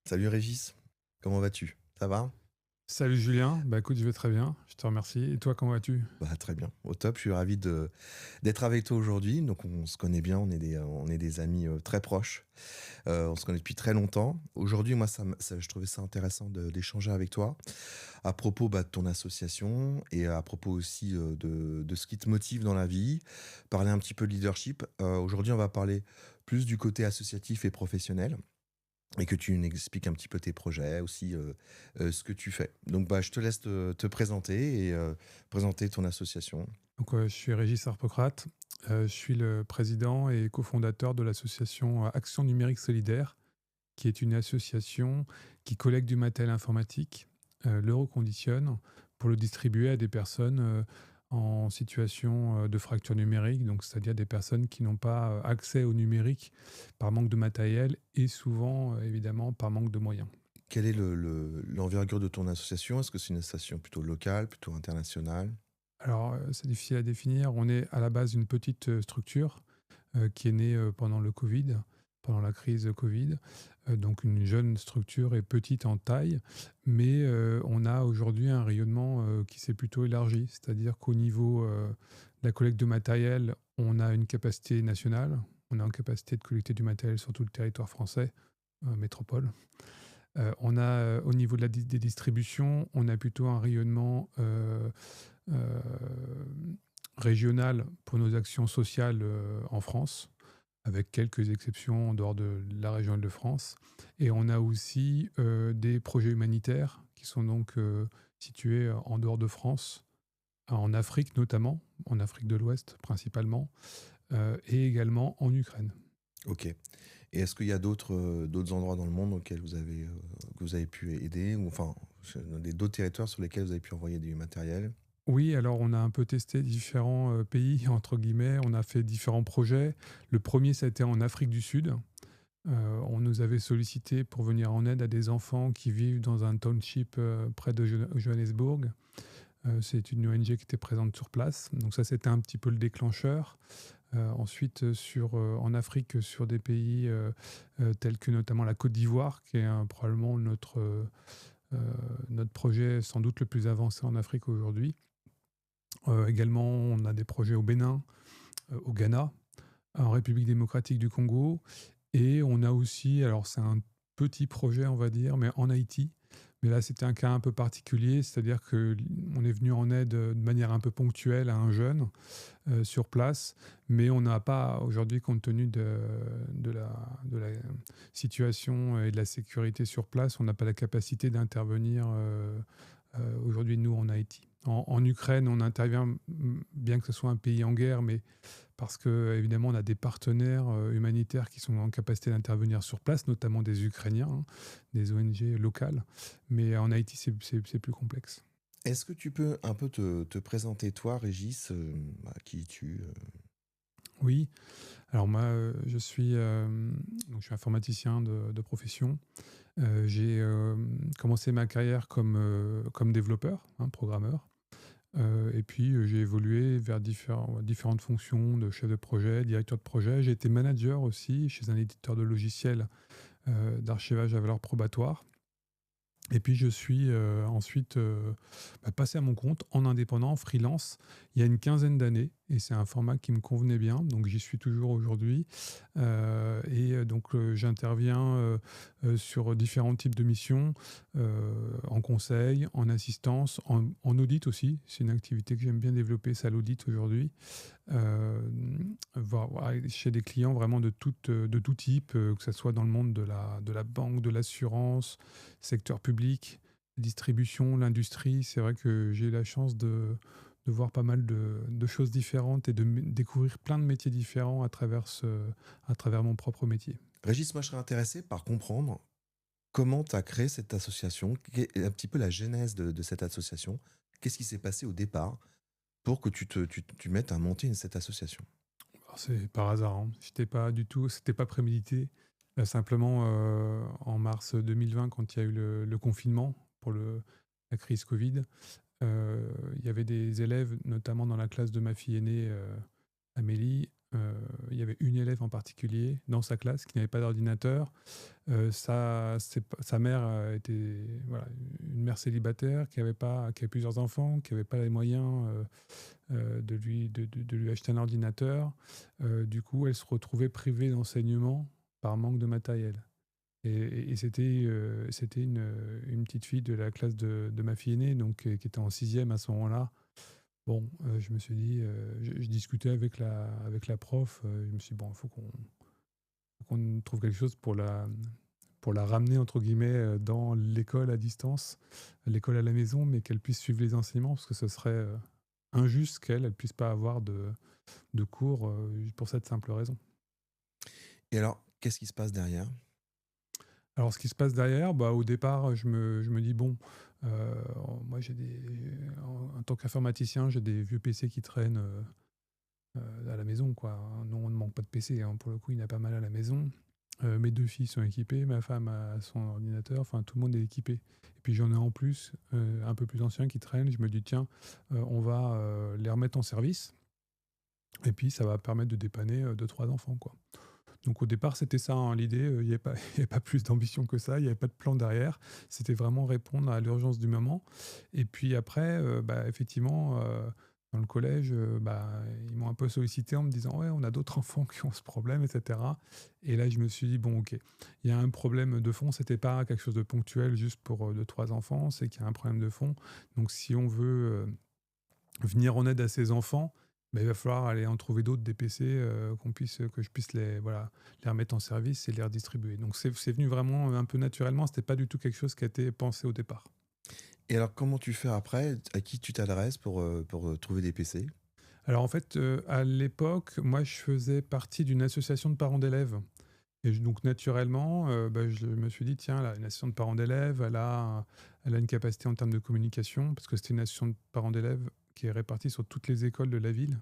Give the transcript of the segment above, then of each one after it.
Salut Régis, comment vas-tu? Ça va? Salut Julien, bah écoute, je vais très bien, je te remercie. Et toi, comment vas-tu? Bah, très bien, au top, je suis ravi d'être avec toi aujourd'hui. Donc on se connaît bien, on est des amis très proches. On se connaît depuis très longtemps. Aujourd'hui, moi, je trouvais ça intéressant d'échanger avec toi à propos de ton association et à propos aussi de ce qui te motive dans la vie, parler un petit peu de leadership. Aujourd'hui, on va parler plus du côté associatif et professionnel. Et que tu nous expliques un petit peu tes projets aussi, ce que tu fais. Donc, je te laisse te présenter et présenter ton association. Je suis Régis Harpocrate, je suis le président et cofondateur de l'association Action Numérique Solidaire, qui est une association qui collecte du matériel informatique, le reconditionne pour le distribuer à des personnes en situation de fracture numérique, donc c'est-à-dire des personnes qui n'ont pas accès au numérique par manque de matériel et souvent, évidemment, par manque de moyens. Quelle est l'envergure de ton association? Est-ce que c'est une association plutôt locale, plutôt internationale? Alors, c'est difficile à définir. On est à la base une petite structure qui est née pendant le Covid, pendant la crise Covid. Donc, une jeune structure et petite en taille, mais on a aujourd'hui un rayonnement qui s'est plutôt élargi. C'est-à-dire qu'au niveau de la collecte de matériel, on a une capacité nationale. On a une capacité de collecter du matériel sur tout le territoire français, métropole. On a, au niveau des distributions, on a plutôt un rayonnement euh, régional pour nos actions sociales en France, avec quelques exceptions en dehors de la région Île-de-France. Et on a aussi des projets humanitaires qui sont donc situés en dehors de France, en Afrique notamment, en Afrique de l'Ouest principalement, et également en Ukraine. Ok. Et est-ce qu'il y a d'autres endroits dans le monde auxquels que vous avez pu aider, ou enfin, d'autres territoires sur lesquels vous avez pu envoyer du matériel? Oui, alors on a un peu testé différents pays, entre guillemets, on a fait différents projets. Le premier, ça a été en Afrique du Sud. On nous avait sollicité pour venir en aide à des enfants qui vivent dans un township près de Johannesburg. C'est une ONG qui était présente sur place. Donc ça, c'était un petit peu le déclencheur. Ensuite, en Afrique, sur des pays tels que notamment la Côte d'Ivoire, qui est probablement notre projet sans doute le plus avancé en Afrique aujourd'hui. Également, on a des projets au Bénin, au Ghana, en République démocratique du Congo. Et on a aussi, alors c'est un petit projet, on va dire, mais en Haïti. Mais là, c'était un cas un peu particulier, c'est-à-dire qu'on est venu en aide de manière un peu ponctuelle à un jeune sur place, mais on n'a pas, aujourd'hui, compte tenu de la situation et de la sécurité sur place, on n'a pas la capacité d'intervenir aujourd'hui, nous, en Haïti. En Ukraine, on intervient, bien que ce soit un pays en guerre, mais parce que évidemment on a des partenaires humanitaires qui sont en capacité d'intervenir sur place, notamment des Ukrainiens, hein, des ONG locales. Mais en Haïti, c'est plus complexe. Est-ce que tu peux un peu te présenter, toi, Régis, qui es-tu? Oui, alors moi, je suis informaticien de profession. J'ai commencé ma carrière comme développeur, hein, programmeur. Et puis, j'ai évolué vers différentes fonctions de chef de projet, directeur de projet. J'ai été manager aussi chez un éditeur de logiciels d'archivage à valeur probatoire. Et puis je suis ensuite passé à mon compte en indépendant, en freelance, il y a une quinzaine d'années. Et c'est un format qui me convenait bien, donc j'y suis toujours aujourd'hui. J'interviens sur différents types de missions, en conseil, en assistance, en audit aussi. C'est une activité que j'aime bien développer, ça l'audit aujourd'hui. Euh, Chez des clients vraiment de tout type, que ce soit dans le monde de la banque, de l'assurance, secteur public, distribution, l'industrie. C'est vrai que j'ai eu la chance de voir pas mal de choses différentes et découvrir plein de métiers différents à travers mon propre métier. Régis, moi, je serais intéressé par comprendre comment tu as créé cette association, un petit peu la genèse de cette association. Qu'est-ce qui s'est passé au départ pour que tu mettes à monter cette association? Alors, c'est par hasard, hein. C'était pas prémédité. Simplement, en mars 2020, quand il y a eu le confinement pour la crise Covid, il y avait des élèves, notamment dans la classe de ma fille aînée, Amélie, Il y avait une élève en particulier dans sa classe qui n'avait pas d'ordinateur. Sa mère était voilà, une mère célibataire qui avait plusieurs enfants, qui n'avait pas les moyens de lui acheter un ordinateur. Du coup, elle se retrouvait privée d'enseignement par manque de matériel. Et c'était une petite fille de la classe de ma fille aînée, donc qui était en sixième à ce moment-là. Bon, je me suis dit, je discutais avec la prof, je me suis dit, bon, il faut qu'on trouve quelque chose pour la ramener, entre guillemets, dans l'école à distance, l'école à la maison, mais qu'elle puisse suivre les enseignements, parce que ce serait injuste qu'elle ne puisse pas avoir de cours pour cette simple raison. Et alors, qu'est-ce qui se passe derrière? Alors, ce qui se passe derrière, bah, au départ, je me dis, bon, moi, en tant qu'informaticien, j'ai des vieux PC qui traînent à la maison, quoi. Nous, on ne manque pas de PC, hein. Pour le coup, il y en a pas mal à la maison. Mes deux filles sont équipées, ma femme a son ordinateur, enfin, tout le monde est équipé. Et puis, j'en ai en plus, un peu plus anciens qui traînent. Je me dis, tiens, on va les remettre en service. Et puis, ça va permettre de dépanner deux, trois enfants, quoi. Donc au départ, c'était ça, hein, l'idée. Il n'y avait pas, il y avait pas plus d'ambition que ça, il n'y avait pas de plan derrière. C'était vraiment répondre à l'urgence du moment. Et puis après, bah, effectivement, dans le collège, bah, ils m'ont un peu sollicité en me disant, ouais, on a d'autres enfants qui ont ce problème, etc. Et là, je me suis dit, bon, ok, il y a un problème de fond. C'était pas quelque chose de ponctuel juste pour deux, trois enfants, c'est qu'il y a un problème de fond. Donc si on veut venir en aide à ces enfants, bah, il va falloir aller en trouver d'autres des PC que je puisse voilà, les remettre en service et les redistribuer. Donc c'est venu vraiment un peu naturellement, c'était pas du tout quelque chose qui a été pensé au départ. Et alors, comment tu fais après? À qui tu t'adresses pour trouver des PC? Alors en fait, à l'époque, moi je faisais partie d'une association de parents d'élèves. Donc naturellement, bah, je me suis dit, tiens, là, une association de parents d'élèves, elle a une capacité en termes de communication, parce que c'était une association de parents d'élèves qui est répartie sur toutes les écoles de la ville.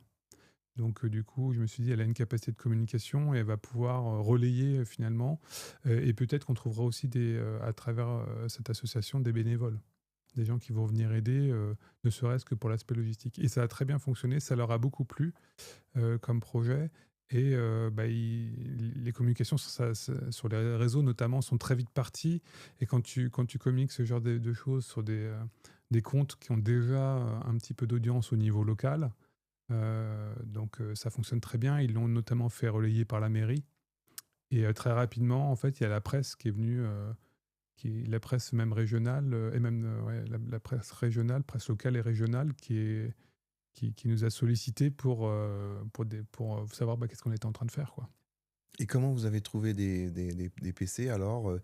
Donc du coup, je me suis dit, elle a une capacité de communication et elle va pouvoir relayer finalement. Et peut-être qu'on trouvera aussi à travers cette association des bénévoles, des gens qui vont venir aider, ne serait-ce que pour l'aspect logistique. Et ça a très bien fonctionné, ça leur a beaucoup plu comme projet. Et bah, les communications sur les réseaux notamment sont très vite parties. Et quand tu communiques ce genre de choses sur des comptes qui ont déjà un petit peu d'audience au niveau local, donc ça fonctionne très bien. Ils l'ont notamment fait relayer par la mairie. Et très rapidement, en fait, il y a la presse qui est venue, la presse même régionale, et même ouais, la presse régionale, presse locale et régionale, qui nous a sollicité pour savoir bah, qu'est-ce qu'on était en train de faire, quoi. Et comment vous avez trouvé des PC alors?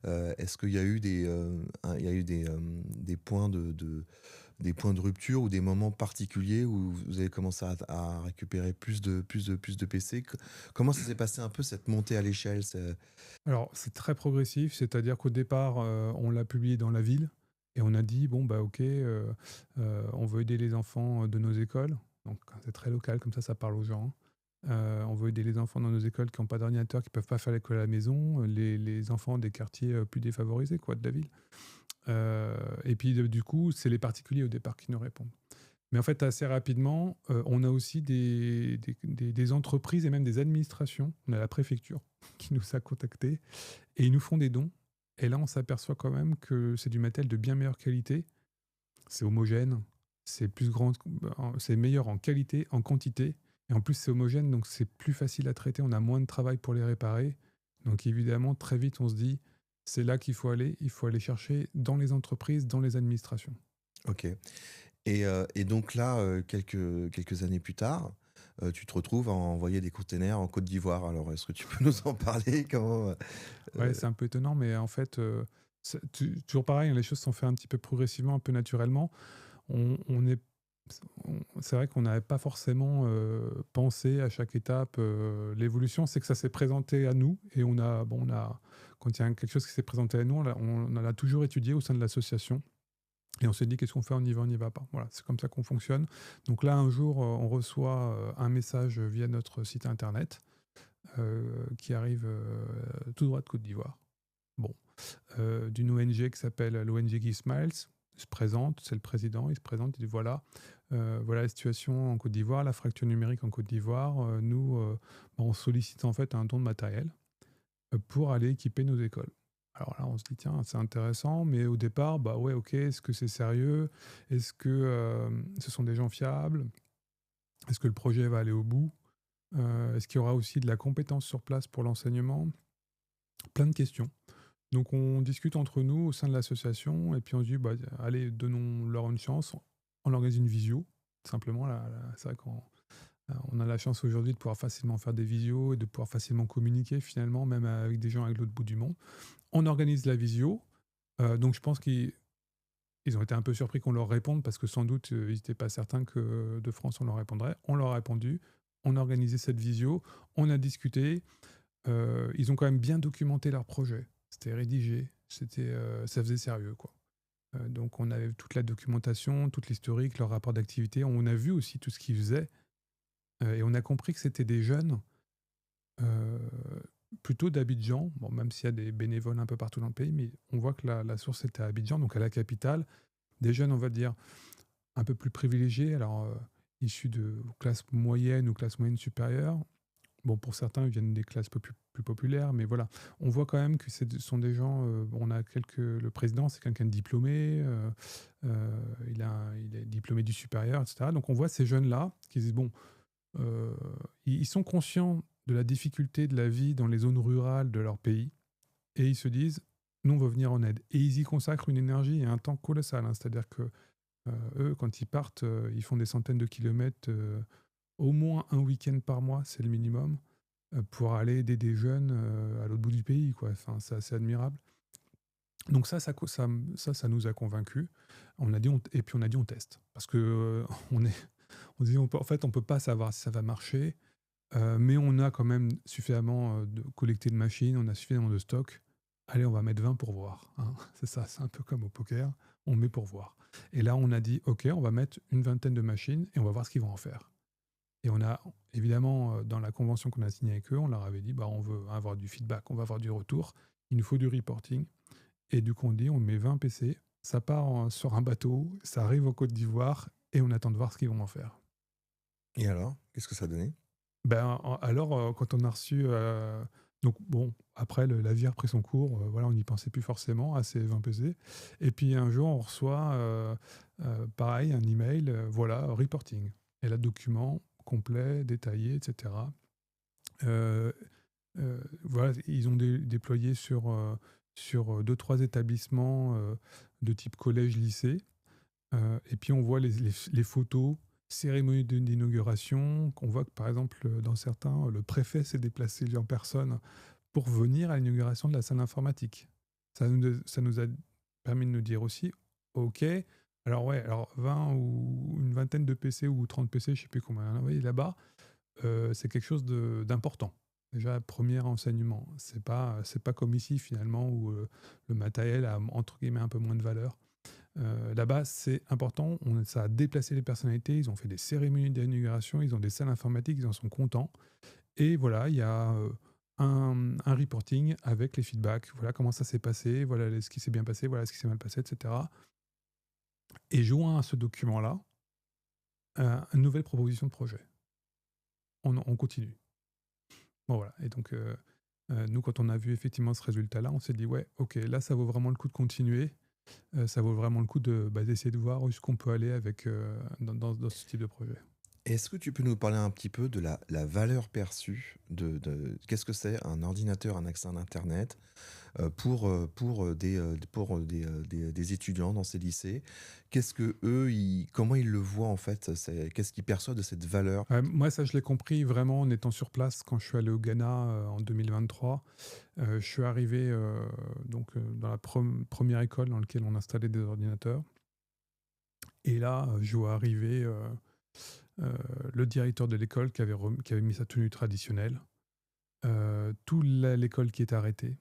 Est-ce qu'il y a eu il y a eu des points des points de rupture ou des moments particuliers où vous avez commencé à récupérer plus de PC? Comment ça s'est passé un peu cette montée à l'échelle? Alors, c'est très progressif, c'est-à-dire qu'au départ, on l'a publié dans la ville et on a dit, bon, bah ok, on veut aider les enfants de nos écoles. Donc, c'est très local, comme ça parle aux gens. On veut aider les enfants dans nos écoles qui n'ont pas d'ordinateur, qui ne peuvent pas faire l'école à la maison, les enfants des quartiers plus défavorisés, quoi, de la ville. Et puis, du coup, c'est les particuliers au départ qui nous répondent. Mais en fait, assez rapidement, on a aussi des entreprises et même des administrations. On a la préfecture qui nous a contactés et ils nous font des dons. Et là, on s'aperçoit quand même que c'est du matériel de bien meilleure qualité. C'est homogène, c'est plus grand, c'est meilleur en qualité, en quantité. Et en plus, c'est homogène, donc c'est plus facile à traiter. On a moins de travail pour les réparer. Donc évidemment, très vite, on se dit, c'est là qu'il faut aller. Il faut aller chercher dans les entreprises, dans les administrations. Ok. Et donc là, quelques années plus tard, tu te retrouves à envoyer des containers en Côte d'Ivoire. Alors, est-ce que tu peux nous en parler? Ouais, c'est un peu étonnant, mais en fait, toujours pareil, hein, les choses sont faites un petit peu progressivement, un peu naturellement. On est, c'est vrai qu'on n'avait pas forcément pensé à chaque étape l'évolution. C'est que ça s'est présenté à nous et quand il y a quelque chose qui s'est présenté à nous, on l'a toujours étudié au sein de l'association. Et on s'est dit, qu'est-ce qu'on fait? On y va, on n'y va pas. Voilà, c'est comme ça qu'on fonctionne. Donc là, un jour, on reçoit un message via notre site internet qui arrive tout droit de Côte d'Ivoire. Bon, d'une ONG qui s'appelle l'ONG Give Smiles. Il se présente, c'est le président, il se présente, il dit voilà, voilà la situation en Côte d'Ivoire, la fracture numérique en Côte d'Ivoire. Nous, on sollicite en fait un don de matériel pour aller équiper nos écoles. Alors là, on se dit, tiens, c'est intéressant, mais au départ, bah ouais, ok, est-ce que c'est sérieux? Est-ce que ce sont des gens fiables? Est-ce que le projet va aller au bout? Est-ce qu'il y aura aussi de la compétence sur place pour l'enseignement? Plein de questions. Donc on discute entre nous au sein de l'association et puis on se dit, bah, allez, donnons-leur une chance. On organise une visio, simplement. C'est vrai qu'on a la chance aujourd'hui de pouvoir facilement faire des visios et de pouvoir facilement communiquer finalement, même avec des gens à l'autre bout du monde. On organise la visio. Donc je pense qu'ils ont été un peu surpris qu'on leur réponde parce que sans doute ils n'étaient pas certains que de France on leur répondrait. On leur a répondu. On a organisé cette visio. On a discuté. Ils ont quand même bien documenté leur projet. C'était rédigé. Ça faisait sérieux, quoi. Donc on avait toute la documentation, toute l'historique, leur rapport d'activité. On a vu aussi tout ce qu'ils faisaient. Et on a compris que c'était des jeunes euh, plutôt d'Abidjan, bon, même s'il y a des bénévoles un peu partout dans le pays, mais on voit que la source était à Abidjan, donc à la capitale. Des jeunes, on va dire, un peu plus privilégiés, alors issus de classes moyennes ou classes moyennes supérieures. Bon, pour certains, ils viennent des classes plus populaires, mais voilà. On voit quand même que ce sont des gens. On a le président, c'est quelqu'un de diplômé. Il est diplômé du supérieur, etc. Donc on voit ces jeunes-là qui disent bon, ils sont conscients de la difficulté de la vie dans les zones rurales de leur pays et ils se disent nous, on va venir en aide. Et ils y consacrent une énergie et un temps colossal, hein. C'est-à-dire que eux, quand ils partent, ils font des centaines de kilomètres, au moins un week-end par mois, c'est le minimum, pour aller aider des jeunes à l'autre bout du pays, quoi. Enfin, c'est assez admirable. Donc ça nous a convaincus. Et puis on a dit on teste. Parce que on dit, en fait, on peut pas savoir si ça va marcher, mais on a quand même suffisamment collecté de machines, on a suffisamment de stock. Allez, on va mettre 20 pour voir, hein. C'est ça, c'est un peu comme au poker, on met pour voir. Et là, on a dit, ok, on va mettre une vingtaine de machines et on va voir ce qu'ils vont en faire. Et on a, évidemment, dans la convention qu'on a signée avec eux, on leur avait dit, bah, on veut avoir du feedback, on va avoir du retour, il nous faut du reporting. Et du coup, on dit, on met 20 PC, ça part sur un bateau, ça arrive en Côte d'Ivoire et on attend de voir ce qu'ils vont en faire. Et alors, qu'est-ce que ça a donné? Ben, alors, quand on a reçu. Donc, bon, après, la vie a repris son cours. Voilà, on n'y pensait plus forcément à ces 20 PC. Et puis, un jour, on reçoit, pareil, un email, voilà, reporting. Et là, document complet, détaillé, etc. Voilà, ils ont déployé sur 2-3 établissements de type collège, lycée. Et puis, on voit les photos cérémonie d'inauguration, qu'on voit que par exemple dans certains, le préfet s'est déplacé lui en personne pour venir à l'inauguration de la salle informatique. Ça nous a permis de nous dire aussi, ok, alors ouais, alors 20 ou une vingtaine de PC ou 30 PC, je ne sais plus combien il y en a envoyé là-bas, c'est quelque chose d'important. Déjà, premier enseignement, c'est pas comme ici finalement où le matériel a entre guillemets un peu moins de valeur. Là-bas, c'est important. Ça a déplacé les personnalités. Ils ont fait des cérémonies d'inauguration. Ils ont des salles informatiques. Ils en sont contents. Et voilà, il y a un reporting avec les feedbacks. Voilà comment ça s'est passé. Voilà ce qui s'est bien passé. Voilà ce qui s'est mal passé, etc. Et joint à ce document-là, une nouvelle proposition de projet. On continue. Bon, voilà. Et donc, nous, quand on a vu effectivement ce résultat-là, on s'est dit, ouais, ok, là, ça vaut vraiment le coup de continuer. Ça vaut vraiment le coup d'essayer de voir jusqu'on peut aller avec, dans ce type de projet. Est-ce que tu peux nous parler un petit peu de la valeur perçue qu'est-ce que c'est un ordinateur, un accès à Internet des étudiants dans ces lycées? Comment ils le voient en fait? Qu'est-ce qu'ils perçoivent de cette valeur? Moi, ça, je l'ai compris vraiment en étant sur place quand je suis allé au Ghana en 2023. Je suis arrivé dans la première école dans laquelle on installait des ordinateurs. Et là, je vois arriver le directeur de l'école qui avait mis sa tenue traditionnelle. Toute l'école qui est arrêtée.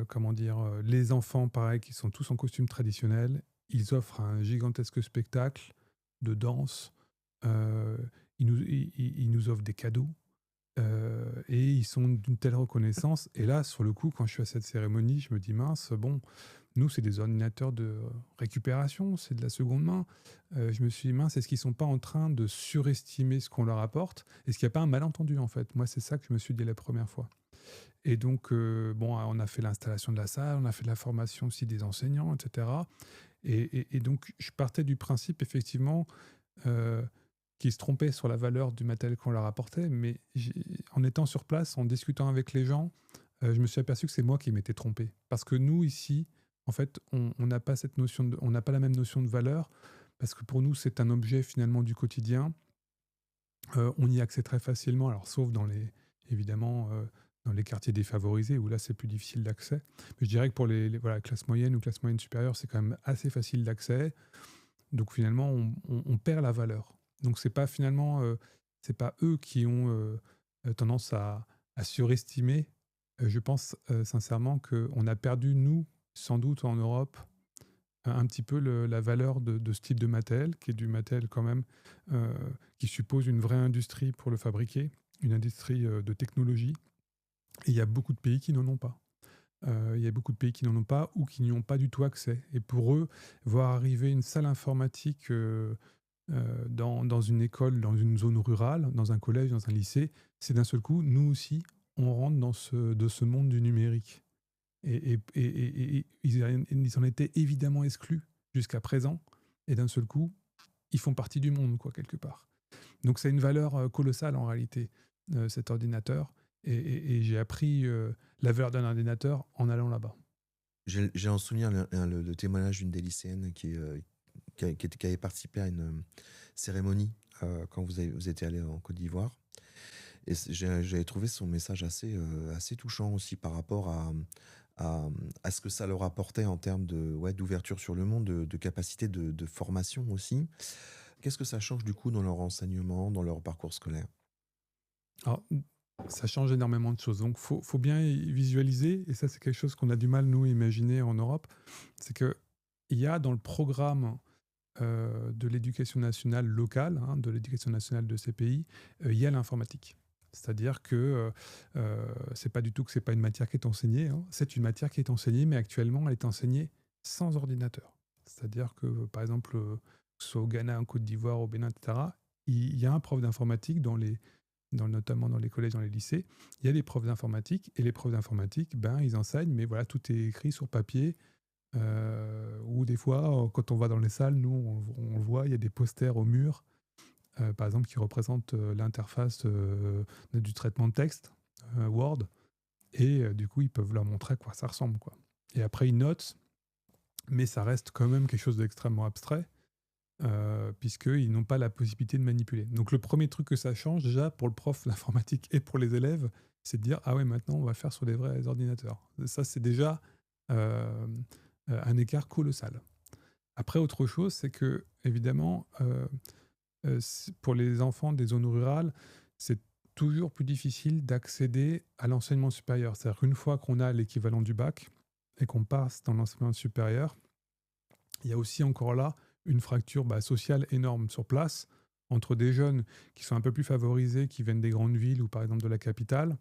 Comment dire, les enfants, pareil, qui sont tous en costume traditionnel. Ils offrent un gigantesque spectacle de danse. Ils nous offrent des cadeaux. Et ils sont d'une telle reconnaissance. Et là, sur le coup, quand je suis à cette cérémonie, je me dis: «Mince, bon, nous, c'est des ordinateurs de récupération, c'est de la seconde main». Je me suis dit: «Mince, est-ce qu'ils sont pas en train de surestimer ce qu'on leur apporte? Est-ce qu'il y a pas un malentendu, en fait?» Moi, c'est ça que je me suis dit la première fois. Et donc, bon, on a fait l'installation de la salle, on a fait la formation aussi des enseignants, et cetera. Et donc, je partais du principe, effectivement, heu, qu'ils se trompaient sur la valeur du matériel qu'on leur apportait, mais en étant sur place, en discutant avec les gens, je me suis aperçu que c'est moi qui m'étais trompé. Parce que nous, ici, en fait, on n'a pas cette notion on n'a pas la même notion de valeur, parce que pour nous, c'est un objet finalement du quotidien. On y a accès très facilement, alors sauf dans les évidemment, dans les quartiers défavorisés où là, c'est plus difficile d'accès. Mais je dirais que pour les voilà, classe moyenne ou classe moyenne supérieure, c'est quand même assez facile d'accès. Donc finalement, on perd la valeur. Donc c'est pas finalement, c'est pas eux qui ont, tendance à surestimer. Je pense, sincèrement qu'on a perdu, nous, sans doute en Europe, un petit peu la valeur de ce type de matériel, qui est du matériel quand même, heu, qui suppose une vraie industrie pour le fabriquer, une industrie, de technologie. Et il y a beaucoup de pays qui n'en ont pas. Il y a beaucoup de pays qui n'en ont pas ou qui n'y ont pas du tout accès. Et pour eux, voir arriver une salle informatique, dans une école, dans une zone rurale, dans un collège, dans un lycée, c'est d'un seul coup, nous aussi, on rentre dans ce monde du numérique. Et ils en étaient évidemment exclus jusqu'à présent. Et d'un seul coup, ils font partie du monde, quoi, quelque part. Donc c'est une valeur colossale en réalité, cet ordinateur. Et j'ai appris la valeur d'un ordinateur en allant là-bas. J'ai en souvenir le témoignage d'une des lycéennes qui avait participé à une cérémonie quand vous étiez allé en Côte d'Ivoire. Et j'avais trouvé son message assez touchant aussi par rapport à ce que ça leur apportait en termes ouais, d'ouverture sur le monde, de capacité de formation aussi. Qu'est-ce que ça change du coup dans leur enseignement, dans leur parcours scolaire? Alors, ça change énormément de choses. Donc, faut bien y visualiser, et ça, c'est quelque chose qu'on a du mal, nous, à imaginer en Europe. C'est qu'il y a dans le programme de l'éducation nationale locale, hein, de l'éducation nationale de ces pays, il y a l'informatique. C'est-à-dire que c'est pas du tout que c'est pas une matière qui est enseignée, hein. C'est une matière qui est enseignée, mais actuellement, elle est enseignée sans ordinateur. C'est-à-dire que, par exemple, que ce soit au Ghana, en Côte d'Ivoire, au Bénin, etc., il y a un prof d'informatique notamment dans les collèges, dans les lycées. Il y a des profs d'informatique, et les profs d'informatique, ben, ils enseignent, mais voilà, tout est écrit sur papier. Ou des fois, quand on va dans les salles, nous, on le voit, il y a des posters au mur, par exemple, qui représentent l'interface du traitement de texte, Word, et du coup, ils peuvent leur montrer à quoi ça ressemble, quoi. Et après, ils notent, mais ça reste quand même quelque chose d'extrêmement abstrait, puisqu'ils n'ont pas la possibilité de manipuler. Donc le premier truc que ça change, déjà, pour le prof d'informatique et pour les élèves, c'est de dire: «Ah ouais, maintenant, on va faire sur des vrais ordinateurs». Ça, c'est déjà euh, un écart colossal. Après, autre chose, c'est que, évidemment, pour les enfants des zones rurales, c'est toujours plus difficile d'accéder à l'enseignement supérieur. C'est-à-dire qu'une fois qu'on a l'équivalent du bac et qu'on passe dans l'enseignement supérieur, il y a aussi encore là une fracture, sociale énorme sur place entre des jeunes qui sont un peu plus favorisés, qui viennent des grandes villes ou par exemple de la capitale,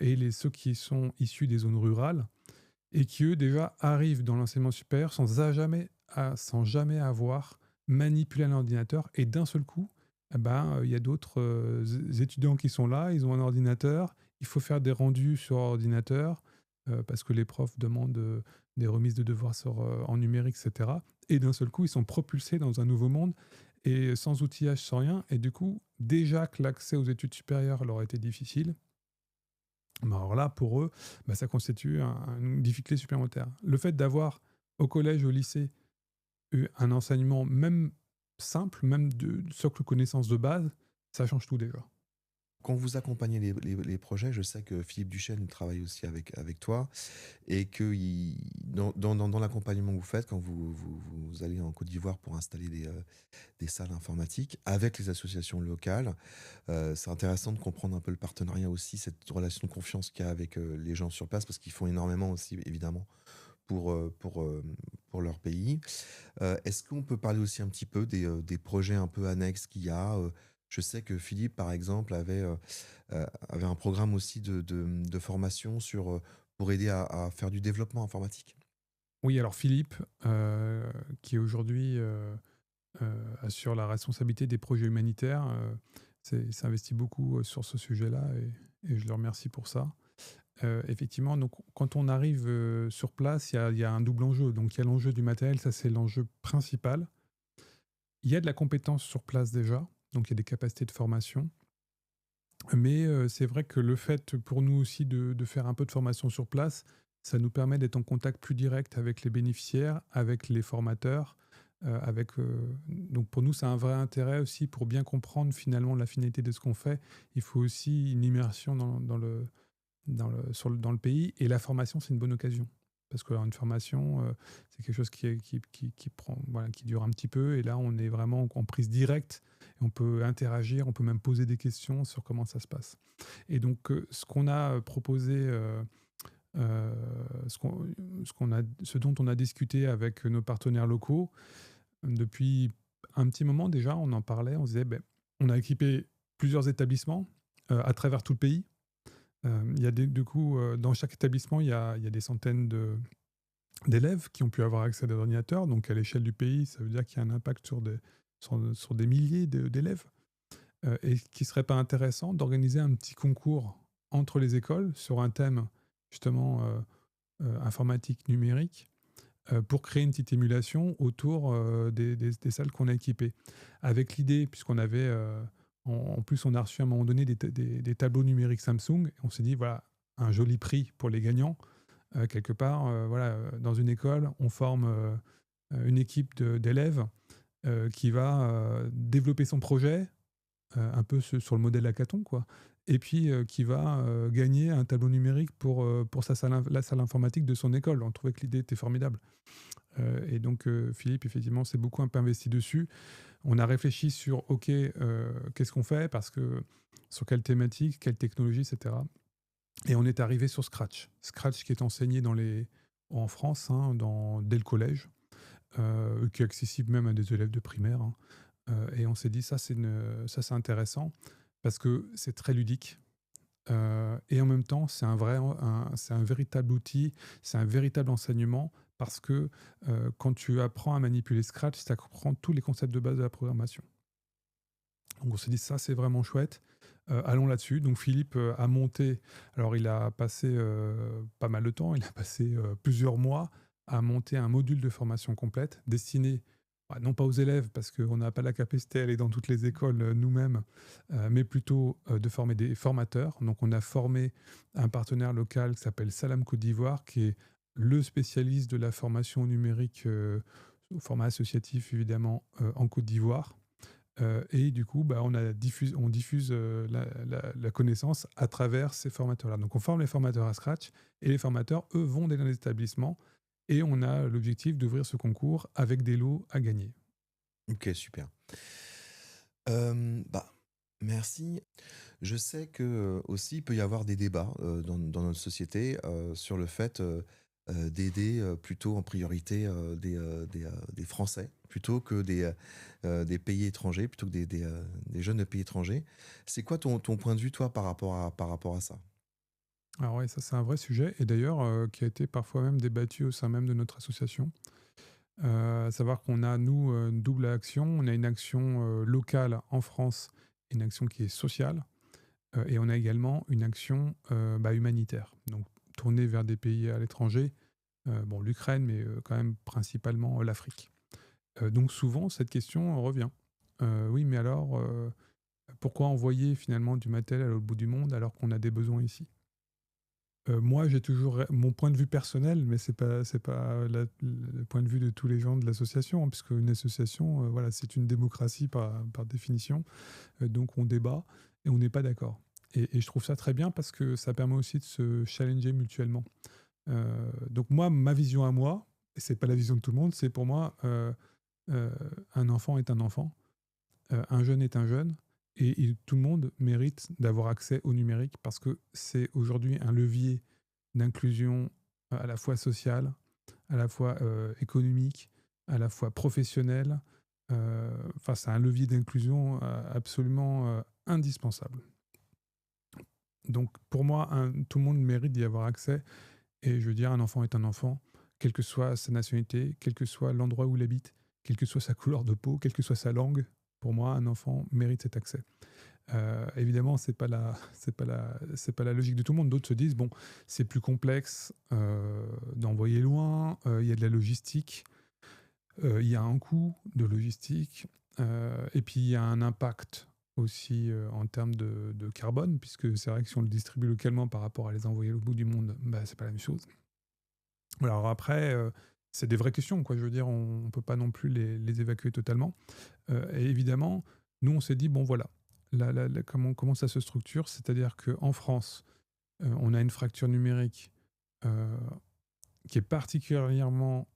et ceux qui sont issus des zones rurales et qui, eux, déjà arrivent dans l'enseignement supérieur sans jamais avoir manipulé un ordinateur. Et d'un seul coup, il y a d'autres étudiants qui sont là, ils ont un ordinateur, il faut faire des rendus sur ordinateur, parce que les profs demandent des remises de devoirs en numérique, etc. Et d'un seul coup, ils sont propulsés dans un nouveau monde, et sans outillage, sans rien. Et du coup, déjà que l'accès aux études supérieures leur a été difficile, bah, alors là, pour eux, ça constitue une difficulté supplémentaire. Le fait d'avoir, au collège, au lycée, eu un enseignement même simple, même de socle connaissances de base, ça change tout déjà. Quand vous accompagnez les projets, je sais que Philippe Duchesne travaille aussi avec toi et que dans l'accompagnement que vous faites, quand vous allez en Côte d'Ivoire pour installer des salles informatiques avec les associations locales, c'est intéressant de comprendre un peu le partenariat aussi, cette relation de confiance qu'il y a avec les gens sur place, parce qu'ils font énormément aussi, évidemment, pour leur pays. Est-ce qu'on peut parler aussi un petit peu des projets un peu annexes qu'il y a Je sais que Philippe, par exemple, avait un programme aussi de formation pour aider à faire du développement informatique. Oui, alors Philippe, qui aujourd'hui assure la responsabilité des projets humanitaires, s'investit beaucoup sur ce sujet-là et je le remercie pour ça. Effectivement, donc quand on arrive sur place, il y a un double enjeu. Donc il y a l'enjeu du matériel, ça c'est l'enjeu principal. Il y a de la compétence sur place déjà, donc il y a des capacités de formation. Mais c'est vrai que le fait pour nous aussi de faire un peu de formation sur place, ça nous permet d'être en contact plus direct avec les bénéficiaires, avec les formateurs, donc pour nous, c'est un vrai intérêt aussi pour bien comprendre finalement la finalité de ce qu'on fait. Il faut aussi une immersion dans le pays et la formation, c'est une bonne occasion. Parce qu'une formation, c'est quelque chose qui prend, voilà, qui dure un petit peu et là, on est vraiment en prise directe et on peut interagir, on peut même poser des questions sur comment ça se passe. Et donc, ce qu'on a proposé, euh, ce dont on a discuté avec nos partenaires locaux, depuis un petit moment déjà, on en parlait, on se disait, ben, on a équipé plusieurs établissements à travers tout le pays. Il y a du coup, dans chaque établissement, il y a des centaines d'élèves qui ont pu avoir accès à des ordinateurs. Donc, à l'échelle du pays, ça veut dire qu'il y a un impact sur des milliers d'élèves. Et qu'il ne serait pas intéressant d'organiser un petit concours entre les écoles sur un thème, justement, informatique numérique, pour créer une petite émulation autour des salles qu'on a équipées. Avec l'idée, puisqu'on avait, en plus, on a reçu à un moment donné des tableaux numériques Samsung, et on s'est dit, voilà, un joli prix pour les gagnants. Quelque part, voilà, dans une école, on forme une équipe d'élèves qui va développer son projet, un peu sur le modèle hackathon, quoi. Et puis qui va gagner un tableau numérique pour la salle informatique de son école. On trouvait que l'idée était formidable. Et donc Philippe, effectivement, s'est beaucoup un peu investi dessus. On a réfléchi sur, OK, qu'est-ce qu'on fait, parce que sur quelle thématique, quelle technologie, etc. Et on est arrivé sur Scratch. Scratch qui est enseigné en France, hein, dès le collège, qui est accessible même à des élèves de primaire, hein. Et on s'est dit, ça c'est intéressant parce que c'est très ludique. Et en même temps, c'est un véritable outil, c'est un véritable enseignement parce que quand tu apprends à manipuler Scratch, tu apprends tous les concepts de base de la programmation. Donc on s'est dit, ça c'est vraiment chouette. Allons là-dessus. Donc Philippe a monté, alors il a passé pas mal de temps, il a passé plusieurs mois à monter un module de formation complète destiné, non pas aux élèves, parce qu'on n'a pas la capacité à aller dans toutes les écoles nous-mêmes, mais plutôt de former des formateurs. Donc on a formé un partenaire local qui s'appelle Salam Côte d'Ivoire, qui est le spécialiste de la formation numérique au format associatif, évidemment, en Côte d'Ivoire. Et du coup, bah, on diffuse la connaissance à travers ces formateurs-là. Donc, on forme les formateurs à Scratch et les formateurs, eux, vont dans les établissements et on a l'objectif d'ouvrir ce concours avec des lots à gagner. Ok, super. Bah, merci. Je sais que aussi il peut y avoir des débats dans notre société sur le fait d'aider plutôt en priorité des Français plutôt que des pays étrangers, plutôt que des jeunes de pays étrangers. C'est quoi ton point de vue, toi, par rapport à ça? Alors oui, ça c'est un vrai sujet et d'ailleurs qui a été parfois même débattu au sein même de notre association. À savoir qu'on a, nous, une double action. On a une action locale en France et une action qui est sociale. Et on a également une action humanitaire, donc tournée vers des pays à l'étranger, bon, l'Ukraine, mais quand même principalement l'Afrique. Donc souvent, cette question revient. Oui, mais alors, pourquoi envoyer finalement du matériel à l'autre bout du monde alors qu'on a des besoins ici? Moi, j'ai toujours mon point de vue personnel, mais c'est pas le point de vue de tous les gens de l'association, hein, puisque une association, voilà, c'est une démocratie par définition. Donc on débat et on n'est pas d'accord. Et je trouve ça très bien parce que ça permet aussi de se challenger mutuellement. Donc moi, ma vision à moi, et c'est pas la vision de tout le monde, c'est pour moi, euh, un enfant est un enfant, un jeune est un jeune, et tout le monde mérite d'avoir accès au numérique parce que c'est aujourd'hui un levier d'inclusion à la fois sociale, à la fois économique, à la fois professionnelle. C'est un levier d'inclusion absolument indispensable. Donc pour moi, tout le monde mérite d'y avoir accès. Et je veux dire, un enfant est un enfant, quelle que soit sa nationalité, quel que soit l'endroit où il habite, quelle que soit sa couleur de peau, quelle que soit sa langue. Pour moi, un enfant mérite cet accès. Évidemment, c'est pas la logique de tout le monde. D'autres se disent, bon, c'est plus complexe d'envoyer loin, il y a de la logistique, il y a un coût de logistique, et puis il y a un impact aussi en termes de carbone, puisque c'est vrai que si on le distribue localement par rapport à les envoyer au bout du monde, bah, c'est pas la même chose. Alors après, c'est des vraies questions, quoi. Je veux dire, on ne peut pas non plus les évacuer totalement. Et évidemment, nous, on s'est dit, bon voilà, comment ça se structure? C'est-à-dire qu'en France, on a une fracture numérique euh, qui est particulièrement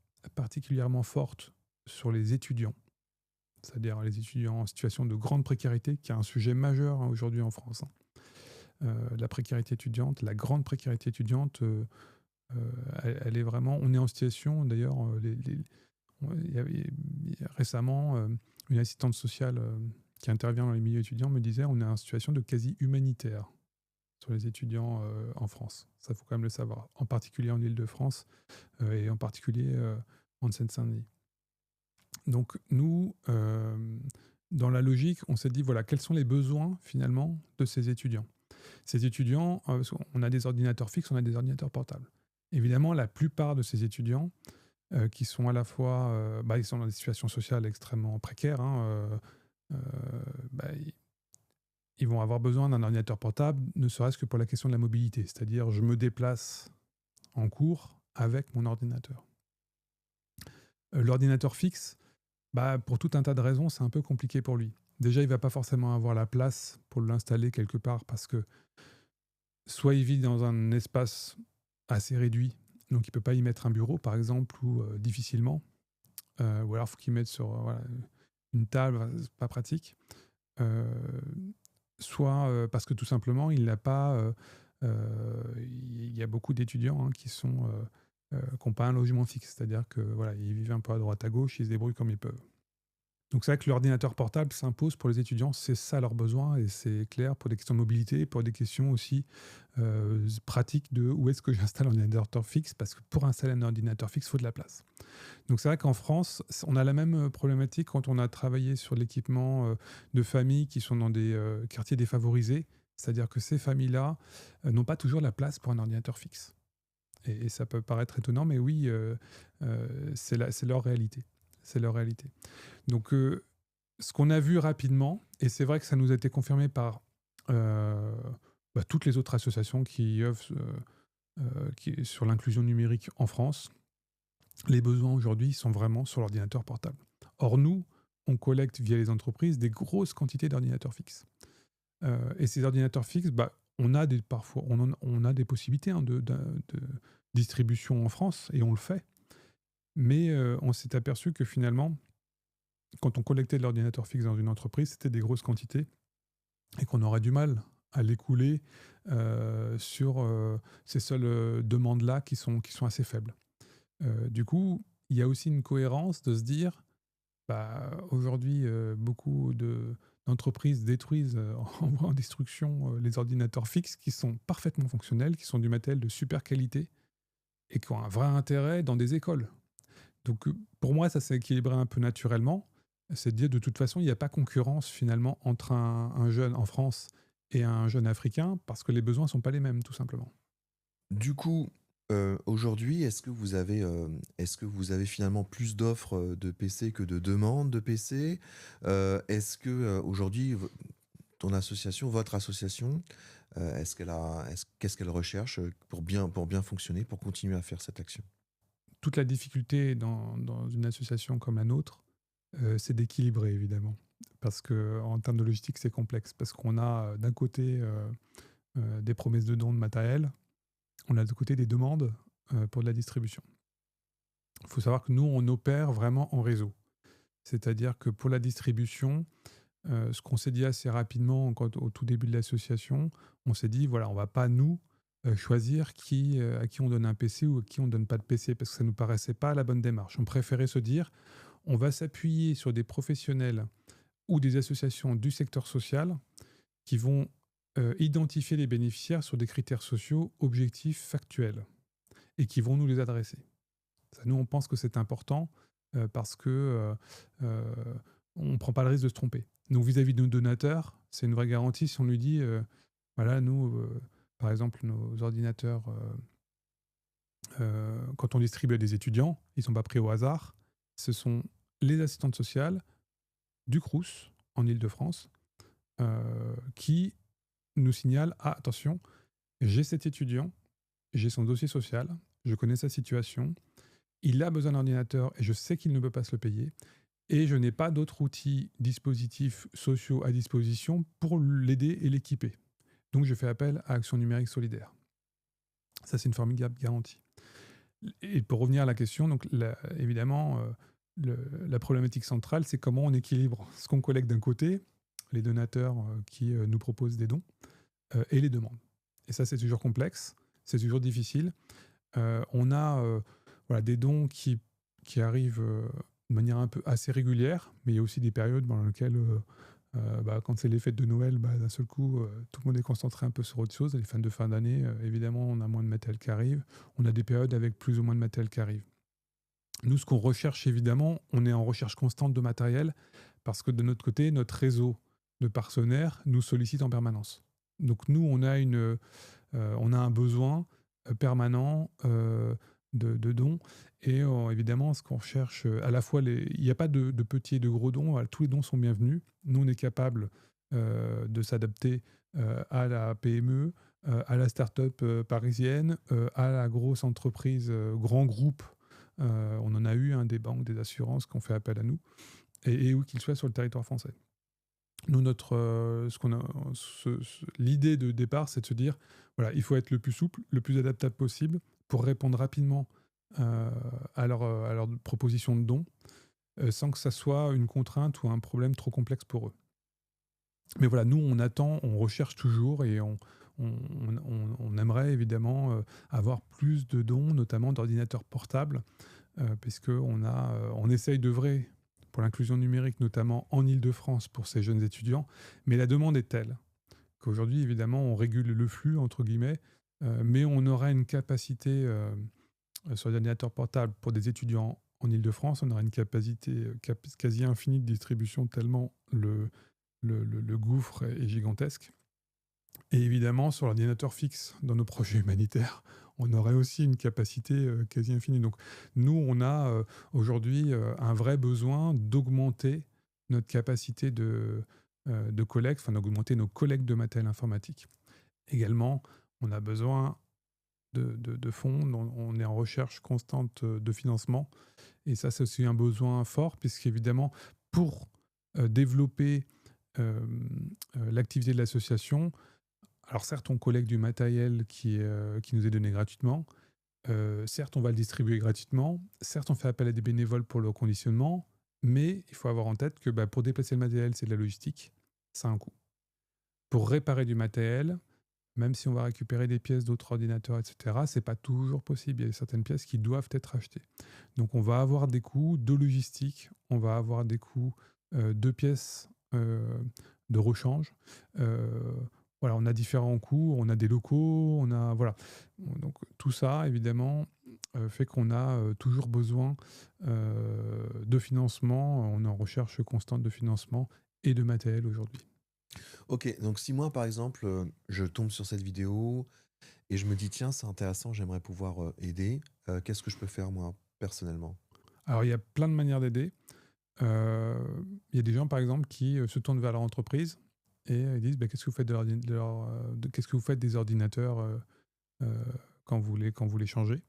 forte sur les étudiants, c'est-à-dire les étudiants en situation de grande précarité, qui est un sujet majeur aujourd'hui en France, hein. La précarité étudiante, la grande précarité étudiante, elle est vraiment... On est en situation, d'ailleurs, il y a récemment, une assistante sociale qui intervient dans les milieux étudiants me disait on est en situation de quasi humanitaire sur les étudiants en France. Ça, faut quand même le savoir. En particulier en Île-de-France et en particulier en Seine-Saint-Denis. Donc nous, dans la logique, on s'est dit voilà, quels sont les besoins finalement de ces étudiants. Ces étudiants, on a des ordinateurs fixes, on a des ordinateurs portables. Évidemment, la plupart de ces étudiants qui sont à la fois, ils sont dans des situations sociales extrêmement précaires, hein, ils vont avoir besoin d'un ordinateur portable, ne serait-ce que pour la question de la mobilité, c'est-à-dire je me déplace en cours avec mon ordinateur. L'ordinateur fixe, pour tout un tas de raisons, c'est un peu compliqué pour lui. Déjà, il ne va pas forcément avoir la place pour l'installer quelque part parce que soit il vit dans un espace assez réduit, donc il ne peut pas y mettre un bureau, par exemple, ou difficilement, ou alors il faut qu'il mette sur une table, c'est pas pratique. Soit parce que tout simplement, il n'a pas... il y a beaucoup d'étudiants qui n'ont pas un logement fixe, c'est-à-dire que voilà, ils vivent un peu à droite à gauche, ils se débrouillent comme ils peuvent. Donc c'est vrai que l'ordinateur portable s'impose pour les étudiants, c'est ça leur besoin, et c'est clair pour des questions de mobilité, pour des questions aussi pratiques de où est-ce que j'installe un ordinateur fixe, parce que pour installer un ordinateur fixe, il faut de la place. Donc c'est vrai qu'en France, on a la même problématique quand on a travaillé sur l'équipement de familles qui sont dans des quartiers défavorisés, c'est-à-dire que ces familles-là n'ont pas toujours la place pour un ordinateur fixe. Et ça peut paraître étonnant, mais oui, c'est leur réalité. C'est leur réalité. Donc, ce qu'on a vu rapidement, et c'est vrai que ça nous a été confirmé par toutes les autres associations qui œuvrent sur l'inclusion numérique en France, les besoins aujourd'hui sont vraiment sur l'ordinateur portable. Or, nous, on collecte via les entreprises des grosses quantités d'ordinateurs fixes. Et ces ordinateurs fixes, on a des possibilités de distribution en France, et on le fait. Mais on s'est aperçu que finalement, quand on collectait de l'ordinateur fixe dans une entreprise, c'était des grosses quantités et qu'on aurait du mal à l'écouler sur ces seules demandes-là qui sont assez faibles. Du coup, il y a aussi une cohérence de se dire, aujourd'hui, beaucoup d'entreprises détruisent en destruction les ordinateurs fixes qui sont parfaitement fonctionnels, qui sont du matériel de super qualité et qui ont un vrai intérêt dans des écoles. Donc pour moi, ça s'est équilibré un peu naturellement. C'est de dire de toute façon, il n'y a pas concurrence finalement entre un jeune en France et un jeune africain parce que les besoins ne sont pas les mêmes, tout simplement. Du coup, aujourd'hui, est-ce que vous avez finalement plus d'offres de PC que de demandes de PC? Est-ce que aujourd'hui, ton association, votre association, qu'est-ce qu'elle recherche pour bien fonctionner, pour continuer à faire cette action? Toute la difficulté dans une association comme la nôtre, c'est d'équilibrer, évidemment. Parce qu'en termes de logistique, c'est complexe. Parce qu'on a d'un côté des promesses de dons de matériel, on a de côté des demandes pour de la distribution. Il faut savoir que nous, on opère vraiment en réseau. C'est-à-dire que pour la distribution, ce qu'on s'est dit assez rapidement au tout début de l'association, on s'est dit, voilà, on ne va pas, nous, choisir à qui on donne un PC ou à qui on ne donne pas de PC, parce que ça ne nous paraissait pas la bonne démarche. On préférait se dire, on va s'appuyer sur des professionnels ou des associations du secteur social qui vont identifier les bénéficiaires sur des critères sociaux objectifs, factuels, et qui vont nous les adresser. Ça, nous, on pense que c'est important parce que on ne prend pas le risque de se tromper. Donc, vis-à-vis de nos donateurs, c'est une vraie garantie si on lui dit, voilà, nous, par exemple, nos ordinateurs, quand on distribue à des étudiants, ils ne sont pas pris au hasard. Ce sont les assistantes sociales du Crous en Île-de-France qui nous signalent, ah, attention, j'ai cet étudiant, j'ai son dossier social, je connais sa situation, il a besoin d'un ordinateur et je sais qu'il ne peut pas se le payer, et je n'ai pas d'autres outils, dispositifs sociaux à disposition pour l'aider et l'équiper. Donc je fais appel à Action Numérique Solidaire. Ça, c'est une formidable garantie. Et pour revenir à la question, donc évidemment, la problématique centrale, c'est comment on équilibre ce qu'on collecte d'un côté, les donateurs qui nous proposent des dons, et les demandes. Et ça, c'est toujours complexe, c'est toujours difficile. On a voilà, des dons qui arrivent de manière un peu assez régulière, mais il y a aussi des périodes dans lesquelles, quand c'est les fêtes de Noël, d'un seul coup, tout le monde est concentré un peu sur autre chose. Les fêtes de fin d'année, évidemment, on a moins de matériel qui arrive. On a des périodes avec plus ou moins de matériel qui arrive. Nous, ce qu'on recherche, évidemment, on est en recherche constante de matériel parce que de notre côté, notre réseau de partenaires nous sollicite en permanence. Donc nous, on a un besoin permanent de dons. Et évidemment, ce qu'on recherche, à la fois, il n'y a pas de petits et de gros dons, tous les dons sont bienvenus. Nous, on est capable de s'adapter à la PME, à la start-up parisienne, à la grosse entreprise, grand groupe. On en a eu des banques, des assurances qui ont fait appel à nous, et où qu'ils soient sur le territoire français. Nous, l'idée de départ, c'est de se dire, voilà, il faut être le plus souple, le plus adaptable possible pour répondre rapidement à leur proposition de don, sans que ça soit une contrainte ou un problème trop complexe pour eux. Mais voilà, nous, on recherche toujours, et on aimerait évidemment avoir plus de dons, notamment d'ordinateurs portables, puisqu'on essaye d'œuvrer pour l'inclusion numérique, notamment en Île-de-France pour ces jeunes étudiants, mais la demande est telle qu'aujourd'hui, évidemment, on régule le flux, entre guillemets, mais on aura une capacité sur les ordinateurs portables pour des étudiants en Île-de-France, on aura une capacité quasi infinie de distribution tellement le gouffre est gigantesque. Et évidemment, sur l'ordinateur fixe, dans nos projets humanitaires, on aurait aussi une capacité quasi infinie. Donc nous, on a aujourd'hui un vrai besoin d'augmenter notre capacité de collecte, enfin d'augmenter nos collectes de matériel informatique. Également, on a besoin de fonds, on est en recherche constante de financement. Et ça, c'est aussi un besoin fort, puisqu'évidemment, pour développer l'activité de l'association, alors certes, on collecte du matériel qui nous est donné gratuitement, certes, on va le distribuer gratuitement, certes, on fait appel à des bénévoles pour le conditionnement, mais il faut avoir en tête que pour déplacer le matériel, c'est de la logistique, ça a un coût. Pour réparer du matériel, même si on va récupérer des pièces d'autres ordinateurs, etc., c'est pas toujours possible. Il y a certaines pièces qui doivent être achetées. Donc on va avoir des coûts de logistique, on va avoir des coûts de pièces de rechange. Voilà, on a différents coûts, on a des locaux, on a voilà. Donc tout ça, évidemment, fait qu'on a toujours besoin de financement. On est en recherche constante de financement et de matériel aujourd'hui. Ok, donc si moi, par exemple, je tombe sur cette vidéo et je me dis, tiens, c'est intéressant, j'aimerais pouvoir aider, qu'est-ce que je peux faire, moi, personnellement? Alors, il y a plein de manières d'aider. Il y a des gens, par exemple, qui se tournent vers leur entreprise et ils disent, qu'est-ce que vous faites qu'est-ce que vous faites des ordinateurs quand vous les changez?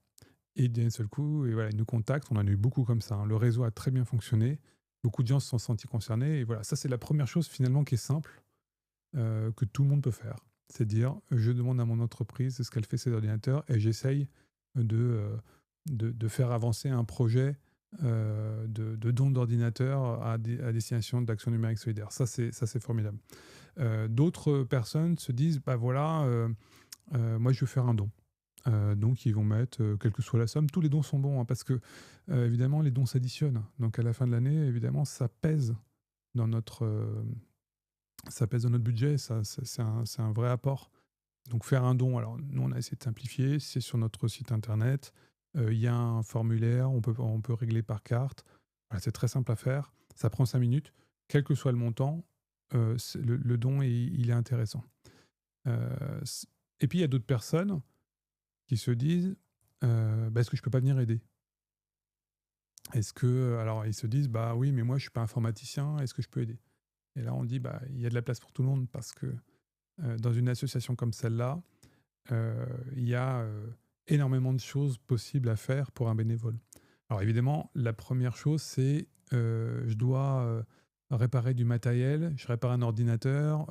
Et d'un seul coup, et voilà, ils nous contactent. On en a eu beaucoup comme ça, hein. Le réseau a très bien fonctionné. Beaucoup de gens se sont sentis concernés. Et voilà, ça, c'est la première chose finalement qui est simple, que tout le monde peut faire. C'est dire, je demande à mon entreprise ce qu'elle fait ses ordinateurs et j'essaye de faire avancer un projet de don d'ordinateurs à destination d'Action Numérique Solidaire. Ça, c'est formidable. D'autres personnes se disent, voilà, moi, je veux faire un don. Donc ils vont mettre, quelle que soit la somme. Tous les dons sont bons, hein, parce que, évidemment, les dons s'additionnent. Donc à la fin de l'année, évidemment, dans notre, heu, ça pèse dans notre budget, ça c'est un vrai apport. Donc faire un don, alors nous on a essayé de simplifier, c'est sur notre site internet, il y a un formulaire, on peut régler par carte. Voilà, c'est très simple à faire, ça prend 5 minutes, quel que soit le montant, c'est le don il est intéressant. S Et puis il y a d'autres personnes qui se disent, «Bah, est-ce que je peux pas venir aider?» Est-ce que, alors ils se disent: «Bah oui, mais moi je suis pas informaticien, est-ce que je peux aider?» Et là on dit: «Bah, il y a de la place pour tout le monde», parce que, dans une association comme celle-là, il y a, énormément de choses possibles à faire pour un bénévole. Alors évidemment, la première chose, c'est, je dois, réparer du matériel, je répare un ordinateur,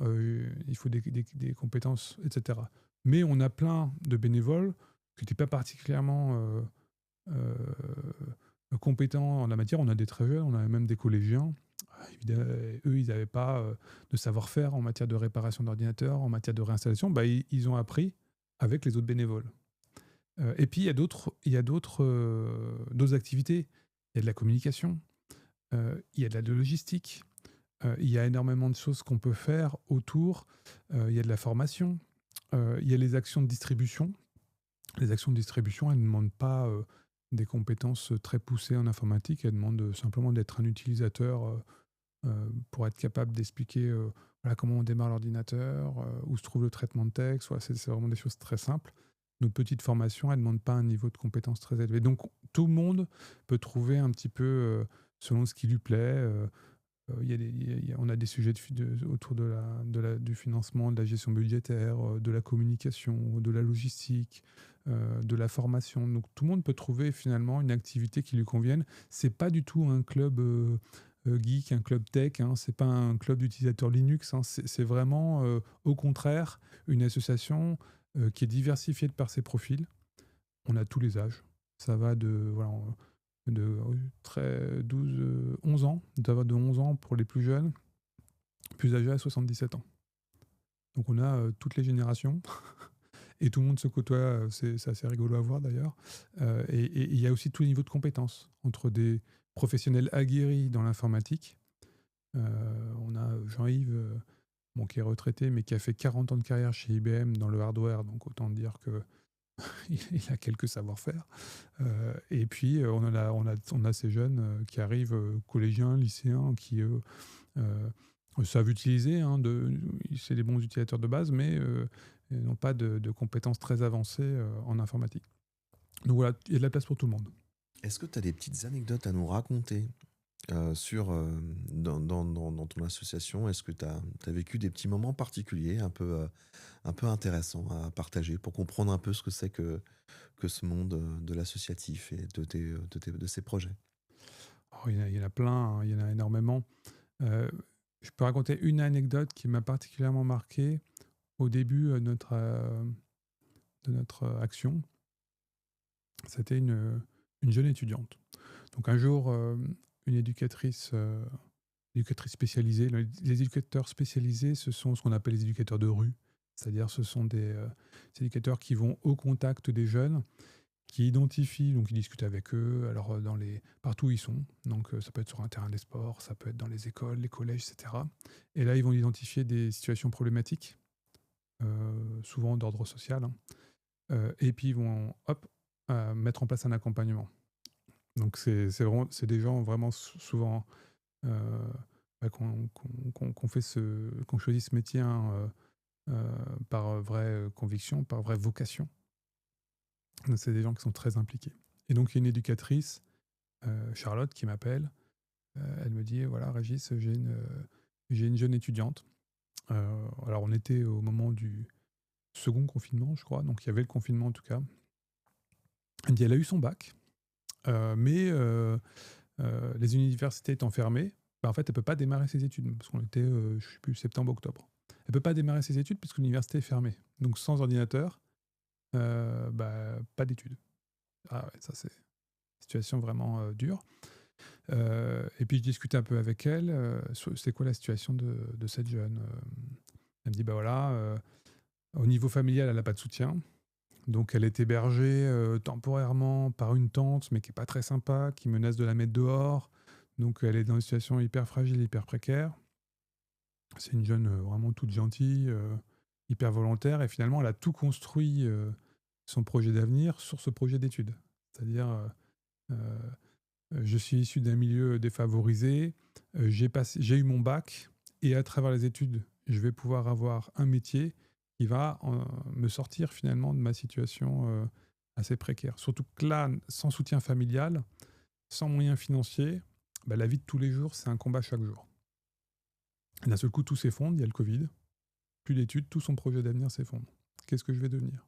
il faut des compétences et cetera. Mais on a plein de bénévoles qui n'étaient pas particulièrement, compétents en la matière. On a des très jeunes, on a même des collégiens. Eux, ils n'avaient pas, de savoir-faire en matière de réparation d'ordinateur, en matière de réinstallation. Bah, ils ont appris avec les autres bénévoles. Et puis d'autres activités. Il y a de la communication, il y a de la logistique, il y a énormément de choses qu'on peut faire autour. Il y a de la formation, il y a les actions de distribution. Les actions de distribution, elles ne demandent pas, des compétences très poussées en informatique. Elles demandent, simplement d'être un utilisateur, pour être capable d'expliquer, voilà, comment on démarre l'ordinateur, où se trouve le traitement de texte. Voilà, c'est vraiment des choses très simples. Notre petite formation, elle ne demande pas un niveau de compétence très élevé. Donc tout le monde peut trouver un petit peu, selon ce qui lui plaît. Il y a des il y a On a des sujets autour du financement, de la gestion budgétaire, de la communication, de la logistique, de la formation. Donc tout le monde peut trouver finalement une activité qui lui convienne. C'est pas du tout un club, geek, un club tech, hein. C'est pas un club d'utilisateurs Linux, hein. C'est vraiment, au contraire, une association, qui est diversifiée de par ses profils. On a tous les âges. Ça va de très 12, 11 ans, ça va de 11 ans pour les plus jeunes, plus âgés à 77 ans. Donc on a, toutes les générations et tout le monde se côtoie, c'est assez rigolo à voir d'ailleurs. Et il y a aussi tous les niveaux de compétences, entre des professionnels aguerris dans l'informatique. On a Jean-Yves, bon, qui est retraité, mais qui a fait 40 ans de carrière chez IBM dans le hardware, donc autant dire que il a quelques savoir-faire. Et puis, on a ces jeunes, qui arrivent, collégiens, lycéens, qui, eux, savent utiliser, hein, c'est des bons utilisateurs de base, mais ils n'ont pas de compétences très avancées, en informatique. Donc voilà, il y a de la place pour tout le monde. Est-ce que tu as des petites anecdotes à nous raconter dans ton association? Est-ce que tu as vécu des petits moments particuliers un peu intéressants à partager pour comprendre un peu ce que c'est que ce monde de l'associatif et de ces projets? Oh, il y en a plein, hein, il y en a énormément. Heu, je peux raconter une anecdote qui m'a particulièrement marqué au début, de notre action. C'était une jeune étudiante. Donc un jour, une éducatrice spécialisée. Les éducateurs spécialisés, ce sont ce qu'on appelle les éducateurs de rue. C'est-à-dire ce sont des éducateurs qui vont au contact des jeunes, qui identifient, donc ils discutent avec eux, alors, partout où ils sont. Donc ça peut être sur un terrain des sports, ça peut être dans les écoles, les collèges, et cetera. Et là, ils vont identifier des situations problématiques, souvent d'ordre social, hein. Et puis ils vont, hop, mettre en place un accompagnement. Donc c'est des gens vraiment souvent, heu, bah, qu'on choisit ce métier, hein, par, vraie, conviction, par vraie vocation. Donc c'est des gens qui sont très impliqués. Et donc il y a une éducatrice, Charlotte, qui m'appelle. Elle me dit: «Voilà Régis, j'ai une jeune étudiante». Alors on était au moment du second confinement, je crois, donc il y avait le confinement en tout cas. Elle me dit: «Elle a eu son bac, mais les universités étant fermées, bah, en fait, elle peut pas démarrer ses études». Parce qu'on était, je sais plus, septembre-octobre. Elle peut pas démarrer ses études puisque l'université est fermée. Donc sans ordinateur, bah, pas d'études. Ah ouais, ça c'est une situation vraiment, dure. Et puis je discutais un peu avec elle, c'est quoi la situation de cette jeune? Elle me dit: «Bah, voilà, au niveau familial, elle a pas de soutien. Donc elle est hébergée temporairement par une tante, mais qui est pas très sympa, qui menace de la mettre dehors. Donc elle est dans une situation hyper fragile, hyper précaire. C'est une jeune vraiment toute gentille, hyper volontaire, et finalement elle a tout construit son projet d'avenir sur ce projet d'études. C'est-à-dire, euh, je suis issu d'un milieu défavorisé, j'ai eu mon bac, et à travers les études, je vais pouvoir avoir un métier qui va me sortir finalement de ma situation assez précaire. Surtout que là, sans soutien familial, sans moyens financiers, bah, la vie de tous les jours, c'est un combat chaque jour. Et d'un seul coup, tout s'effondre, il y a le Covid, plus d'études, tout son projet d'avenir s'effondre. Qu'est-ce que je vais devenir?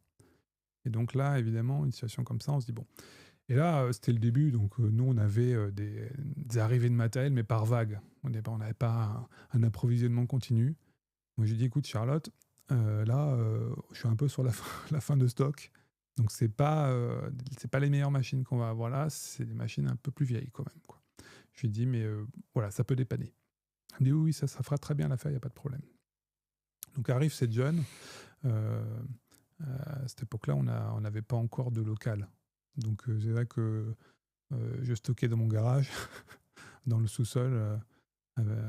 Et donc là, évidemment, une situation comme ça, on se dit bon. Et là, c'était le début, donc nous, on avait des arrivées de matériel, mais par vague. On n'avait pas un approvisionnement continu. Donc j'ai dit, écoute, Charlotte, là, je suis un peu sur la fin de stock. Donc c'est pas les meilleures machines qu'on va avoir là, c'est des machines un peu plus vieilles quand même, quoi. Je lui ai dit, mais voilà, ça peut dépanner. Elle me dit, oui, ça fera très bien l'affaire, il n'y a pas de problème. Donc arrive cette jeune. euh, à cette époque-là, on n'avait pas encore de local. Donc c'est vrai que je stockais dans mon garage, dans le sous-sol,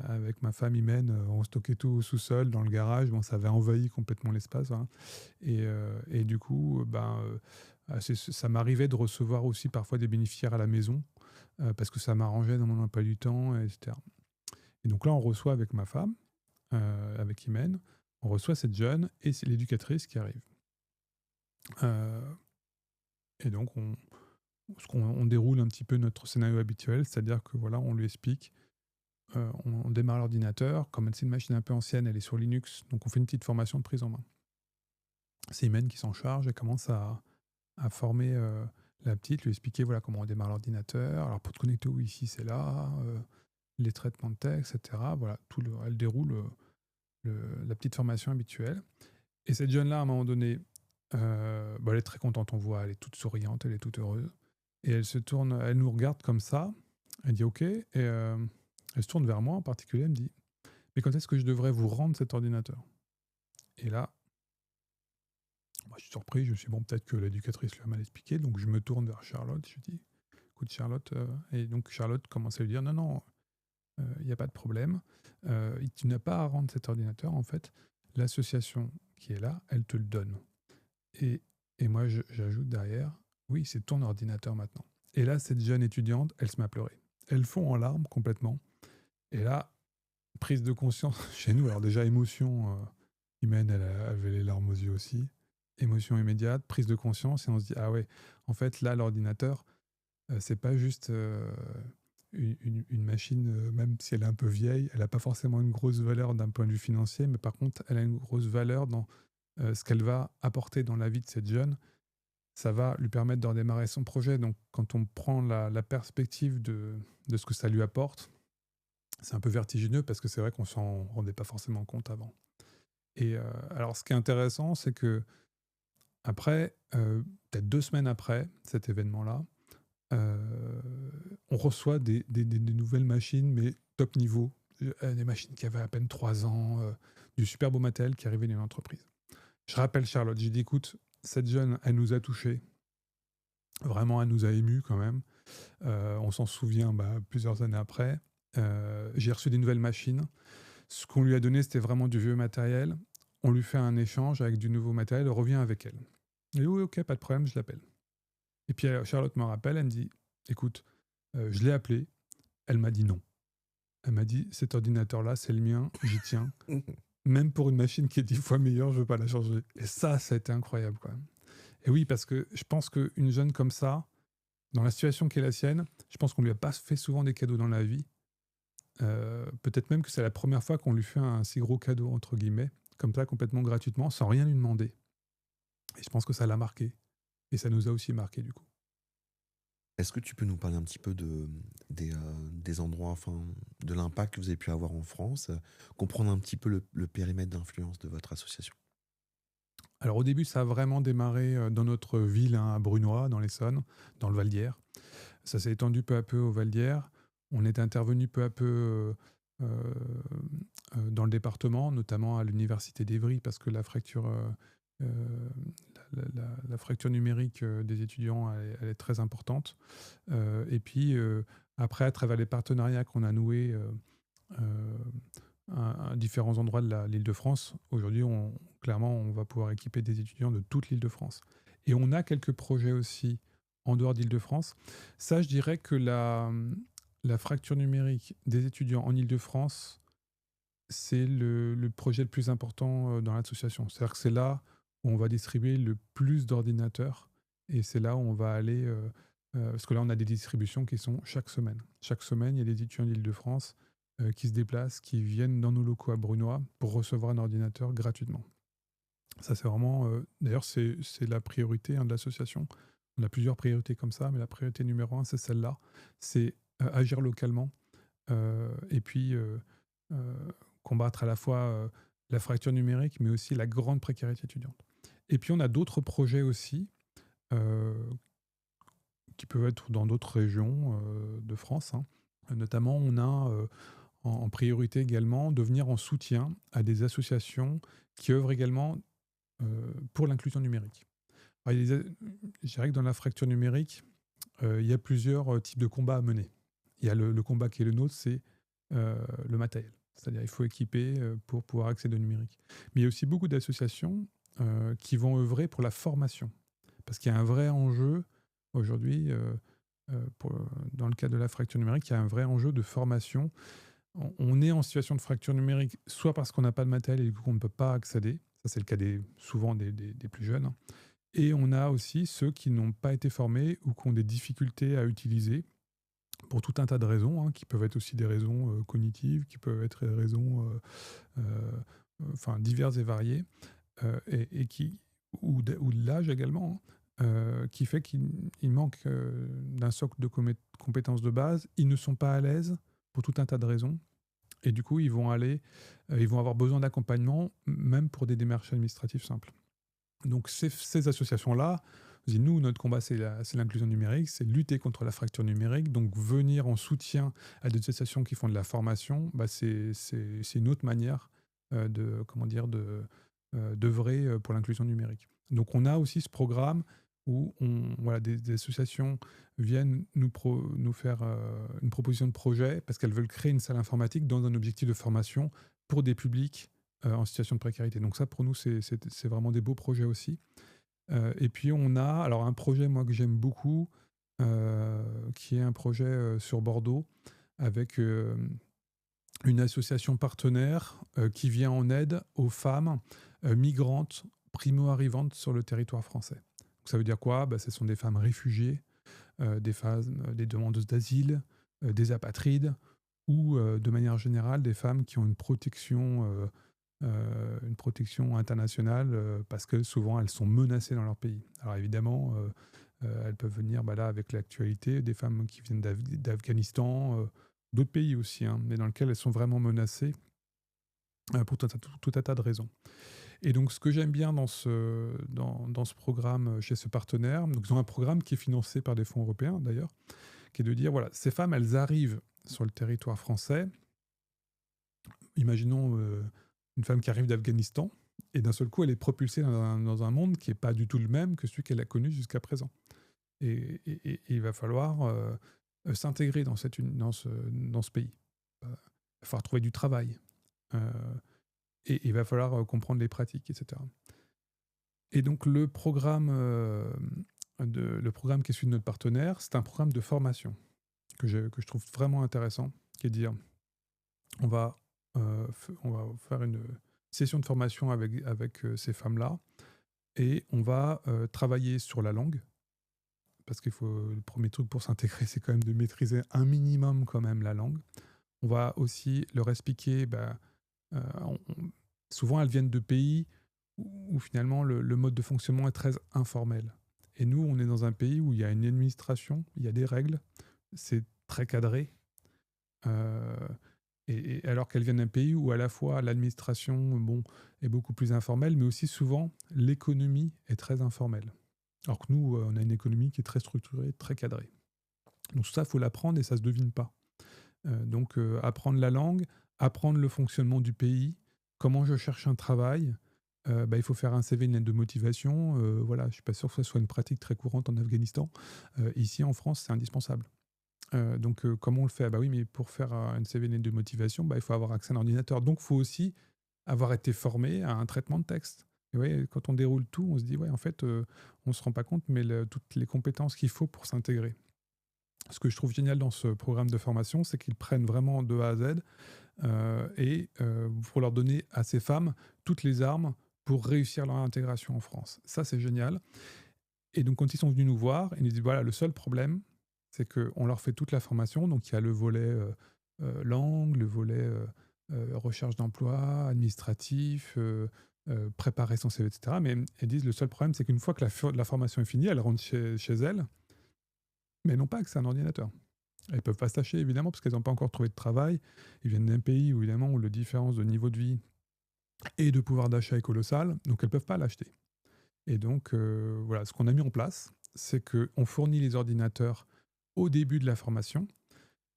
avec ma femme Imen, on stockait tout au sous-sol, dans le garage. Bon, ça avait envahi complètement l'espace, hein. Et du coup, ça m'arrivait de recevoir aussi parfois des bénéficiaires à la maison, parce que ça m'arrangeait dans mon emploi du temps, etc. Et donc là, on reçoit avec ma femme, avec Imen, on reçoit cette jeune et c'est l'éducatrice qui arrive. Et donc, on déroule un petit peu notre scénario habituel, c'est-à-dire que voilà, on lui explique, on démarre l'ordinateur, comme c'est une machine un peu ancienne, elle est sur Linux, donc on fait une petite formation de prise en main. C'est Imen qui s'en charge, elle commence à former la petite, lui expliquer voilà comment on démarre l'ordinateur, alors pour te connecter au Wi-Fi c'est là, les traitements de texte, etc. Voilà, elle déroule la petite formation habituelle. Et cette jeune-là, à un moment donné, elle est très contente, on voit, elle est toute souriante, elle est toute heureuse. Et elle se tourne, elle nous regarde comme ça, elle dit OK, et elle se tourne vers moi en particulier, elle me dit, mais quand est-ce que je devrais vous rendre cet ordinateur? Et là, moi, je suis surpris, je me suis dit, bon, peut-être que l'éducatrice lui a mal expliqué, donc je me tourne vers Charlotte, je lui dis, écoute Charlotte, et donc Charlotte commence à lui dire, non, non, il n'y a pas de problème, tu n'as pas à rendre cet ordinateur, en fait, l'association qui est là, elle te le donne. Et moi, j'ajoute derrière, oui, c'est ton ordinateur maintenant. Et là, cette jeune étudiante, elle se met à pleurer. Elle fond en larmes complètement. Et là, prise de conscience chez nous. Alors déjà, émotion, Imen, elle avait les larmes aux yeux aussi. Émotion immédiate, prise de conscience, et on se dit, ah ouais, en fait, là, l'ordinateur, c'est pas juste une machine, même si elle est un peu vieille, elle n'a pas forcément une grosse valeur d'un point de vue financier, mais par contre, elle a une grosse valeur dans ce qu'elle va apporter dans la vie de cette jeune. Ça va lui permettre de redémarrer son projet. Donc, quand on prend la perspective de ce que ça lui apporte, c'est un peu vertigineux parce que c'est vrai qu'on s'en rendait pas forcément compte avant. Et alors, ce qui est intéressant, c'est que après, peut-être 2 semaines après cet événement-là, on reçoit des nouvelles machines, mais top niveau, des machines qui avaient à peine 3 ans, du super beau matériel qui arrivait d'une entreprise. Je rappelle Charlotte, j'ai dit écoute, cette jeune, elle nous a touchés. Vraiment, elle nous a émus quand même. On s'en souvient plusieurs années après. J'ai reçu des nouvelles machines. Ce qu'on lui a donné, c'était vraiment du vieux matériel. On lui fait un échange avec du nouveau matériel, revient avec elle. Et oui, ok, pas de problème, je l'appelle. Et puis Charlotte me rappelle, elle me dit, écoute, je l'ai appelée, elle m'a dit non. Elle m'a dit, cet ordinateur-là, c'est le mien, j'y tiens. Même pour une machine qui est 10 fois meilleure, je veux pas la changer. Et ça a été incroyable quand même. Et oui, parce que je pense qu'une jeune comme ça, dans la situation qui est la sienne, je pense qu'on lui a pas fait souvent des cadeaux dans la vie. Peut-être même que c'est la première fois qu'on lui fait un si gros cadeau, entre guillemets, comme ça, complètement gratuitement, sans rien lui demander. Et je pense que ça l'a marqué. Et ça nous a aussi marqué, du coup. Est-ce que tu peux nous parler un petit peu des endroits, enfin, de l'impact que vous avez pu avoir en France, comprendre un petit peu le périmètre d'influence de votre association? Alors au début, ça a vraiment démarré dans notre ville, hein, à Brunois, dans l'Essonne, dans le Val d'Hier. Ça s'est étendu peu à peu au Val d'Hier. On est intervenu peu à peu dans le département, notamment à l'université d'Évry, parce que la fracture, la fracture numérique des étudiants, elle est très importante. Et puis, après, à travers les partenariats qu'on a noués euh, à différents endroits de l'Île-de-France, aujourd'hui, clairement, on va pouvoir équiper des étudiants de toute l'Île-de-France. Et on a quelques projets aussi en dehors d'Île-de-France. Ça, je dirais que la fracture numérique des étudiants en Île-de-France, c'est le projet le plus important dans l'association. C'est-à-dire que c'est là où on va distribuer le plus d'ordinateurs et c'est là où on va aller. Parce que là, on a des distributions qui sont chaque semaine. Chaque semaine, il y a des étudiants d'Île-de-France qui se déplacent, qui viennent dans nos locaux à Brunois pour recevoir un ordinateur gratuitement. Ça, c'est vraiment. D'ailleurs, c'est la priorité de l'association. On a plusieurs priorités comme ça, mais la priorité numéro un, c'est celle-là. C'est agir localement et puis combattre à la fois la fracture numérique, mais aussi la grande précarité étudiante. Et puis, on a d'autres projets aussi euh, qui peuvent être dans d'autres régions de France, hein. Notamment, on a en priorité également de venir en soutien à des associations qui œuvrent également pour l'inclusion numérique. Alors, je dirais que dans la fracture numérique, il y a plusieurs types de combats à mener. Il y a le combat qui est le nôtre, c'est le matériel. C'est-à-dire qu'il faut équiper pour pouvoir accéder au numérique. Mais il y a aussi beaucoup d'associations qui vont œuvrer pour la formation. Parce qu'il y a un vrai enjeu aujourd'hui, dans le cadre de la fracture numérique, il y a un vrai enjeu de formation. On est en situation de fracture numérique, soit parce qu'on n'a pas de matériel et du coup on ne peut pas accéder. Ça, c'est le cas souvent des plus jeunes. Et on a aussi ceux qui n'ont pas été formés ou qui ont des difficultés à utiliser pour tout un tas de raisons, hein, qui peuvent être aussi des raisons cognitives, qui peuvent être des raisons diverses et variées, ou de l'âge également, qui fait qu'il manque d'un socle de compétences de base. Ils ne sont pas à l'aise pour tout un tas de raisons. Et du coup, ils vont avoir besoin d'accompagnement, même pour des démarches administratives simples. Donc ces associations-là, nous, notre combat, c'est l'inclusion numérique, c'est lutter contre la fracture numérique. Donc venir en soutien à des associations qui font de la formation, c'est une autre manière d'œuvrer pour l'inclusion numérique. Donc on a aussi ce programme où des associations viennent nous faire une proposition de projet parce qu'elles veulent créer une salle informatique dans un objectif de formation pour des publics en situation de précarité. Donc ça, pour nous, c'est vraiment des beaux projets aussi. Et puis on a un projet, moi, que j'aime beaucoup, qui est un projet sur Bordeaux avec une association partenaire qui vient en aide aux femmes migrantes primo-arrivantes sur le territoire français. Donc ça veut dire quoi ? Ce sont des femmes réfugiées, des demandeuses d'asile, des apatrides, ou de manière générale des femmes qui ont une protection internationale parce que souvent elles sont menacées dans leur pays. Alors évidemment, elles peuvent venir là avec l'actualité, des femmes qui viennent d'Afghanistan, d'autres pays aussi, hein, mais dans lesquels elles sont vraiment menacées pour tout un tas de raisons. Et donc, ce que j'aime bien dans ce programme chez ce partenaire, donc ils ont un programme qui est financé par des fonds européens d'ailleurs, qui est de dire, voilà, ces femmes, elles arrivent sur le territoire français. Imaginons une femme qui arrive d'Afghanistan, et d'un seul coup, elle est propulsée dans un monde qui n'est pas du tout le même que celui qu'elle a connu jusqu'à présent. Et il va falloir s'intégrer dans ce pays. Il va falloir trouver du travail. Et il va falloir comprendre les pratiques, etc. Et donc le programme qui est celui de notre partenaire, c'est un programme de formation que je trouve vraiment intéressant, qui est de dire on va faire une session de formation avec ces femmes-là et on va travailler sur la langue, parce qu'il faut, le premier truc pour s'intégrer, c'est quand même de maîtriser un minimum quand même la langue. On va aussi leur expliquer, souvent elles viennent de pays où finalement le mode de fonctionnement est très informel. Et nous, on est dans un pays où il y a une administration, il y a des règles, c'est très cadré. Et alors qu'elles viennent d'un pays où à la fois l'administration est beaucoup plus informelle, mais aussi souvent l'économie est très informelle. Alors que nous, on a une économie qui est très structurée, très cadrée. Donc tout ça, il faut l'apprendre et ça ne se devine pas. Donc apprendre la langue, apprendre le fonctionnement du pays, comment je cherche un travail, il faut faire un CV, une lettre de motivation. Voilà, je suis pas sûr que ce soit une pratique très courante en Afghanistan. Ici, en France, c'est indispensable. Donc, comment on le fait? Ah bah oui, mais pour faire, un CV, une lettre de motivation, il faut avoir accès à un ordinateur. Donc, il faut aussi avoir été formé à un traitement de texte. Et ouais, quand on déroule tout, on se dit: «Ouais, en fait, on se rend pas compte, mais toutes les compétences qu'il faut pour s'intégrer». Ce que je trouve génial dans ce programme de formation, c'est qu'ils prennent vraiment de A à Z, pour leur donner à ces femmes toutes les armes pour réussir leur intégration en France. Ça, c'est génial. Et donc, quand ils sont venus nous voir, ils nous disent: «Voilà, le seul problème, c'est qu'on leur fait toute la formation». Donc, il y a le volet langue, le volet recherche d'emploi, administratif, préparer son CV, etc. Mais elles disent: «Le seul problème, c'est qu'une fois que la formation est finie, elles rentrent chez elles, mais elles n'ont pas accès à un ordinateur». Elles peuvent pas se lâcher, évidemment, parce qu'elles n'ont pas encore trouvé de travail. Ils viennent d'un pays où, évidemment, où la différence de niveau de vie et de pouvoir d'achat est colossale, donc elles peuvent pas l'acheter. Et donc, voilà, ce qu'on a mis en place, c'est qu'on fournit les ordinateurs au début de la formation.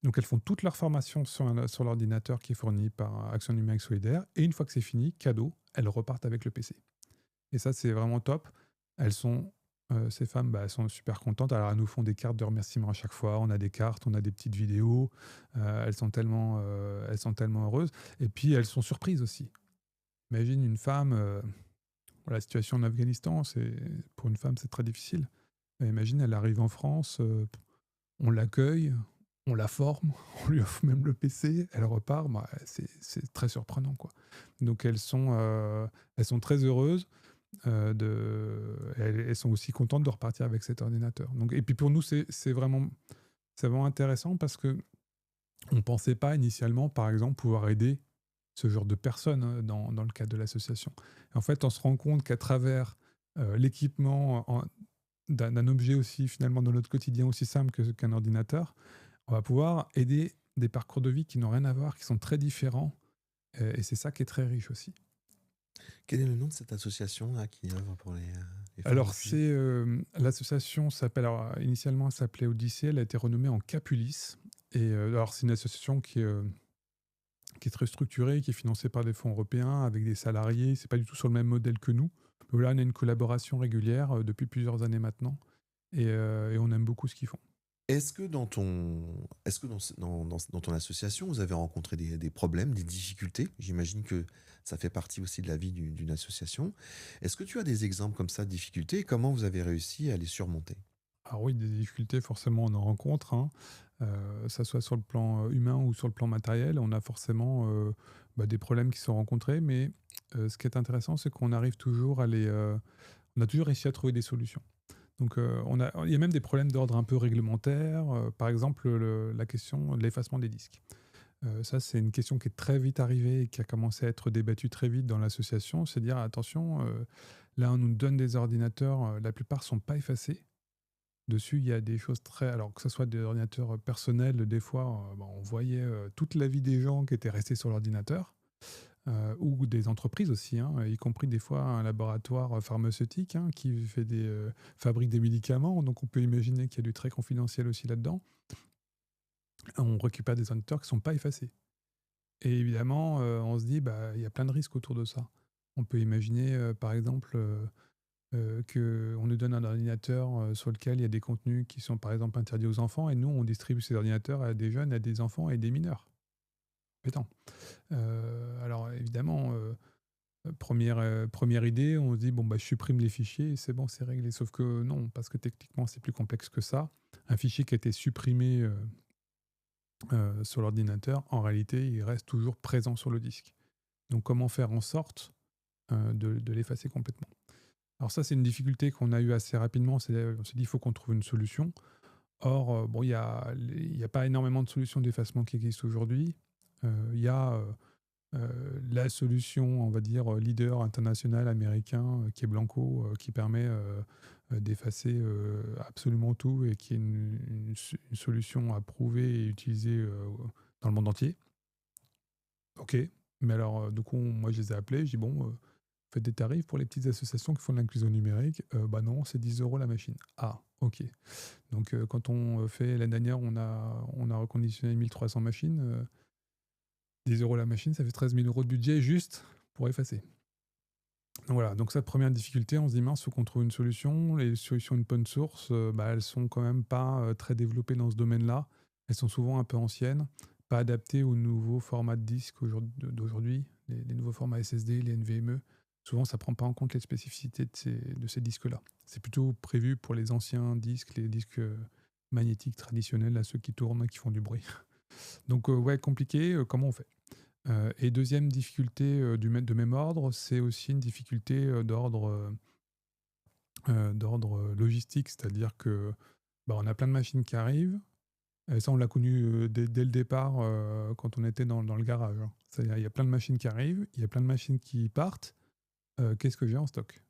Donc, elles font toute leur formation sur l'ordinateur qui est fourni par Action Numérique Solidaire. Et une fois que c'est fini, cadeau, elles repartent avec le PC. Et ça, c'est vraiment top. Elles sont, ces femmes, elles sont super contentes. Alors, elles nous font des cartes de remerciement à chaque fois. On a des cartes, on a des petites vidéos. Elles sont tellement heureuses. Et puis, elles sont surprises aussi. Imagine une femme, la situation en Afghanistan, pour une femme, c'est très difficile. Imagine, elle arrive en France, on l'accueille, on la forme, on lui offre même le PC, elle repart, c'est très surprenant, quoi. Donc elles sont très heureuses, elles sont aussi contentes de repartir avec cet ordinateur. Donc, et puis pour nous, c'est vraiment intéressant parce que on pensait pas initialement, par exemple, pouvoir aider ce genre de personnes dans le cadre de l'association. En fait, on se rend compte qu'à travers l'équipement d'un objet aussi, finalement, dans notre quotidien aussi simple qu'un ordinateur, on va pouvoir aider des parcours de vie qui n'ont rien à voir, qui sont très différents. Et c'est ça qui est très riche aussi. Quel est le nom de cette association là qui œuvre pour les femmes Alors, réfugiées? l'association s'appelle, alors, initialement, elle s'appelait Odyssée, elle a été renommée en Capulis. Et alors, c'est une association qui est très structurée, qui est financée par des fonds européens, avec des salariés. C'est pas du tout sur le même modèle que nous. Mais là, on a une collaboration régulière depuis plusieurs années maintenant. Et on aime beaucoup ce qu'ils font. Est-ce que dans ton association, vous avez rencontré des problèmes, des difficultés? J'imagine que ça fait partie aussi de la vie d'une association. Est-ce que tu as des exemples comme ça de difficultés et comment vous avez réussi à les surmonter? Alors oui, des difficultés, forcément, on en rencontre, hein. Ça soit sur le plan humain ou sur le plan matériel, on a forcément des problèmes qui sont rencontrés. Mais ce qui est intéressant, c'est qu'on arrive toujours on a toujours réussi à trouver des solutions. Donc, il y a même des problèmes d'ordre un peu réglementaire. Par exemple, la question de l'effacement des disques. Ça, c'est une question qui est très vite arrivée et qui a commencé à être débattue très vite dans l'association. C'est dire, attention, là, on nous donne des ordinateurs, la plupart sont pas effacés. Dessus, il y a des choses très... Alors, que ce soit des ordinateurs personnels, des fois, on voyait toute la vie des gens qui étaient restés sur l'ordinateur. Ou des entreprises aussi, hein, y compris des fois un laboratoire pharmaceutique, hein, qui fabrique des médicaments. Donc, on peut imaginer qu'il y a du très confidentiel aussi là-dedans. On récupère des ordinateurs qui ne sont pas effacés. Et évidemment, on se dit, il y a plein de risques autour de ça. On peut imaginer, par exemple, qu'on nous donne un ordinateur sur lequel il y a des contenus qui sont, par exemple, interdits aux enfants, et nous, on distribue ces ordinateurs à des jeunes, à des enfants et des mineurs. Embêtant. Alors, évidemment, première idée, on se dit, je supprime les fichiers et c'est bon, c'est réglé. Sauf que non, parce que techniquement, c'est plus complexe que ça. Un fichier qui a été supprimé sur l'ordinateur, en réalité, il reste toujours présent sur le disque. Donc, comment faire en sorte de l'effacer complètement? Alors ça, c'est une difficulté qu'on a eue assez rapidement. On s'est dit, il faut qu'on trouve une solution. Or, il y a pas énormément de solutions d'effacement qui existent aujourd'hui. Il y a la solution, on va dire, leader international américain, qui est Blanco, qui permet d'effacer absolument tout et qui est une solution approuvée et utilisée dans le monde entier. Ok, mais alors, du coup, moi, je les ai appelés, je dis, bon, faites des tarifs pour les petites associations qui font de l'inclusion numérique. Non, c'est 10 € la machine. Ah, ok. Donc, quand on fait, l'année dernière, on a reconditionné 1300 machines. 10 € la machine, ça fait 13 000 € de budget juste pour effacer. Donc voilà, donc cette première difficulté, on se dit: «Mince, faut qu'on trouve une solution». Les solutions open source, elles sont quand même pas, très développées dans ce domaine-là. Elles sont souvent un peu anciennes, pas adaptées aux nouveaux formats de disques d'aujourd'hui, les nouveaux formats SSD, les NVMe. Souvent, ça prend pas en compte les spécificités de ces disques-là. C'est plutôt prévu pour les anciens disques, les disques, magnétiques traditionnels, là, ceux qui tournent et qui font du bruit. Donc, ouais, compliqué, comment on fait? Et deuxième difficulté de même ordre, c'est aussi une difficulté d'ordre logistique, c'est-à-dire que bah, on a plein de machines qui arrivent. Et ça, on l'a connu dès le départ quand on était dans le garage, hein. C'est-à-dire, il y a plein de machines qui arrivent, il y a plein de machines qui partent. Qu'est-ce que j'ai en stock?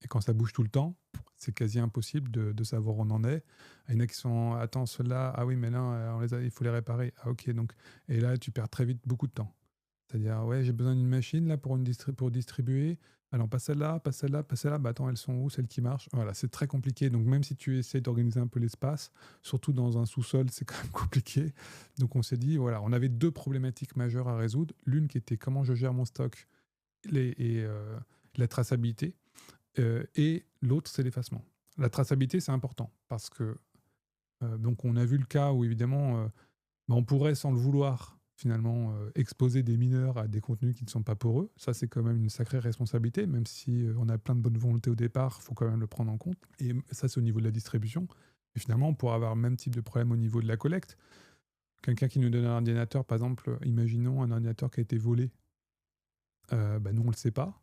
Et quand ça bouge tout le temps, c'est quasi impossible de savoir où on en est. Il y en a qui sont, attends, ceux-là, ah oui, mais là, il faut les réparer. Ah ok, donc, et là, tu perds très vite beaucoup de temps. C'est-à-dire, ouais, j'ai besoin d'une machine là pour distribuer. Alors, pas celle-là, pas celle-là, pas celle-là. Bah attends, elles sont où, celles qui marchent? Voilà, c'est très compliqué. Donc, même si tu essaies d'organiser un peu l'espace, surtout dans un sous-sol, c'est quand même compliqué. Donc, on s'est dit, voilà, on avait deux problématiques majeures à résoudre. L'une qui était comment je gère mon stock et la traçabilité. Et l'autre, c'est l'effacement. La traçabilité, c'est important parce que, donc, on a vu le cas où, évidemment, bah, on pourrait, sans le vouloir, finalement, exposer des mineurs à des contenus qui ne sont pas pour eux. Ça, c'est quand même une sacrée responsabilité, même si on a plein de bonne volonté au départ, il faut quand même le prendre en compte. Et ça, c'est au niveau de la distribution. Et finalement, on pourrait avoir le même type de problème au niveau de la collecte. Quelqu'un qui nous donne un ordinateur, par exemple, imaginons un ordinateur qui a été volé. Bah, nous, on ne le sait pas.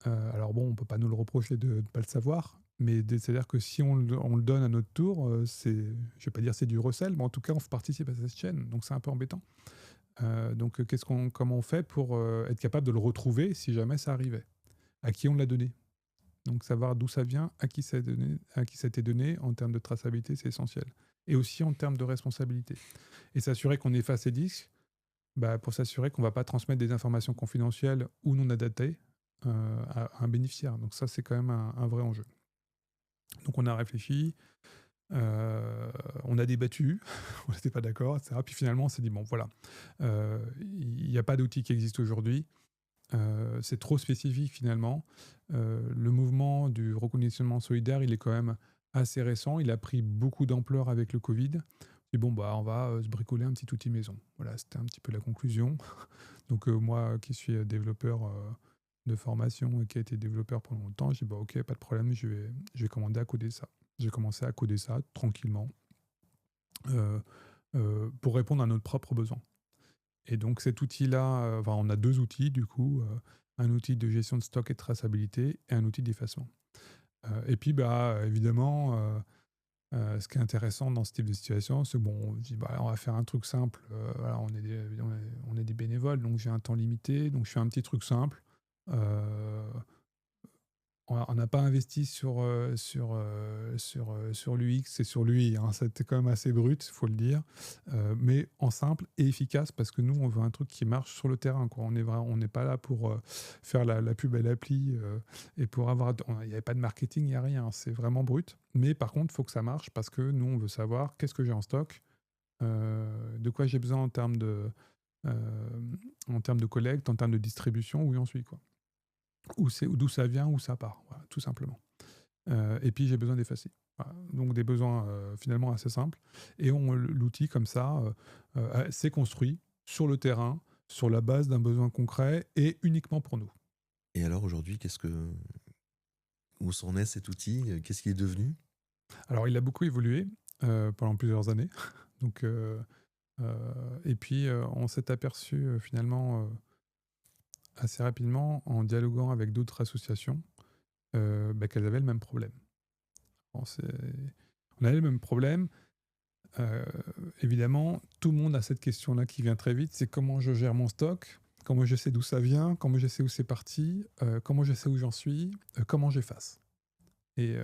Alors bon, on peut pas nous le reprocher de ne pas le savoir, mais c'est-à-dire que si on le donne à notre tour, je vais pas dire c'est du recel, mais en tout cas, on participe à cette chaîne, donc c'est un peu embêtant. Donc, comment on fait pour être capable de le retrouver si jamais ça arrivait? À qui on l'a donné? Donc, savoir d'où ça vient, à qui ça a donné, à qui ça a été donné, en termes de traçabilité, c'est essentiel. Et aussi en termes de responsabilité. Et s'assurer qu'on efface les disques, bah, pour s'assurer qu'on ne va pas transmettre des informations confidentielles ou non adaptées à un bénéficiaire. Donc, ça, c'est quand même un vrai enjeu. Donc, on a réfléchi, on a débattu, on n'était pas d'accord, etc. Puis finalement, on s'est dit, bon, voilà, il n'y a pas d'outil qui existe aujourd'hui. C'est trop spécifique finalement. Le mouvement du reconditionnement solidaire, il est quand même assez récent. Il a pris beaucoup d'ampleur avec le Covid. Et bon, bah, on va se bricoler un petit outil maison. Voilà, c'était un petit peu la conclusion. Donc, moi qui suis développeur de formation et qui a été développeur pendant longtemps, j'ai dit, bah, ok, pas de problème, je vais commander à coder ça. J'ai commencé à coder ça tranquillement euh, pour répondre à notre propre besoin. Et donc cet outil-là, enfin, on a deux outils du coup, un outil de gestion de stock et de traçabilité et un outil d'effacement. Et puis bah, évidemment, ce qui est intéressant dans ce type de situation, c'est bon, on dit bah, on va faire un truc simple. Voilà, on est des bénévoles, donc j'ai un temps limité, donc je fais un petit truc simple. Euh, on n'a pas investi sur l'UX et sur l'UI, hein. C'était quand même assez brut, il faut le dire, mais en simple et efficace parce que nous, on veut un truc qui marche sur le terrain, quoi. On n'est pas là pour faire la pub à l'appli et pour avoir. Il n'y avait pas de marketing, il n'y a rien. C'est vraiment brut. Mais par contre, il faut que ça marche parce que nous, on veut savoir qu'est-ce que j'ai en stock, de quoi j'ai besoin en termes de collecte, en termes de distribution, où j'en suis, quoi. D'où ça vient, où ça part, voilà, tout simplement. Et puis j'ai besoin d'effacer. Voilà. Donc des besoins finalement assez simples. Et l'outil comme ça s'est construit sur le terrain, sur la base d'un besoin concret et uniquement pour nous. Et alors aujourd'hui, où s'en est cet outil? Qu'est-ce qu'il est devenu? Alors il a beaucoup évolué pendant plusieurs années. Donc, et puis on s'est aperçu finalement assez rapidement en dialoguant avec d'autres associations qu'elles avaient le même problème. Bon, on avait le même problème. Euh, Évidemment, tout le monde a cette question-là qui vient très vite, c'est comment je gère mon stock, comment je sais d'où ça vient, comment je sais où c'est parti, comment je sais où j'en suis, comment j'efface. Et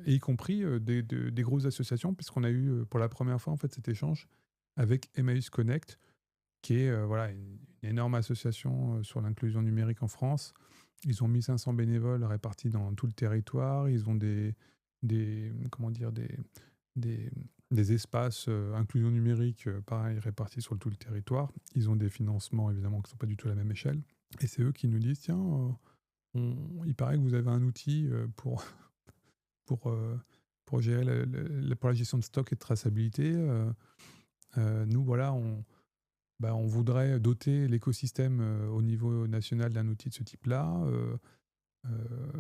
y compris des grosses associations, puisqu'on a eu pour la première fois en fait, cet échange avec Emmaüs Connect, qui est voilà, une énorme association sur l'inclusion numérique en France. Ils ont 1500 bénévoles répartis dans tout le territoire. Ils ont comment dire, des espaces inclusion numérique, pareil, répartis sur tout le territoire. Ils ont des financements, évidemment, qui ne sont pas du tout à la même échelle. Et c'est eux qui nous disent, tiens, il paraît que vous avez un outil pour, pour gérer pour la gestion de stock et de traçabilité. Nous, voilà, on voudrait doter l'écosystème au niveau national d'un outil de ce type-là.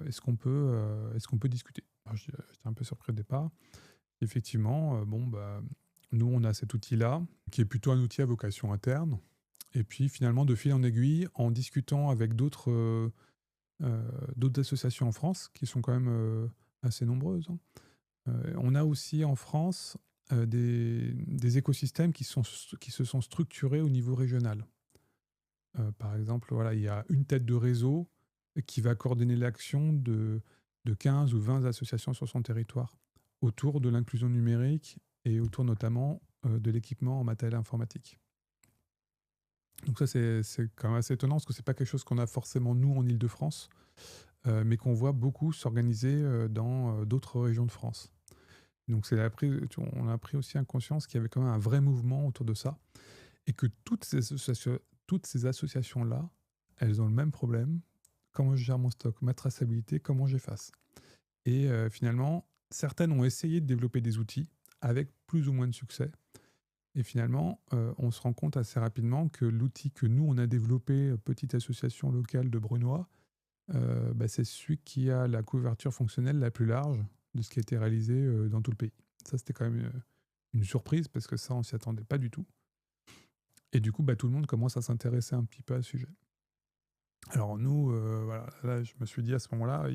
Est-ce qu'on peut discuter? Alors, j'étais un peu surpris au départ. Effectivement, nous, on a cet outil-là, qui est plutôt un outil à vocation interne. Et puis, finalement, de fil en aiguille, en discutant avec d'autres associations en France, qui sont quand même assez nombreuses, hein. On a aussi en France des écosystèmes qui se sont structurés au niveau régional. Par exemple, voilà, il y a une tête de réseau qui va coordonner l'action de 15 ou 20 associations sur son territoire, autour de l'inclusion numérique et autour notamment de l'équipement en matériel informatique. Donc ça, c'est quand même assez étonnant, parce que c'est pas quelque chose qu'on a forcément, nous, en Île-de-France, mais qu'on voit beaucoup s'organiser dans d'autres régions de France. Donc on a pris aussi conscience qu'il y avait quand même un vrai mouvement autour de ça, et que toutes ces associations-là, elles ont le même problème. Comment je gère mon stock, ma traçabilité, comment j'efface. Et finalement, certaines ont essayé de développer des outils avec plus ou moins de succès. Et finalement, on se rend compte assez rapidement que l'outil que nous, on a développé, petite association locale de Brunois, c'est celui qui a la couverture fonctionnelle la plus large de ce qui a été réalisé dans tout le pays. Ça, c'était quand même une surprise, parce que ça, on s'y attendait pas du tout. Et du coup, tout le monde commence à s'intéresser un petit peu à ce sujet. Alors nous, voilà, là, je me suis dit à ce moment-là,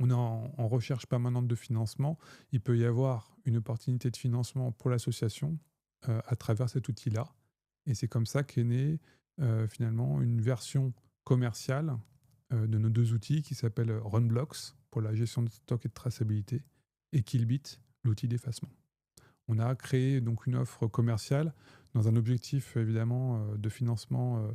on est en recherche permanente de financement. Il peut y avoir une opportunité de financement pour l'association à travers cet outil-là. Et c'est comme ça qu'est née finalement une version commerciale de nos deux outils, qui s'appelle Runblocks pour la gestion de stock et de traçabilité, et Killbit, l'outil d'effacement. On a créé donc une offre commerciale dans un objectif évidemment de financement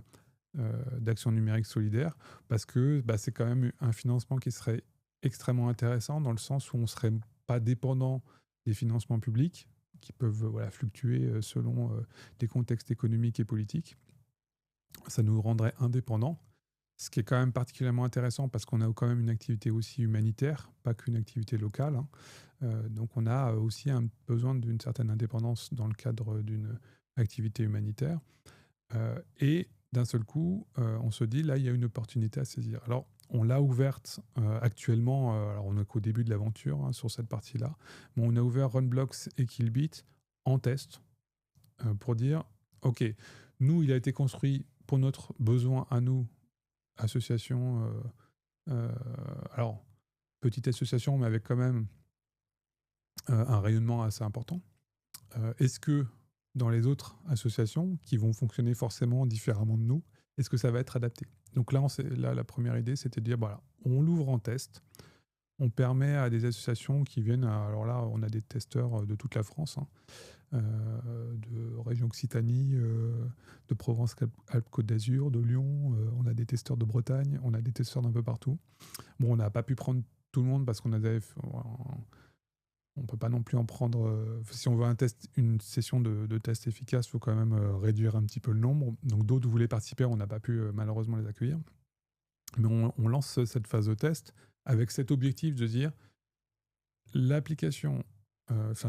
d'action numérique solidaire, parce que c'est quand même un financement qui serait extrêmement intéressant, dans le sens où on ne serait pas dépendant des financements publics, qui peuvent fluctuer selon des contextes économiques et politiques. Ça nous rendrait indépendants, ce qui est quand même particulièrement intéressant, parce qu'on a quand même une activité aussi humanitaire, pas qu'une activité locale, hein. Donc on a aussi un besoin d'une certaine indépendance dans le cadre d'une activité humanitaire. Et d'un seul coup, on se dit, là, il y a une opportunité à saisir. Alors, on l'a ouverte actuellement, alors on n'est qu'au début de l'aventure, hein, sur cette partie-là, mais on a ouvert Runblocks et Killbit en test pour dire, OK, nous, il a été construit pour notre besoin à nous, association, alors, petite association, mais avec quand même un rayonnement assez important. Est-ce que dans les autres associations, qui vont fonctionner forcément différemment de nous, est-ce que ça va être adapté? Donc là, la première idée, c'était de dire, voilà, on l'ouvre en test, on permet à des associations qui viennent, alors là, on a des testeurs de toute la France, hein, de région Occitanie, de Provence-Alpes-Côte d'Azur, de Lyon, on a des testeurs de Bretagne, on a des testeurs d'un peu partout. Bon, on n'a pas pu prendre tout le monde, parce qu'on avait... On ne peut pas non plus en prendre... si on veut une session de test efficace, il faut quand même réduire un petit peu le nombre. Donc d'autres voulaient participer, on n'a pas pu malheureusement les accueillir. Mais on lance cette phase de test avec cet objectif de dire, l'application,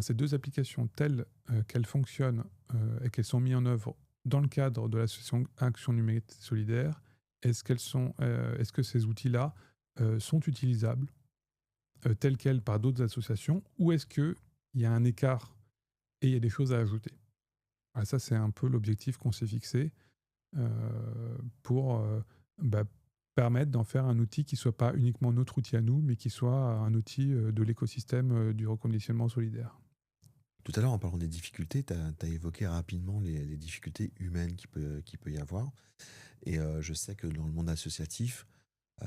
ces deux applications telles qu'elles fonctionnent et qu'elles sont mises en œuvre dans le cadre de l'association Action Numérique Solidaire, est-ce que ces outils-là sont utilisables telles quelles par d'autres associations, ou est-ce qu'il y a un écart et il y a des choses à ajouter? Alors ça, c'est un peu l'objectif qu'on s'est fixé pour permettre d'en faire un outil qui ne soit pas uniquement notre outil à nous, mais qui soit un outil de l'écosystème du reconditionnement solidaire. Tout à l'heure, en parlant des difficultés, tu as évoqué rapidement les difficultés humaines qui peut y avoir. Et je sais que dans le monde associatif,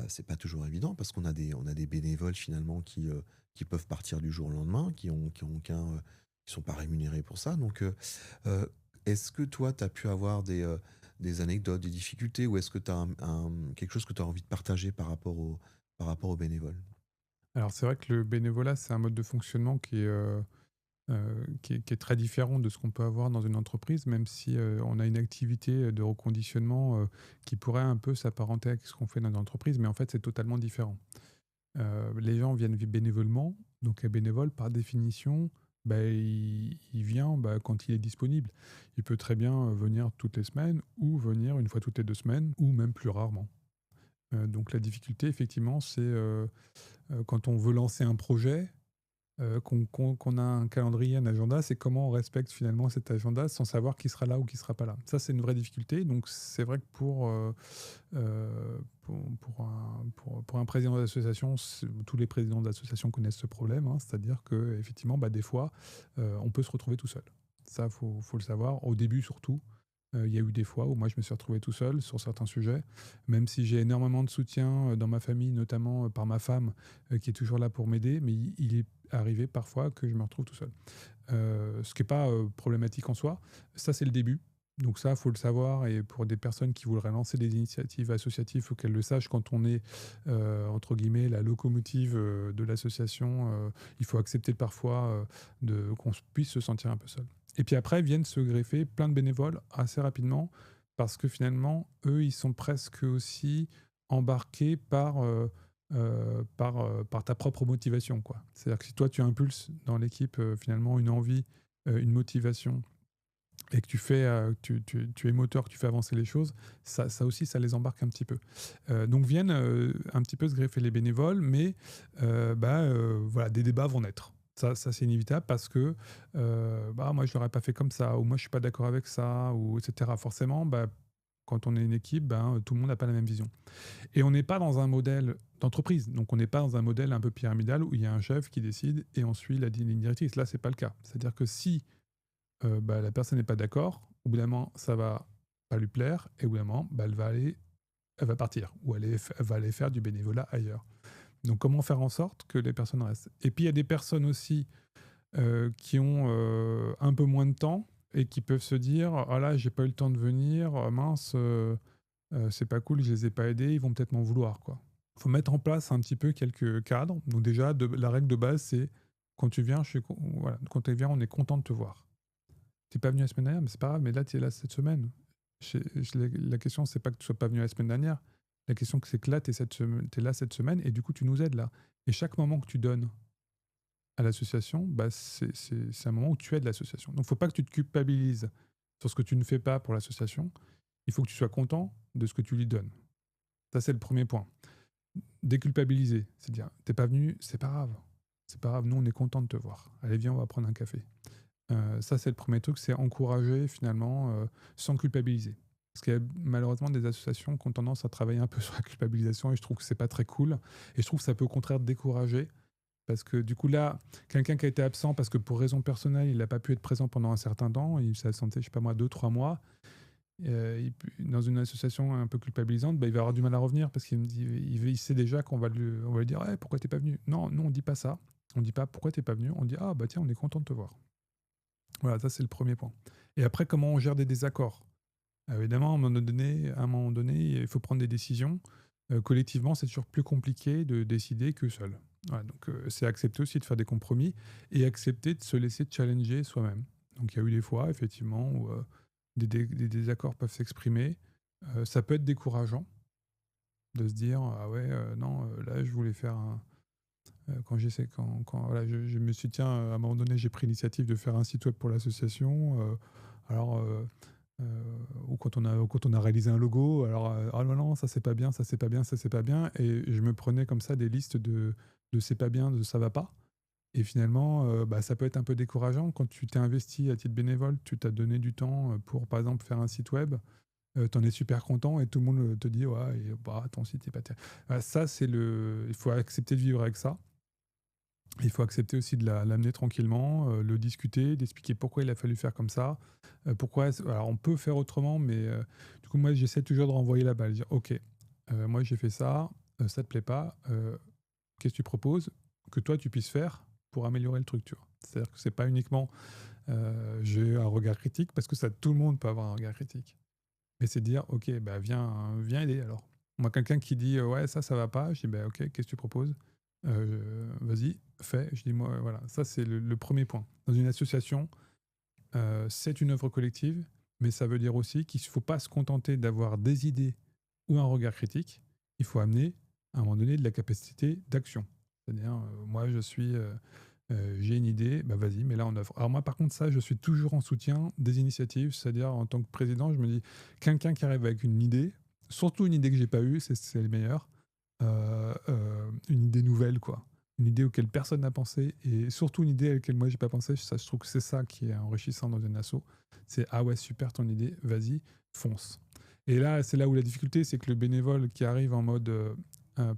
c'est pas toujours évident, parce on a des bénévoles finalement qui peuvent partir du jour au lendemain, qui sont pas rémunérés pour ça. Donc, est-ce que toi, tu as pu avoir des anecdotes, des difficultés, ou est-ce que tu as quelque chose que tu as envie de partager par rapport aux bénévoles? Alors c'est vrai que le bénévolat, c'est un mode de fonctionnement qui est qui est très différent de ce qu'on peut avoir dans une entreprise, même si on a une activité de reconditionnement qui pourrait un peu s'apparenter à ce qu'on fait dans une entreprise, mais en fait, c'est totalement différent. Les gens viennent bénévolement, donc un bénévole, par définition, bah, il vient quand il est disponible. Il peut très bien venir toutes les semaines ou venir une fois toutes les 2 semaines ou même plus rarement. Donc la difficulté, effectivement, c'est quand on veut lancer un projet, qu'on a un calendrier, un agenda, c'est comment on respecte finalement cet agenda sans savoir qui sera là ou qui sera pas là. Ça, c'est une vraie difficulté. Donc c'est vrai que pour un président d'association, tous les présidents d'association connaissent ce problème, hein, c'est-à-dire que effectivement, des fois, on peut se retrouver tout seul. Ça, faut le savoir. Au début, surtout, il y a eu des fois où moi, je me suis retrouvé tout seul sur certains sujets, même si j'ai énormément de soutien dans ma famille, notamment par ma femme, qui est toujours là pour m'aider, mais il est arrivé parfois que je me retrouve tout seul. Ce qui n'est pas problématique en soi. Ça, c'est le début. Donc ça, il faut le savoir. Et pour des personnes qui voudraient lancer des initiatives associatives, il faut qu'elles le sachent. Quand on est, entre guillemets, la locomotive de l'association, il faut accepter parfois qu'on puisse se sentir un peu seul. Et puis après, viennent se greffer plein de bénévoles assez rapidement, parce que finalement, eux, ils sont presque aussi embarqués par ta propre motivation, quoi. C'est-à-dire que si toi, tu impulses dans l'équipe finalement une envie, une motivation, et que tu es moteur, que tu fais avancer les choses, ça aussi, ça les embarque un petit peu. Donc viennent un petit peu se greffer les bénévoles, mais voilà, des débats vont naître. Ça c'est inévitable parce que moi, je l'aurais pas fait comme ça, ou moi, je suis pas d'accord avec ça, ou etc. Forcément, quand on est une équipe, tout le monde n'a pas la même vision. Et on n'est pas dans un modèle d'entreprise. Donc, on n'est pas dans un modèle un peu pyramidal où il y a un chef qui décide et on suit la ligne directrice. Là, c'est pas le cas. C'est-à-dire que si la personne n'est pas d'accord, au bout d'un moment, ça va pas lui plaire et au bout d'un moment, elle va partir ou elle va aller faire du bénévolat ailleurs. Donc, comment faire en sorte que les personnes restent? Et puis, il y a des personnes aussi qui ont un peu moins de temps et qui peuvent se dire: ah là, j'ai pas eu le temps de venir, mince, c'est pas cool, je les ai pas aidés, ils vont peut-être m'en vouloir, quoi. Faut mettre en place un petit peu quelques cadres. Donc déjà, la règle de base, c'est quand tu viens, voilà, quand tu viens, on est content de te voir. T'es pas venu la semaine dernière, mais c'est pas grave, mais là, tu es là cette semaine. La question, c'est pas que tu sois pas venu la semaine dernière. La question, c'est que là, tu es là cette semaine et du coup, tu nous aides là. Et chaque moment que tu donnes à l'association, c'est un moment où tu aides l'association. Donc, faut pas que tu te culpabilises sur ce que tu ne fais pas pour l'association. Il faut que tu sois content de ce que tu lui donnes. Ça, c'est le premier point. Déculpabiliser, c'est dire, t'es pas venu, c'est pas grave. C'est pas grave, nous, on est content de te voir. Allez, viens, on va prendre un café. Ça, c'est le premier truc, c'est encourager finalement sans culpabiliser. Parce qu'il y a malheureusement des associations qui ont tendance à travailler un peu sur la culpabilisation et je trouve que c'est pas très cool. Et je trouve que ça peut au contraire décourager. Parce que du coup, là, quelqu'un qui a été absent parce que pour raison personnelle, il n'a pas pu être présent pendant un certain temps, il s'est absenté, je sais pas moi, 2-3 mois, dans une association un peu culpabilisante, il va avoir du mal à revenir parce qu'il sait déjà qu'on va lui dire hey, pourquoi t'es pas venu. Non, nous on dit pas ça. On dit pas pourquoi t'es pas venu. On dit ah bah tiens, on est content de te voir. Voilà, ça c'est le premier point. Et après, comment on gère des désaccords? Évidemment, à un moment donné, il faut prendre des décisions. Collectivement, c'est toujours plus compliqué de décider que seul. Voilà, donc c'est accepter aussi de faire des compromis et accepter de se laisser challenger soi-même. Donc il y a eu des fois, effectivement, où des désaccords peuvent s'exprimer. Ça peut être décourageant de se dire ah ouais, non, là je voulais faire un. Voilà, je me suis dit, tiens, à un moment donné, j'ai pris l'initiative de faire un site web pour l'association. Alors, ou quand on a réalisé un logo, alors, ah non, non, ça c'est pas bien, ça c'est pas bien, ça c'est pas bien. Et je me prenais comme ça des listes de c'est pas bien, de ça va pas. Et finalement, ça peut être un peu décourageant quand tu t'es investi à titre bénévole, tu t'as donné du temps pour, par exemple, faire un site web. T'en es super content et tout le monde te dit ouais, ton site est pas terrible. Ça, il faut accepter de vivre avec ça. Il faut accepter aussi de l'amener tranquillement, le discuter, d'expliquer pourquoi il a fallu faire comme ça. Alors, on peut faire autrement, mais du coup, moi, j'essaie toujours de renvoyer la balle. Dire, OK, moi, j'ai fait ça, ça te plaît pas, qu'est-ce que tu proposes que toi, tu puisses faire pour améliorer le truc, tu vois. C'est-à-dire que c'est pas uniquement j'ai un regard critique, parce que ça, tout le monde peut avoir un regard critique. Mais c'est de dire, OK, viens aider alors. Moi, quelqu'un qui dit, ouais, ça va pas, je dis, OK, qu'est-ce que tu proposes Vas-y, fais. Je dis, moi, voilà, ça c'est le premier point. Dans une association, c'est une œuvre collective, mais ça veut dire aussi qu'il ne faut pas se contenter d'avoir des idées ou un regard critique. Il faut amener, à un moment donné, de la capacité d'action. C'est-à-dire, moi, j'ai une idée, bah vas-y, mets-la en œuvre. Alors moi, par contre, ça, je suis toujours en soutien des initiatives. C'est-à-dire, en tant que président, je me dis, quelqu'un qui arrive avec une idée, surtout une idée que j'ai pas eue, c'est les meilleurs, une idée nouvelle, quoi. Une idée auquel personne n'a pensé, et surtout une idée à laquelle moi j'ai pas pensé. Ça, je trouve que c'est ça qui est enrichissant dans une asso. C'est ah ouais, super ton idée, vas-y, fonce. Et là, c'est là où la difficulté, c'est que le bénévole qui arrive en mode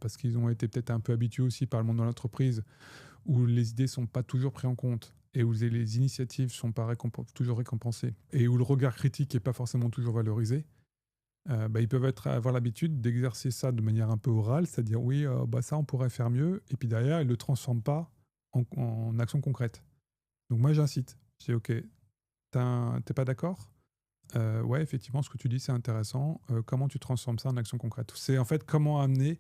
parce qu'ils ont été peut-être un peu habitués aussi par le monde de l'entreprise, où les idées sont pas toujours prises en compte et où les initiatives sont pas toujours récompensées et où le regard critique est pas forcément toujours valorisé, bah, ils peuvent avoir l'habitude d'exercer ça de manière un peu orale, c'est-à-dire oui, bah, ça on pourrait faire mieux, et puis derrière ils le transforment pas en action concrète. Donc moi j'incite, je dis ok, t'es pas d'accord? Ouais, effectivement, ce que tu dis c'est intéressant. Comment tu transformes ça en action concrète? C'est en fait comment amener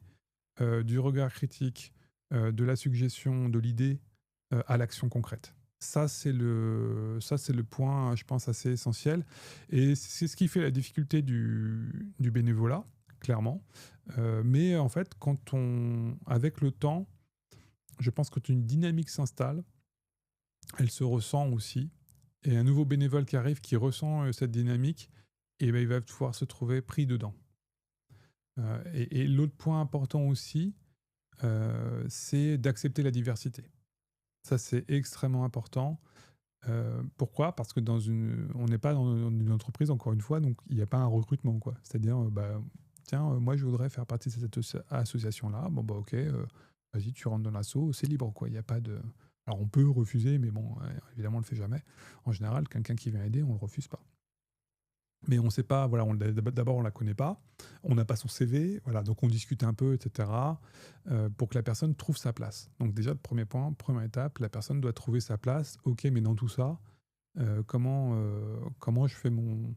du regard critique, de la suggestion, de l'idée, à l'action concrète. Ça, c'est le point, je pense, assez essentiel. Et c'est ce qui fait la difficulté du bénévolat, clairement. Mais en fait, avec le temps, je pense que quand une dynamique s'installe, elle se ressent aussi. Et un nouveau bénévole qui arrive, qui ressent cette dynamique, et ben, il va pouvoir se trouver pris dedans. Et l'autre point important aussi, c'est d'accepter la diversité. Ça, c'est extrêmement important. Pourquoi? Parce que on n'est pas dans une entreprise, encore une fois, donc il n'y a pas un recrutement, quoi. C'est-à-dire, bah, tiens, moi je voudrais faire partie de cette association-là. Bon, bah ok, vas-y, tu rentres dans l'asso, c'est libre, quoi. Il n'y a pas de. Alors on peut refuser, mais bon, évidemment, on ne le fait jamais. En général, quelqu'un qui vient aider, on ne le refuse pas. Mais on ne sait pas, voilà, d'abord on ne la connaît pas, on n'a pas son CV, voilà, donc on discute un peu, etc., pour que la personne trouve sa place. Donc déjà, le premier point, première étape, la personne doit trouver sa place. Ok, mais dans tout ça, comment je fais moi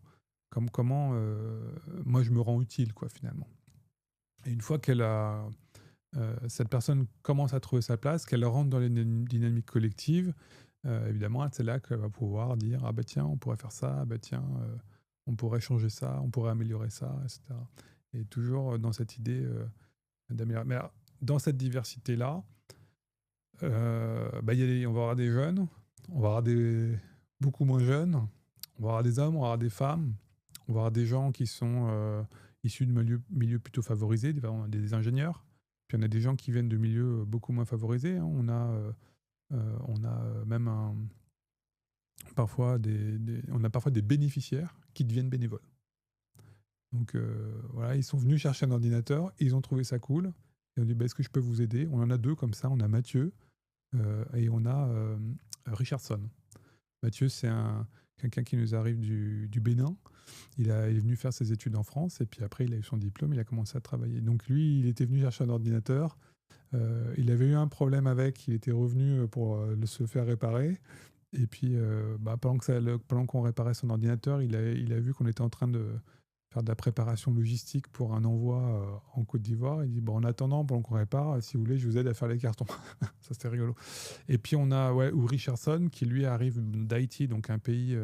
je me rends utile, quoi, finalement. Et une fois cette personne commence à trouver sa place, qu'elle rentre dans les dynamiques collectives, évidemment, c'est là qu'elle va pouvoir dire ah bah tiens, on pourrait faire ça, ah bah tiens, on pourrait changer ça, on pourrait améliorer ça, etc. Et toujours dans cette idée d'améliorer. Mais alors, dans cette diversité-là, bah, on va avoir des jeunes, on va avoir beaucoup moins jeunes, on va avoir des hommes, on va avoir des femmes, on va avoir des gens qui sont issus de milieux plutôt favorisés, on a des ingénieurs, puis on a des gens qui viennent de milieux beaucoup moins favorisés, hein. On a même on a parfois des bénéficiaires qui deviennent bénévoles. Donc voilà, ils sont venus chercher un ordinateur, ils ont trouvé ça cool, et on dit bah, est-ce que je peux vous aider? On en a deux comme ça, on a Mathieu et on a Richardson. Mathieu, c'est quelqu'un qui nous arrive du Bénin. Il est venu faire ses études en France, et puis après il a eu son diplôme, il a commencé à travailler. Donc lui, il était venu chercher un ordinateur, il avait eu un problème avec, il était revenu pour se faire réparer. Et puis, bah, pendant qu'on réparait son ordinateur, il a vu qu'on était en train de faire de la préparation logistique pour un envoi en Côte d'Ivoire. Il dit bon, en attendant, pendant qu'on répare, si vous voulez, je vous aide à faire les cartons. Ça, c'était rigolo. Et puis, on a Uri Richardson qui, lui, arrive d'Haïti, donc un pays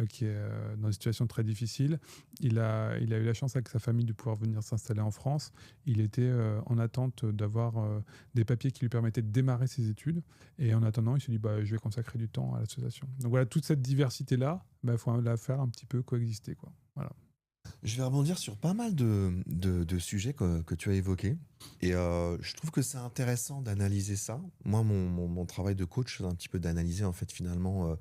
qui est dans une situation très difficile. Il a eu la chance avec sa famille de pouvoir venir s'installer en France. Il était en attente d'avoir des papiers qui lui permettaient de démarrer ses études. Et en attendant, il s'est dit bah, je vais consacrer du temps à l'association. Donc voilà, toute cette diversité-là, bah, faut la faire un petit peu coexister, quoi. Voilà. Je vais rebondir sur pas mal de sujets que tu as évoqués. Et je trouve que c'est intéressant d'analyser ça. Moi, mon travail de coach, c'est un petit peu d'analyser en fait finalement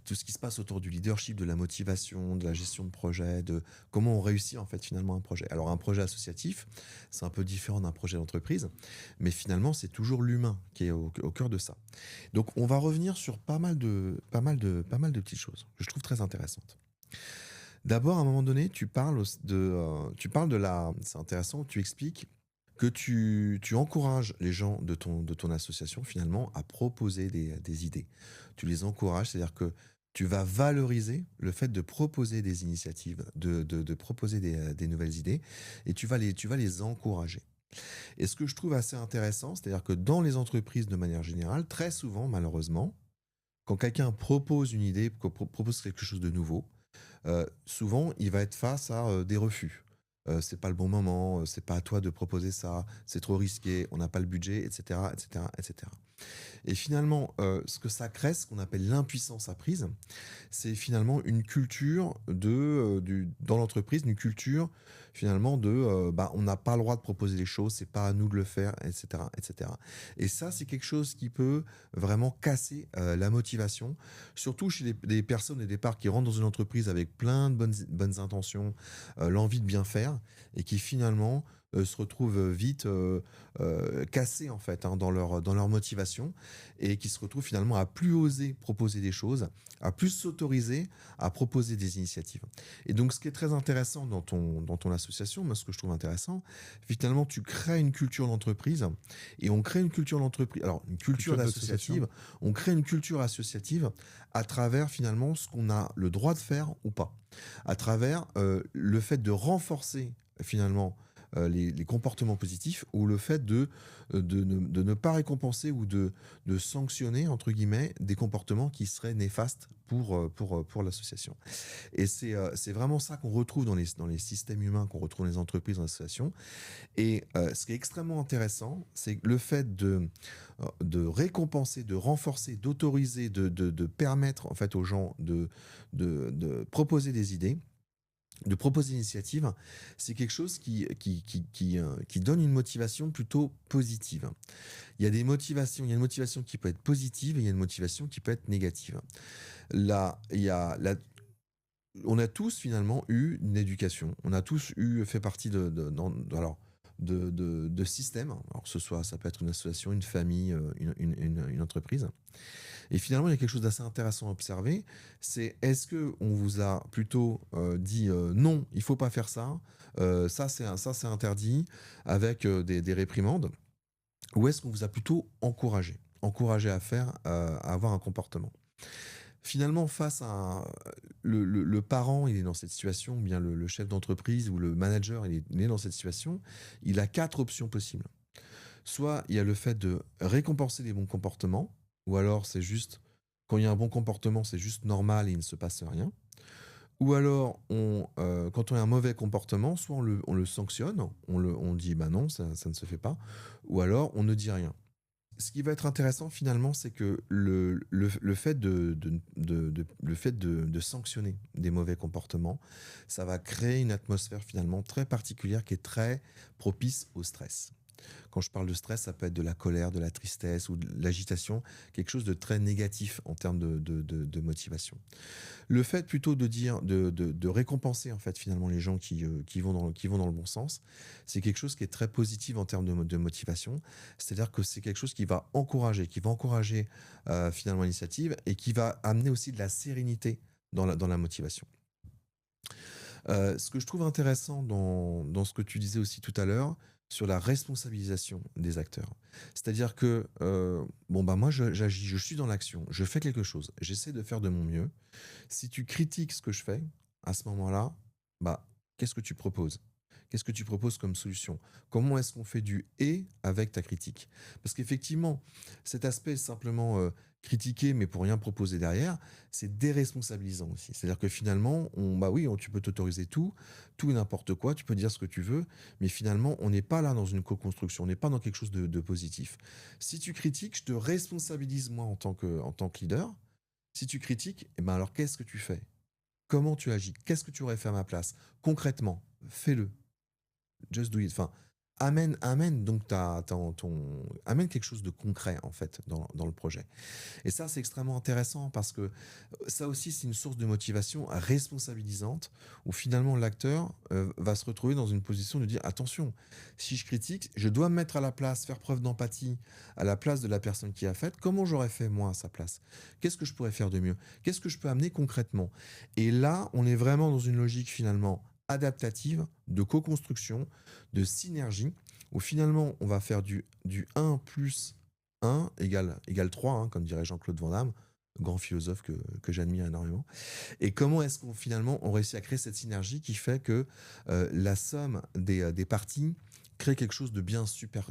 tout ce qui se passe autour du leadership, de la motivation, de la gestion de projet, de comment on réussit en fait finalement un projet. Alors un projet associatif, c'est un peu différent d'un projet d'entreprise, mais finalement c'est toujours l'humain qui est au cœur de ça. Donc on va revenir sur pas mal de petites choses que je trouve très intéressantes. D'abord, à un moment donné, tu parles de la. C'est intéressant, tu expliques que tu encourages les gens de ton association finalement à proposer des idées. Tu les encourages, c'est-à-dire que tu vas valoriser le fait de proposer des initiatives, de proposer des nouvelles idées, et tu vas les encourager. Et ce que je trouve assez intéressant, c'est-à-dire que dans les entreprises de manière générale, très souvent, malheureusement, quand quelqu'un propose une idée, propose quelque chose de nouveau, souvent, il va être face à des refus. C'est pas le bon moment, c'est pas à toi de proposer ça, c'est trop risqué, on n'a pas le budget, etc., etc., etc. Et finalement, ce que ça crée, ce qu'on appelle l'impuissance apprise, c'est finalement une culture dans l'entreprise, une culture finalement bah, on n'a pas le droit de proposer les choses, c'est pas à nous de le faire, etc., etc. Et ça, c'est quelque chose qui peut vraiment casser la motivation, surtout chez des personnes au départ qui rentrent dans une entreprise avec plein de bonnes intentions, l'envie de bien faire, et qui finalement se retrouvent vite cassés en fait hein, dans leur motivation et qui se retrouvent finalement à plus oser proposer des choses, à plus s'autoriser à proposer des initiatives. Et donc, ce qui est très intéressant dans ton association, moi, ce que je trouve intéressant, finalement, tu crées une culture d'entreprise et on crée une culture d'entreprise, alors une culture Culture d'association. associative, on crée une culture associative à travers finalement ce qu'on a le droit de faire ou pas, à travers le fait de renforcer finalement les comportements positifs ou le fait de ne pas récompenser ou de sanctionner, entre guillemets, des comportements qui seraient néfastes pour l'association. Et c'est vraiment ça qu'on retrouve dans les systèmes humains, qu'on retrouve dans les entreprises, dans l'association. Et ce qui est extrêmement intéressant, c'est le fait de récompenser, de renforcer, d'autoriser, de permettre en fait aux gens de proposer des idées, de proposer une initiative, c'est quelque chose qui donne une motivation plutôt positive. Il y a une motivation qui peut être positive et il y a une motivation qui peut être négative. Là, on a tous finalement eu une éducation, on a tous fait partie alors, de systèmes, alors que ce soit, ça peut être une association, une famille, une entreprise. Et finalement, il y a quelque chose d'assez intéressant à observer, c'est est-ce que on vous a plutôt dit non, il faut pas faire ça, ça c'est interdit, avec des réprimandes, ou est-ce qu'on vous a plutôt encouragé à faire, à avoir un comportement. Finalement, face à le parent, il est dans cette situation, ou bien le chef d'entreprise ou le manager, il est dans cette situation, il a quatre options possibles. Soit il y a le fait de récompenser les bons comportements, ou alors c'est juste, quand il y a un bon comportement, c'est juste normal et il ne se passe rien. Ou alors, quand on a un mauvais comportement, soit on le sanctionne, on dit bah non, ça ne se fait pas, ou alors on ne dit rien. Ce qui va être intéressant finalement, c'est que le fait de sanctionner des mauvais comportements, ça va créer une atmosphère finalement très particulière qui est très propice au stress. Quand je parle de stress, ça peut être de la colère, de la tristesse ou de l'agitation, quelque chose de très négatif en termes de motivation. Le fait plutôt de dire, de récompenser en fait finalement les gens qui vont dans le bon sens, c'est quelque chose qui est très positif en termes de motivation. C'est-à-dire que c'est quelque chose qui va encourager finalement l'initiative et qui va amener aussi de la sérénité dans la motivation. Ce que je trouve intéressant dans ce que tu disais aussi tout à l'heure, sur la responsabilisation des acteurs. C'est-à-dire que, bon, bah moi, j'agis, je suis dans l'action, je fais quelque chose, j'essaie de faire de mon mieux. Si tu critiques ce que je fais, à ce moment-là, bah, qu'est-ce que tu proposes? Qu'est-ce que tu proposes comme solution? Comment est-ce qu'on fait du «et» avec ta critique? Parce qu'effectivement, cet aspect simplement, critiquer, mais pour rien proposer derrière, c'est déresponsabilisant aussi. C'est-à-dire que finalement, bah oui, tu peux t'autoriser tout et n'importe quoi, tu peux dire ce que tu veux, mais finalement, on n'est pas là dans une co-construction, on n'est pas dans quelque chose de positif. Si tu critiques, je te responsabilise moi en tant que leader. Si tu critiques, eh ben alors qu'est-ce que tu fais? Comment tu agis? Qu'est-ce que tu aurais fait à ma place? Concrètement, fais-le. Just do it. Enfin, amène donc amène quelque chose de concret en fait dans le projet. Et ça, c'est extrêmement intéressant parce que ça aussi, c'est une source de motivation responsabilisante où finalement l'acteur va se retrouver dans une position de dire attention, si je critique, je dois me mettre à la place, faire preuve d'empathie à la place de la personne qui a fait. Comment j'aurais fait moi à sa place? Qu'est-ce que je pourrais faire de mieux? Qu'est-ce que je peux amener concrètement? Et là, on est vraiment dans une logique finalement adaptative, de co-construction, de synergie, où finalement on va faire du 1 plus 1 égale 3, hein, comme dirait Jean-Claude Van Damme, grand philosophe que j'admire énormément. Et comment est-ce qu'on réussit à créer cette synergie qui fait que la somme des parties créer quelque chose de bien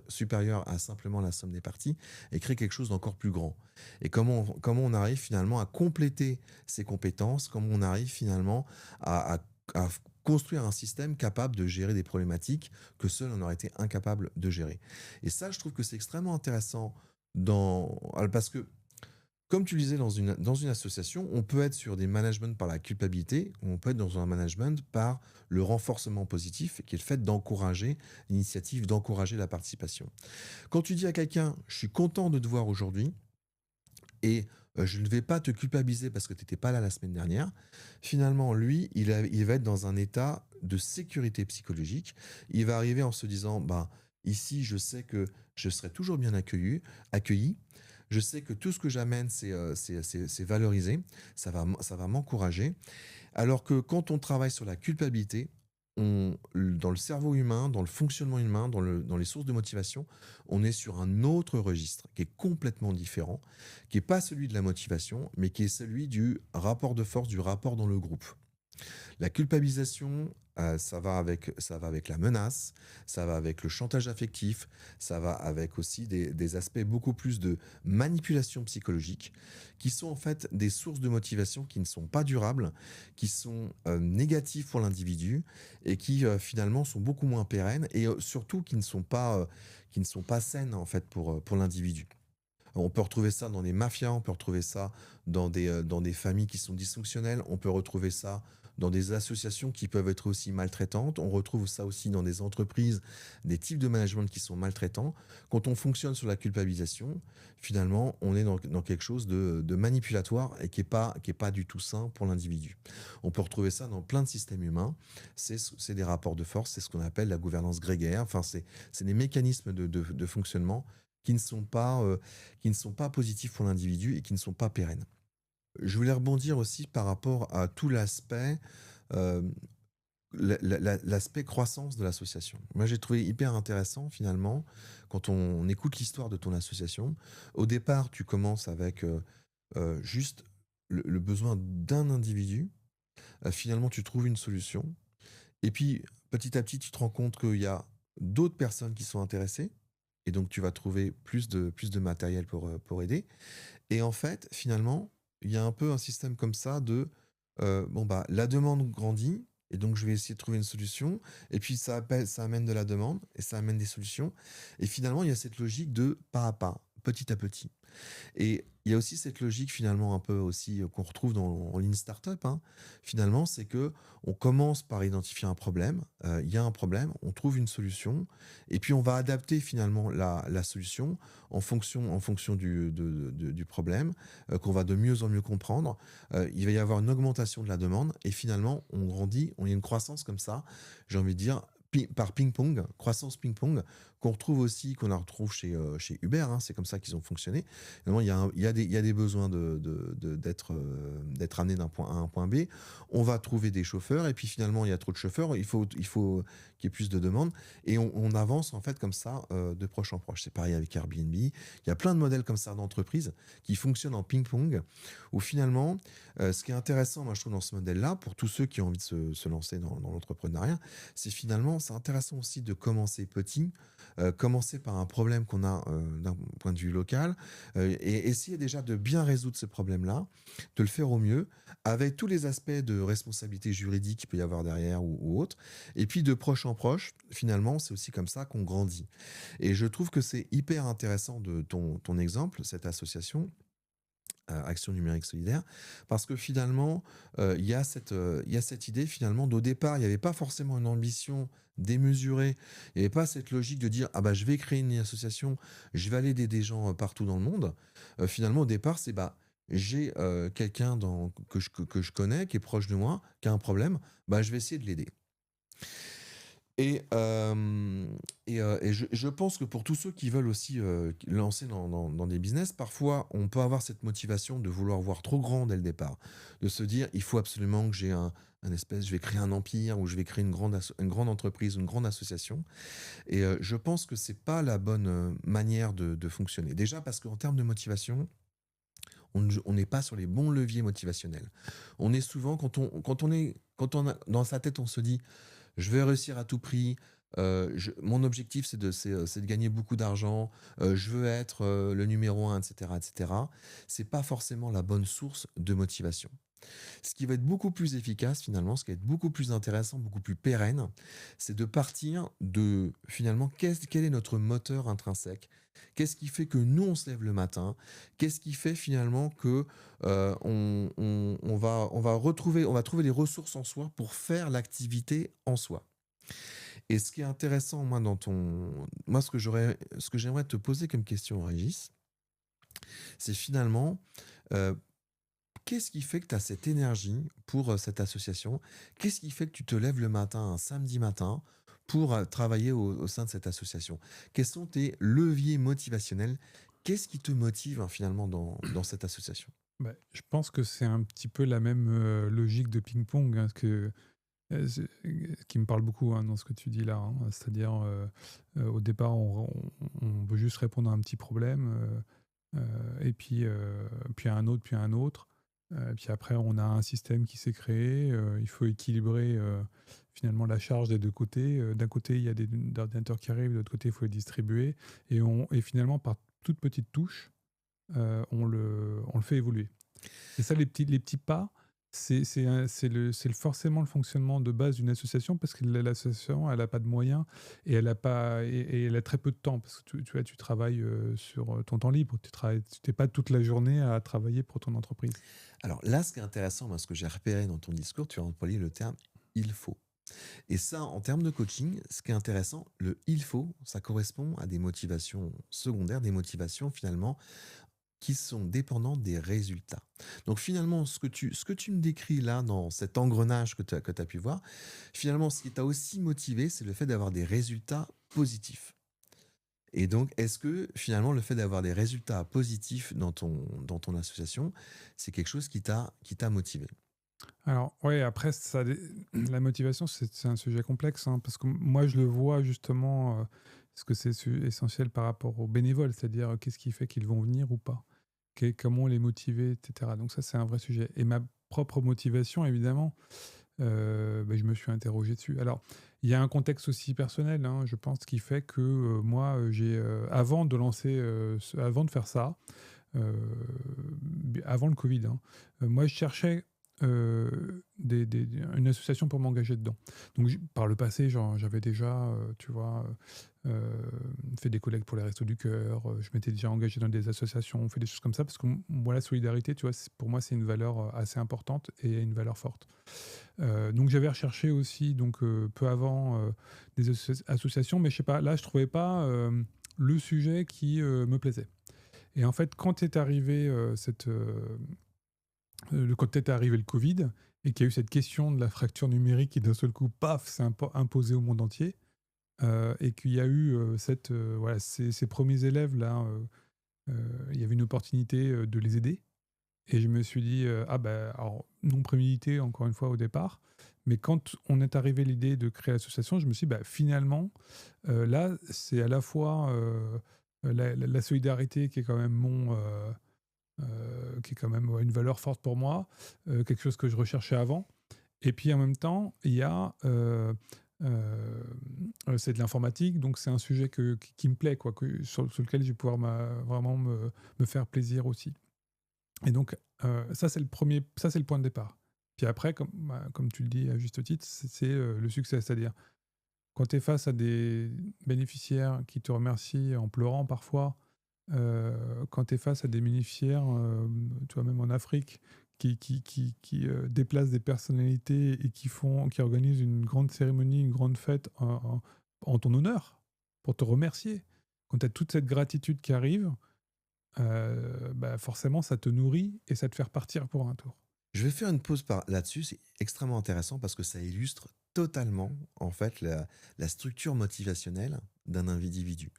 supérieur à simplement la somme des parties et créer quelque chose d'encore plus grand. Et comment on arrive finalement à compléter ces compétences, comment on arrive finalement à construire un système capable de gérer des problématiques que seul on aurait été incapable de gérer. Et ça, je trouve que c'est extrêmement intéressant parce que comme tu le disais, dans une association, on peut être sur des managements par la culpabilité, ou on peut être dans un management par le renforcement positif, qui est le fait d'encourager l'initiative, d'encourager la participation. Quand tu dis à quelqu'un, je suis content de te voir aujourd'hui, et je ne vais pas te culpabiliser parce que tu n'étais pas là la semaine dernière, finalement, lui, il va être dans un état de sécurité psychologique. Il va arriver en se disant, bah, ici, je sais que je serai toujours bien accueilli. Je sais que tout ce que j'amène, c'est valorisé, ça va m'encourager. Alors que quand on travaille sur la culpabilité, dans le cerveau humain, dans le fonctionnement humain, dans les sources de motivation, on est sur un autre registre qui est complètement différent, qui n'est pas celui de la motivation, mais qui est celui du rapport de force, du rapport dans le groupe. La culpabilisation, ça va avec la menace, ça va avec le chantage affectif, ça va avec aussi des aspects beaucoup plus de manipulation psychologique, qui sont en fait des sources de motivation qui ne sont pas durables, qui sont négatives pour l'individu et qui finalement sont beaucoup moins pérennes et surtout qui ne sont pas saines en fait pour l'individu. On peut retrouver ça dans des mafias, on peut retrouver ça dans des familles qui sont dysfonctionnelles, on peut retrouver ça dans des associations qui peuvent être aussi maltraitantes, on retrouve ça aussi dans des entreprises, des types de management qui sont maltraitants. Quand on fonctionne sur la culpabilisation, finalement, on est dans quelque chose de manipulatoire et qui est pas du tout sain pour l'individu. On peut retrouver ça dans plein de systèmes humains. C'est des rapports de force, c'est ce qu'on appelle la gouvernance grégaire. Enfin, c'est des mécanismes de fonctionnement qui ne sont pas positifs pour l'individu et qui ne sont pas pérennes. Je voulais rebondir aussi par rapport à tout l'aspect, euh, l'aspect croissance de l'association. Moi, j'ai trouvé hyper intéressant finalement quand on écoute l'histoire de ton association. Au départ, tu commences avec juste le besoin d'un individu. Finalement, tu trouves une solution. Et puis, petit à petit, tu te rends compte qu'il y a d'autres personnes qui sont intéressées. Et donc, tu vas trouver plus de matériel pour aider. Et en fait, finalement, il y a un peu un système comme ça de bon, bah, la demande grandit. Et donc, je vais essayer de trouver une solution. Et puis, ça amène de la demande et ça amène des solutions. Et finalement, il y a cette logique de pas à pas, petit à petit. Et il y a aussi cette logique finalement un peu aussi qu'on retrouve en ligne startup, hein. Finalement, c'est que on commence par identifier un problème. Il y a un problème, on trouve une solution, et puis on va adapter finalement la solution en fonction du problème, qu'on va de mieux en mieux comprendre. Il va y avoir une augmentation de la demande, et finalement, on grandit, on y a une croissance comme ça, j'ai envie de dire, par ping-pong, croissance ping-pong, qu'on retrouve aussi, qu'on la retrouve chez Uber, hein, c'est comme ça qu'ils ont fonctionné. Finalement, il y a des besoins d'être amené d'un point A à un point B. On va trouver des chauffeurs, et puis finalement, il y a trop de chauffeurs, il faut qu'il y ait plus de demandes, et on avance en fait comme ça, de proche en proche. C'est pareil avec Airbnb. Il y a plein de modèles comme ça d'entreprises qui fonctionnent en ping-pong, où finalement, ce qui est intéressant, moi je trouve, dans ce modèle-là, pour tous ceux qui ont envie de se lancer dans l'entrepreneuriat, c'est intéressant aussi de commencer petit, commencer par un problème qu'on a d'un point de vue local, et essayer déjà de bien résoudre ce problème-là, de le faire au mieux, avec tous les aspects de responsabilité juridique qu'il peut y avoir derrière ou autre. Et puis de proche en proche, finalement, c'est aussi comme ça qu'on grandit. Et je trouve que c'est hyper intéressant de ton exemple, cette association. Action numérique solidaire, parce que finalement, il y a cette idée finalement d'au départ, il n'y avait pas forcément une ambition démesurée, il n'y avait pas cette logique de dire ah bah je vais créer une association, je vais aller aider des gens partout dans le monde. Finalement, au départ, c'est bah j'ai quelqu'un que je connais, qui est proche de moi, qui a un problème, bah je vais essayer de l'aider. Et je pense que pour tous ceux qui veulent aussi lancer dans des business, parfois on peut avoir cette motivation de vouloir voir trop grand dès le départ, de se dire il faut absolument que j'ai je vais créer un empire ou je vais créer une grande entreprise, une grande association. Et je pense que c'est pas la bonne manière de fonctionner. Déjà parce qu'en termes de motivation, on n'est pas sur les bons leviers motivationnels. On est souvent, quand on a dans sa tête, on se dit je vais réussir à tout prix. Mon objectif, c'est de gagner beaucoup d'argent, je veux être le numéro un, etc., etc. C'est pas forcément la bonne source de motivation. Ce qui va être beaucoup plus efficace finalement, ce qui va être beaucoup plus intéressant, beaucoup plus pérenne, c'est de partir de finalement quel est notre moteur intrinsèque. Qu'est-ce qui fait que nous on se lève le matin? Qu'est-ce qui fait finalement que on va trouver les ressources en soi pour faire l'activité en soi. Et ce qui est intéressant, moi, ce que j'aimerais te poser comme question, Régis, c'est finalement, euh, qu'est-ce qui fait que tu as cette énergie pour cette association? Qu'est-ce qui fait que tu te lèves le matin, un samedi matin, pour travailler au sein de cette association? Quels sont tes leviers motivationnels? Qu'est-ce qui te motive hein, finalement dans cette association? Bah, je pense que c'est un petit peu la même logique de ping-pong qui me parle beaucoup dans ce que tu dis là, hein. C'est-à-dire, au départ, on veut juste répondre à un petit problème, et puis à un autre, puis à un autre. Puis après, on a un système qui s'est créé. Il faut équilibrer finalement la charge des deux côtés. D'un côté, il y a des ordinateurs qui arrivent, de l'autre côté, il faut les distribuer. Et finalement, par toutes petites touches, on le fait évoluer. Et ça, les petits pas, forcément le fonctionnement de base d'une association, parce que l'association, elle n'a pas de moyens et elle a très peu de temps, parce que tu vois, tu travailles sur ton temps libre. Tu n'es pas toute la journée à travailler pour ton entreprise. Alors là, ce qui est intéressant, moi, ce que j'ai repéré dans ton discours, tu as employé le terme il faut. Et ça, en termes de coaching, ce qui est intéressant, le il faut, ça correspond à des motivations secondaires, des motivations finalement qui sont dépendantes des résultats. Donc finalement, ce que tu me décris là dans cet engrenage que tu as pu voir, finalement, ce qui t'a aussi motivé, c'est le fait d'avoir des résultats positifs. Et donc, est-ce que finalement, le fait d'avoir des résultats positifs dans ton association, c'est quelque chose qui t'a motivé? Alors, ouais, après, la motivation, c'est un sujet complexe, hein, parce que moi, je le vois justement, parce que c'est essentiel par rapport aux bénévoles, c'est-à-dire qu'est-ce qui fait qu'ils vont venir ou pas, comment les motiver, etc. Donc ça, c'est un vrai sujet. Et ma propre motivation, évidemment, je me suis interrogé dessus. Alors, il y a un contexte aussi personnel, hein, je pense, qui fait que moi, avant de faire ça, euh, avant le Covid, hein, moi, je cherchais une association pour m'engager dedans. Donc, par le passé, j'avais déjà, tu vois, fait des collectes pour les Restos du Cœur, je m'étais déjà engagé dans des associations, fait des choses comme ça, parce que moi, la solidarité, tu vois, pour moi, c'est une valeur assez importante et une valeur forte. Donc, j'avais recherché aussi, donc, peu avant, des associations, mais je sais pas, là, je trouvais pas le sujet qui me plaisait. Et en fait, quand est arrivé le Covid et qu'il y a eu cette question de la fracture numérique qui d'un seul coup, paf, s'est imposée au monde entier, et qu'il y a eu voilà, ces premiers élèves là, il y avait une opportunité de les aider. Et je me suis dit, ah ben, alors, non prémédité encore une fois au départ, mais quand on est arrivé à l'idée de créer l'association, je me suis dit, bah, finalement, là, c'est à la fois la solidarité qui est quand même qui est quand même une valeur forte pour moi, quelque chose que je recherchais avant. Et puis en même temps, il y a euh, c'est de l'informatique, donc c'est un sujet qui me plaît, quoi, sur lequel je vais pouvoir vraiment me faire plaisir aussi. Et donc ça c'est le point de départ. Puis après, comme tu le dis à juste titre, c'est le succès, c'est-à-dire quand tu es face à des bénéficiaires qui te remercient en pleurant parfois, quand tu es face à des bénéficiaires, tu vois, même en Afrique, qui déplacent des personnalités et qui organisent une grande cérémonie, une grande fête en ton honneur, pour te remercier. Quand tu as toute cette gratitude qui arrive, forcément, ça te nourrit et ça te fait repartir pour un tour. Je vais faire une pause là-dessus, c'est extrêmement intéressant parce que ça illustre totalement en fait la structure motivationnelle d'un individu.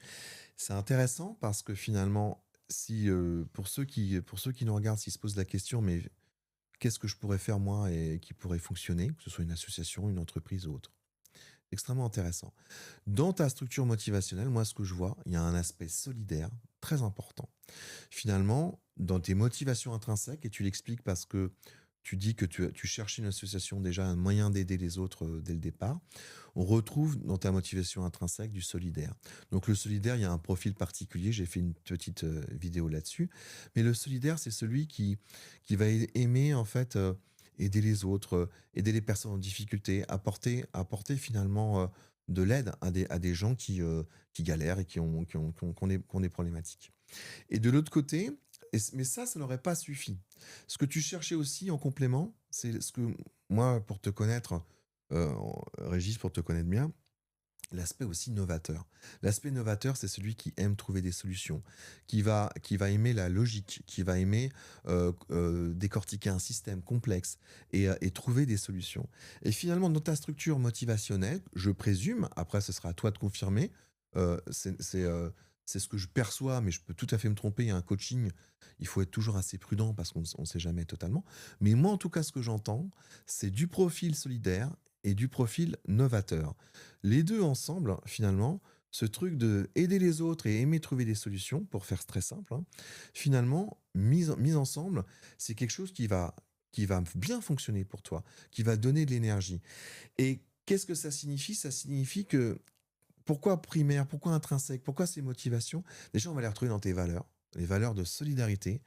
C'est intéressant parce que finalement, si pour ceux qui nous regardent, s'ils se posent la question, mais qu'est-ce que je pourrais faire moi et qui pourrait fonctionner, que ce soit une association, une entreprise ou autre. Extrêmement intéressant. Dans ta structure motivationnelle, moi ce que je vois, il y a un aspect solidaire très important. Finalement, dans tes motivations intrinsèques, et tu l'expliques parce que tu dis que tu cherches une association, déjà un moyen d'aider les autres dès le départ. On retrouve dans ta motivation intrinsèque du solidaire. Donc le solidaire, il y a un profil particulier, j'ai fait une petite vidéo là-dessus. Mais le solidaire, c'est celui qui va aimer en fait aider les autres, aider les personnes en difficulté, apporter finalement de l'aide à des gens qui galèrent et qui ont des problématiques. Et de l'autre côté, mais ça n'aurait pas suffi. Ce que tu cherchais aussi en complément, c'est ce que moi, pour te connaître, Régis, pour te connaître bien, l'aspect aussi novateur. L'aspect novateur, c'est celui qui aime trouver des solutions, qui va aimer la logique, qui va aimer décortiquer un système complexe et trouver des solutions. Et finalement, dans ta structure motivationnelle, je présume, après ce sera à toi de confirmer, c'est ce que je perçois, mais je peux tout à fait me tromper. Un coaching, il faut être toujours assez prudent parce qu'on ne sait jamais totalement. Mais moi, en tout cas, ce que j'entends, c'est du profil solidaire et du profil novateur. Les deux ensemble, finalement, ce truc de aider les autres et aimer trouver des solutions, pour faire très simple, hein, finalement, mis ensemble, c'est quelque chose qui va bien fonctionner pour toi, qui va donner de l'énergie. Et qu'est-ce que ça signifie? Ça signifie que pourquoi primaire, pourquoi intrinsèque, pourquoi ces motivations? Déjà, on va les retrouver dans tes valeurs, les valeurs de solidarité.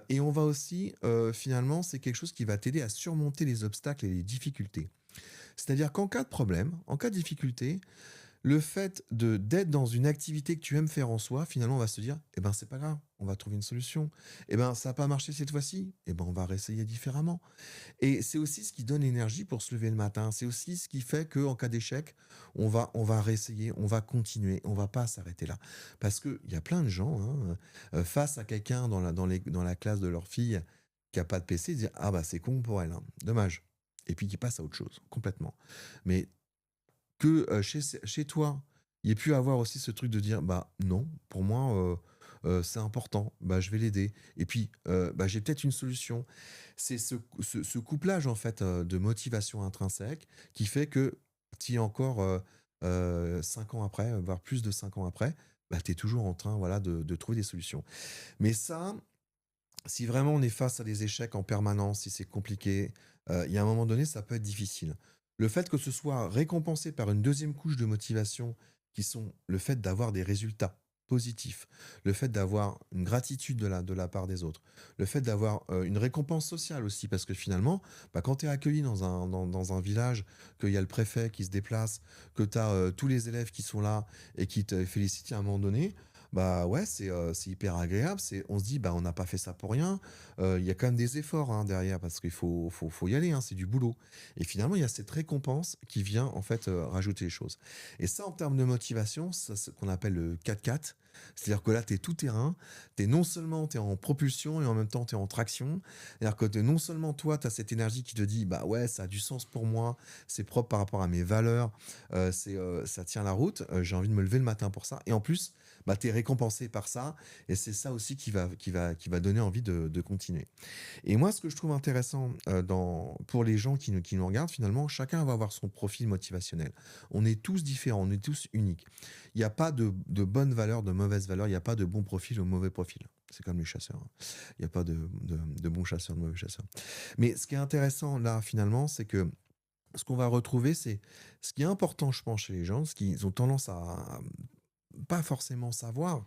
Et on va aussi, finalement, c'est quelque chose qui va t'aider à surmonter les obstacles et les difficultés. C'est-à-dire qu'en cas de problème, en cas de difficulté, le fait d'être dans une activité que tu aimes faire en soi, finalement, on va se dire, eh ben, c'est pas grave, on va trouver une solution. Eh ben, ça n'a pas marché cette fois-ci, eh ben, on va réessayer différemment. Et c'est aussi ce qui donne l'énergie pour se lever le matin. C'est aussi ce qui fait qu'en cas d'échec, on va réessayer, on va continuer, on va pas s'arrêter là. Parce qu'il y a plein de gens, hein, face à quelqu'un dans la classe de leur fille qui a pas de PC, ils disent, ah bah c'est con pour elle, hein, dommage. Et puis qui passe à autre chose, complètement. Mais que chez toi, il y ait pu avoir aussi ce truc de dire, bah non, pour moi, c'est important, bah, je vais l'aider. Et puis, bah, j'ai peut-être une solution. C'est ce couplage, en fait, de motivation intrinsèque qui fait que tu es encore 5 ans après, voire plus de 5 ans après, bah, tu es toujours en train voilà, de trouver des solutions. Mais ça, si vraiment on est face à des échecs en permanence, si c'est compliqué, il y a un moment donné, ça peut être difficile. Le fait que ce soit récompensé par une deuxième couche de motivation, qui sont le fait d'avoir des résultats positifs, le fait d'avoir une gratitude de la part des autres, le fait d'avoir une récompense sociale aussi, parce que finalement, bah, quand tu es accueilli dans un village, qu'il y a le préfet qui se déplace, que tu as tous les élèves qui sont là et qui te félicitent à un moment donné, bah ouais, c'est hyper agréable. On se dit, bah on n'a pas fait ça pour rien. Il y a quand même des efforts hein, derrière parce qu'il faut y aller, hein, c'est du boulot. Et finalement, il y a cette récompense qui vient en fait rajouter les choses. Et ça, en termes de motivation, c'est ce qu'on appelle le 4x4. C'est-à-dire que là, tu es tout terrain. Non seulement tu es en propulsion et en même temps tu es en traction. C'est-à-dire que non seulement toi, tu as cette énergie qui te dit, bah ouais, ça a du sens pour moi, c'est propre par rapport à mes valeurs, ça tient la route, j'ai envie de me lever le matin pour ça. Et en plus, bah, tu es récompensé par ça. Et c'est ça aussi qui va donner envie de continuer. Et moi, ce que je trouve intéressant pour les gens qui nous regardent, finalement, chacun va avoir son profil motivationnel. On est tous différents, on est tous uniques. Il n'y a pas de bonnes valeurs, de mauvaises valeurs, il n'y a pas de bon profil ou mauvais profil. C'est comme les chasseurs, hein. Il n'y a pas de bons chasseurs, de mauvais chasseurs. Mais ce qui est intéressant là, finalement, c'est que ce qu'on va retrouver, c'est ce qui est important, je pense, chez les gens, ce qu'ils ont tendance à pas forcément savoir,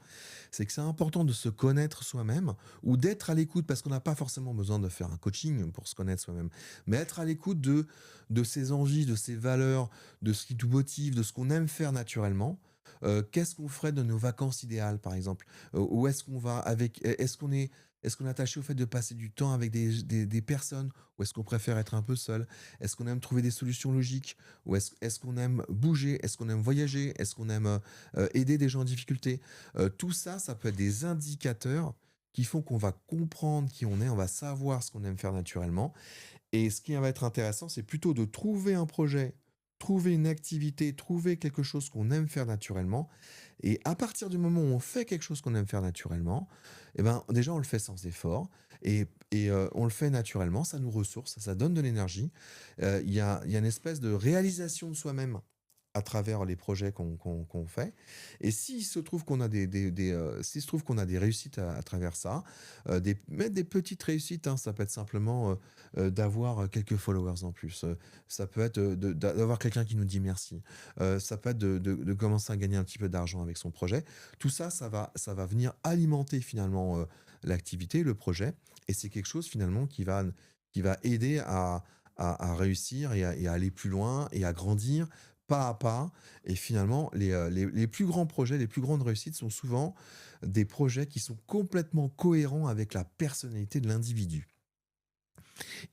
c'est que c'est important de se connaître soi-même ou d'être à l'écoute, parce qu'on n'a pas forcément besoin de faire un coaching pour se connaître soi-même, mais être à l'écoute de ses envies, de ses valeurs, de ce qui nous motive, de ce qu'on aime faire naturellement. Qu'est-ce qu'on ferait de nos vacances idéales, par exemple? Où est-ce qu'on va avec? Est-ce qu'on est attaché au fait de passer du temps avec des personnes, ou est-ce qu'on préfère être un peu seul? Est-ce qu'on aime trouver des solutions logiques, ou est-ce qu'on aime bouger? Est-ce qu'on aime voyager? Est-ce qu'on aime aider des gens en difficulté? Tout ça, ça peut être des indicateurs qui font qu'on va comprendre qui on est, on va savoir ce qu'on aime faire naturellement. Et ce qui va être intéressant, c'est plutôt de trouver un projet, trouver une activité, trouver quelque chose qu'on aime faire naturellement. Et à partir du moment où on fait quelque chose qu'on aime faire naturellement, eh ben, déjà, on le fait sans effort. Et on le fait naturellement, ça nous ressource, ça donne de l'énergie. Il y a une espèce de réalisation de soi-même à travers les projets qu'on fait. Et s'il se trouve qu'on a s'il se trouve qu'on a des réussites à travers ça, même des petites réussites, hein, ça peut être simplement d'avoir quelques followers en plus. Ça peut être d'avoir quelqu'un qui nous dit merci. Ça peut être de commencer à gagner un petit peu d'argent avec son projet. Tout ça, ça va venir alimenter finalement l'activité, le projet. Et c'est quelque chose finalement qui va aider à réussir et à aller plus loin et à grandir pas à pas. Et finalement, les plus grands projets, les plus grandes réussites sont souvent des projets qui sont complètement cohérents avec la personnalité de l'individu.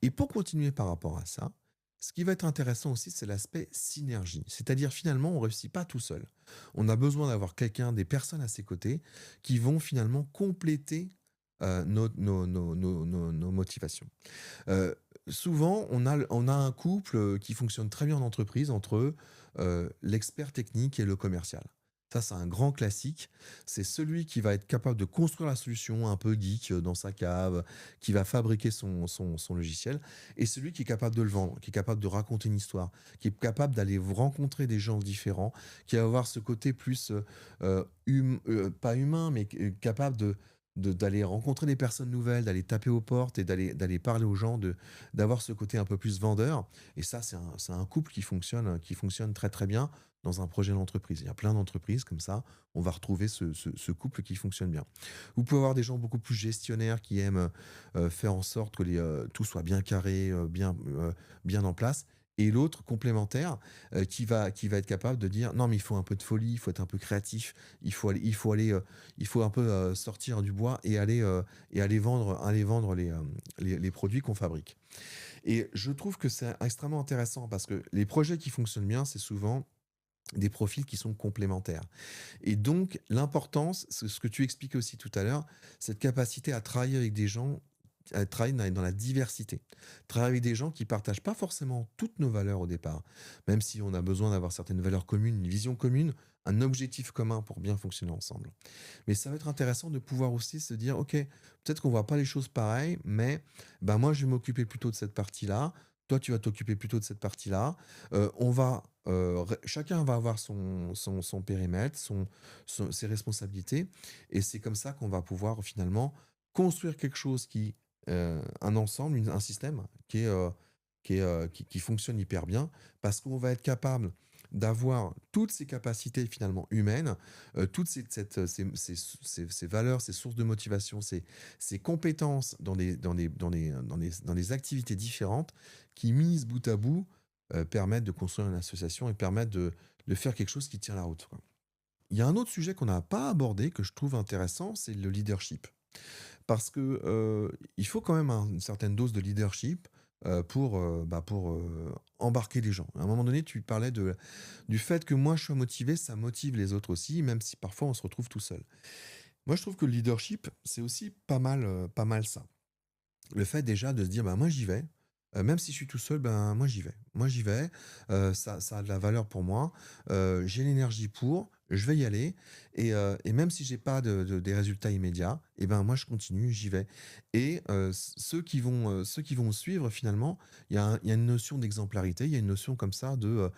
Et pour continuer par rapport à ça, ce qui va être intéressant aussi, c'est l'aspect synergie. C'est-à-dire finalement, on ne réussit pas tout seul. On a besoin d'avoir quelqu'un, des personnes à ses côtés qui vont finalement compléter nos motivations. Heu, Souvent, on a un couple, qui fonctionne très bien en entreprise entre, l'expert technique et le commercial. Ça, c'est un grand classique. C'est celui qui va être capable de construire la solution un peu geek, dans sa cave, qui va fabriquer son logiciel et celui qui est capable de le vendre, qui est capable de raconter une histoire, qui est capable d'aller rencontrer des gens différents, qui va avoir ce côté plus, pas humain, mais capable d'aller rencontrer des personnes nouvelles, d'aller taper aux portes et d'aller parler aux gens, d'avoir ce côté un peu plus vendeur. Et ça, c'est un couple qui fonctionne très très bien dans un projet d'entreprise. Il y a plein d'entreprises comme ça, on va retrouver ce couple qui fonctionne bien. Vous pouvez avoir des gens beaucoup plus gestionnaires qui aiment faire en sorte que tout soit bien carré, bien en place. Et l'autre complémentaire qui va être capable de dire non mais il faut un peu de folie, il faut être un peu créatif, il faut un peu sortir du bois et aller vendre les produits qu'on fabrique. Et je trouve que c'est extrêmement intéressant parce que les projets qui fonctionnent bien, c'est souvent des profils qui sont complémentaires. Et donc, l'importance, c'est ce que tu expliquais aussi tout à l'heure, cette capacité à travailler avec des gens, à travailler dans la diversité. Travailler avec des gens qui partagent pas forcément toutes nos valeurs au départ, même si on a besoin d'avoir certaines valeurs communes, une vision commune, un objectif commun pour bien fonctionner ensemble. Mais ça va être intéressant de pouvoir aussi se dire, OK, peut-être qu'on voit pas les choses pareilles, mais ben moi, je vais m'occuper plutôt de cette partie-là. Toi, tu vas t'occuper plutôt de cette partie-là. Chacun va avoir son périmètre, ses responsabilités. Et c'est comme ça qu'on va pouvoir finalement construire quelque chose un ensemble, un système qui fonctionne hyper bien parce qu'on va être capable d'avoir toutes ces capacités finalement humaines, toutes ces valeurs, ces sources de motivation, ces compétences dans des activités différentes qui, mises bout à bout, permettent de construire une association et permettent de faire quelque chose qui tient la route, quoi. Il y a un autre sujet qu'on n'a pas abordé, que je trouve intéressant, c'est le leadership. Parce que, il faut quand même une certaine dose de leadership, pour embarquer les gens. À un moment donné, tu parlais du fait que moi je sois motivé, ça motive les autres aussi, même si parfois on se retrouve tout seul. Moi je trouve que le leadership, c'est aussi pas mal ça. Le fait déjà de se dire: «Bah, moi j'y vais, même si je suis tout seul, ben, moi j'y vais. Moi j'y vais, ça a de la valeur pour moi, j'ai l'énergie pour, je vais y aller et même si j'ai pas des résultats immédiats et ben, moi je continue, j'y vais» et ceux qui vont me suivre finalement, il y a une notion d'exemplarité, il y a une notion comme ça de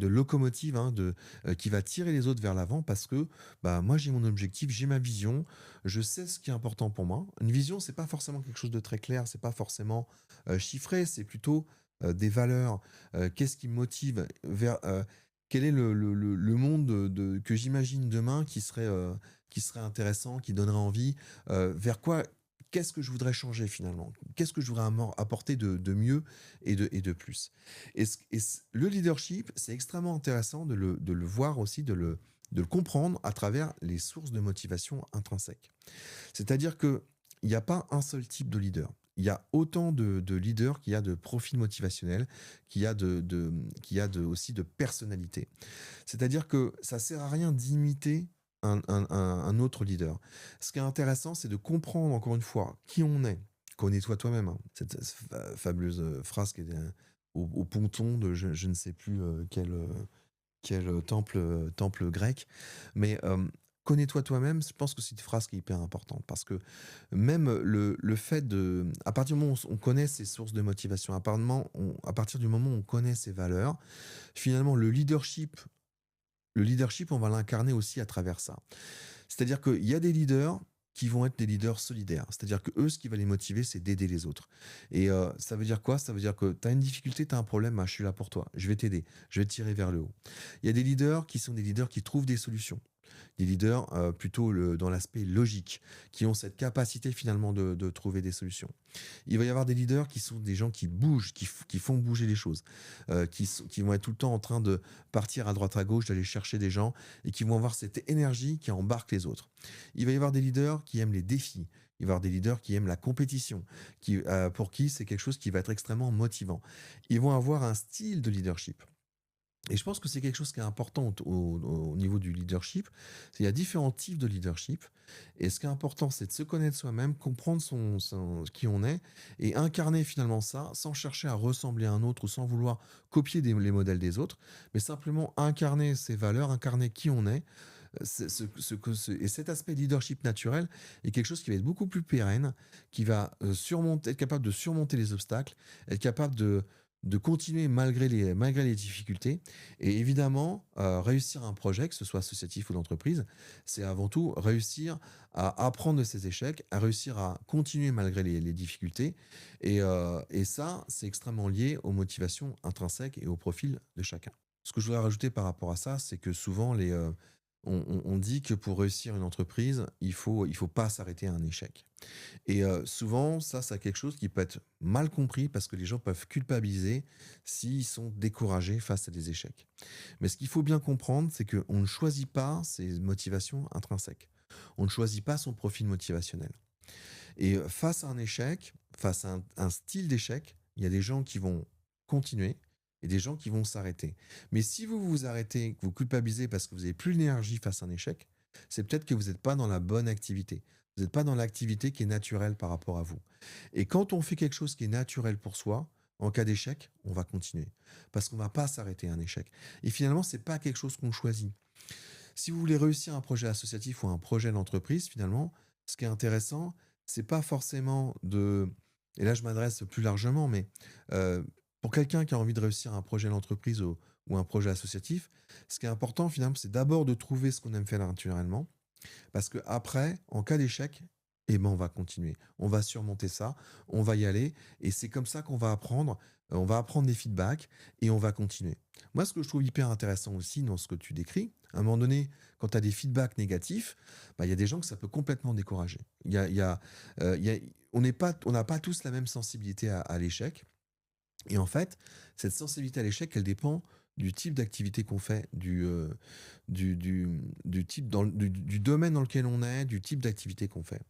locomotive, hein, qui va tirer les autres vers l'avant parce que, bah, moi j'ai mon objectif, j'ai ma vision, je sais ce qui est important pour moi. Une vision, c'est pas forcément quelque chose de très clair, c'est pas forcément chiffré, c'est plutôt des valeurs. Qu'est-ce qui me motive quel est le monde que j'imagine demain qui serait intéressant, qui donnerait envie, vers quoi, qu'est-ce que je voudrais changer finalement? Qu'est-ce que je voudrais apporter de mieux et de plus? Le leadership, c'est extrêmement intéressant de le voir aussi, de le comprendre à travers les sources de motivation intrinsèques. C'est-à-dire qu'il n'y a pas un seul type de leader. Il y a autant de leaders qu'il y a de profils motivationnels, aussi de personnalités. C'est-à-dire que ça ne sert à rien d'imiter un autre leader. Ce qui est intéressant, c'est de comprendre encore une fois qui on est. Connais-toi toi-même, hein. Cette fabuleuse phrase qui est au ponton de je ne sais plus quel temple grec. Mais connais-toi toi-même, je pense que c'est une phrase qui est hyper importante parce que même le fait de, à partir du moment où on connaît ses sources de motivation, à partir du moment où on connaît ses valeurs, finalement, le leadership, on va l'incarner aussi à travers ça. C'est-à-dire qu'il y a des leaders qui vont être des leaders solidaires. C'est-à-dire que eux, ce qui va les motiver, c'est d'aider les autres. Et ça veut dire quoi? Ça veut dire que tu as une difficulté, tu as un problème, bah, je suis là pour toi. Je vais t'aider. Je vais te tirer vers le haut. Il y a des leaders qui sont des leaders qui trouvent des solutions. Des leaders plutôt dans l'aspect logique, qui ont cette capacité finalement de trouver des solutions. Il va y avoir des leaders qui sont des gens qui bougent, qui font bouger les choses, qui vont être tout le temps en train de partir à droite à gauche, d'aller chercher des gens et qui vont avoir cette énergie qui embarque les autres. Il va y avoir des leaders qui aiment les défis. Il va y avoir des leaders qui aiment la compétition, pour qui c'est quelque chose qui va être extrêmement motivant. Ils vont avoir un style de leadership. Et je pense que c'est quelque chose qui est important au niveau du leadership. Il y a différents types de leadership. Et ce qui est important, c'est de se connaître soi-même, comprendre qui on est et incarner finalement ça sans chercher à ressembler à un autre ou sans vouloir copier les modèles des autres, mais simplement incarner ses valeurs, incarner qui on est. Et cet aspect leadership naturel est quelque chose qui va être beaucoup plus pérenne, qui va être capable de surmonter les obstacles, être capable de continuer malgré les difficultés. Et évidemment, réussir un projet, que ce soit associatif ou d'entreprise, c'est avant tout réussir à apprendre de ses échecs, à réussir à continuer malgré les difficultés. Et ça, c'est extrêmement lié aux motivations intrinsèques et au profil de chacun. Ce que je voudrais rajouter par rapport à ça, c'est que souvent, on dit que pour réussir une entreprise, il faut pas s'arrêter à un échec. Et souvent, ça, c'est quelque chose qui peut être mal compris parce que les gens peuvent culpabiliser s'ils sont découragés face à des échecs. Mais ce qu'il faut bien comprendre, c'est qu'on ne choisit pas ses motivations intrinsèques. On ne choisit pas son profil motivationnel. Et face à un échec, face à un style d'échec, il y a des gens qui vont continuer et des gens qui vont s'arrêter. Mais si vous vous arrêtez, que vous culpabilisez parce que vous n'avez plus l'énergie face à un échec, c'est peut-être que vous n'êtes pas dans la bonne activité. Vous n'êtes pas dans l'activité qui est naturelle par rapport à vous. Et quand on fait quelque chose qui est naturel pour soi, en cas d'échec, on va continuer. Parce qu'on ne va pas s'arrêter à un échec. Et finalement, ce n'est pas quelque chose qu'on choisit. Si vous voulez réussir un projet associatif ou un projet d'entreprise, finalement, ce qui est intéressant, c'est pas forcément de. Et là, je m'adresse plus largement, mais euh, pour quelqu'un qui a envie de réussir un projet d'entreprise ou un projet associatif, ce qui est important, finalement, c'est d'abord de trouver ce qu'on aime faire naturellement. Parce que après, en cas d'échec, eh ben, on va continuer. On va surmonter ça, on va y aller. Et c'est comme ça qu'on va apprendre. On va apprendre des feedbacks et on va continuer. Moi, ce que je trouve hyper intéressant aussi dans ce que tu décris, à un moment donné, quand tu as des feedbacks négatifs, bah, il y a des gens que ça peut complètement décourager. On n'a pas tous la même sensibilité à l'échec. Et en fait, cette sensibilité à l'échec, elle dépend du type d'activité qu'on fait, du type du domaine dans lequel on est, du type d'activité qu'on fait.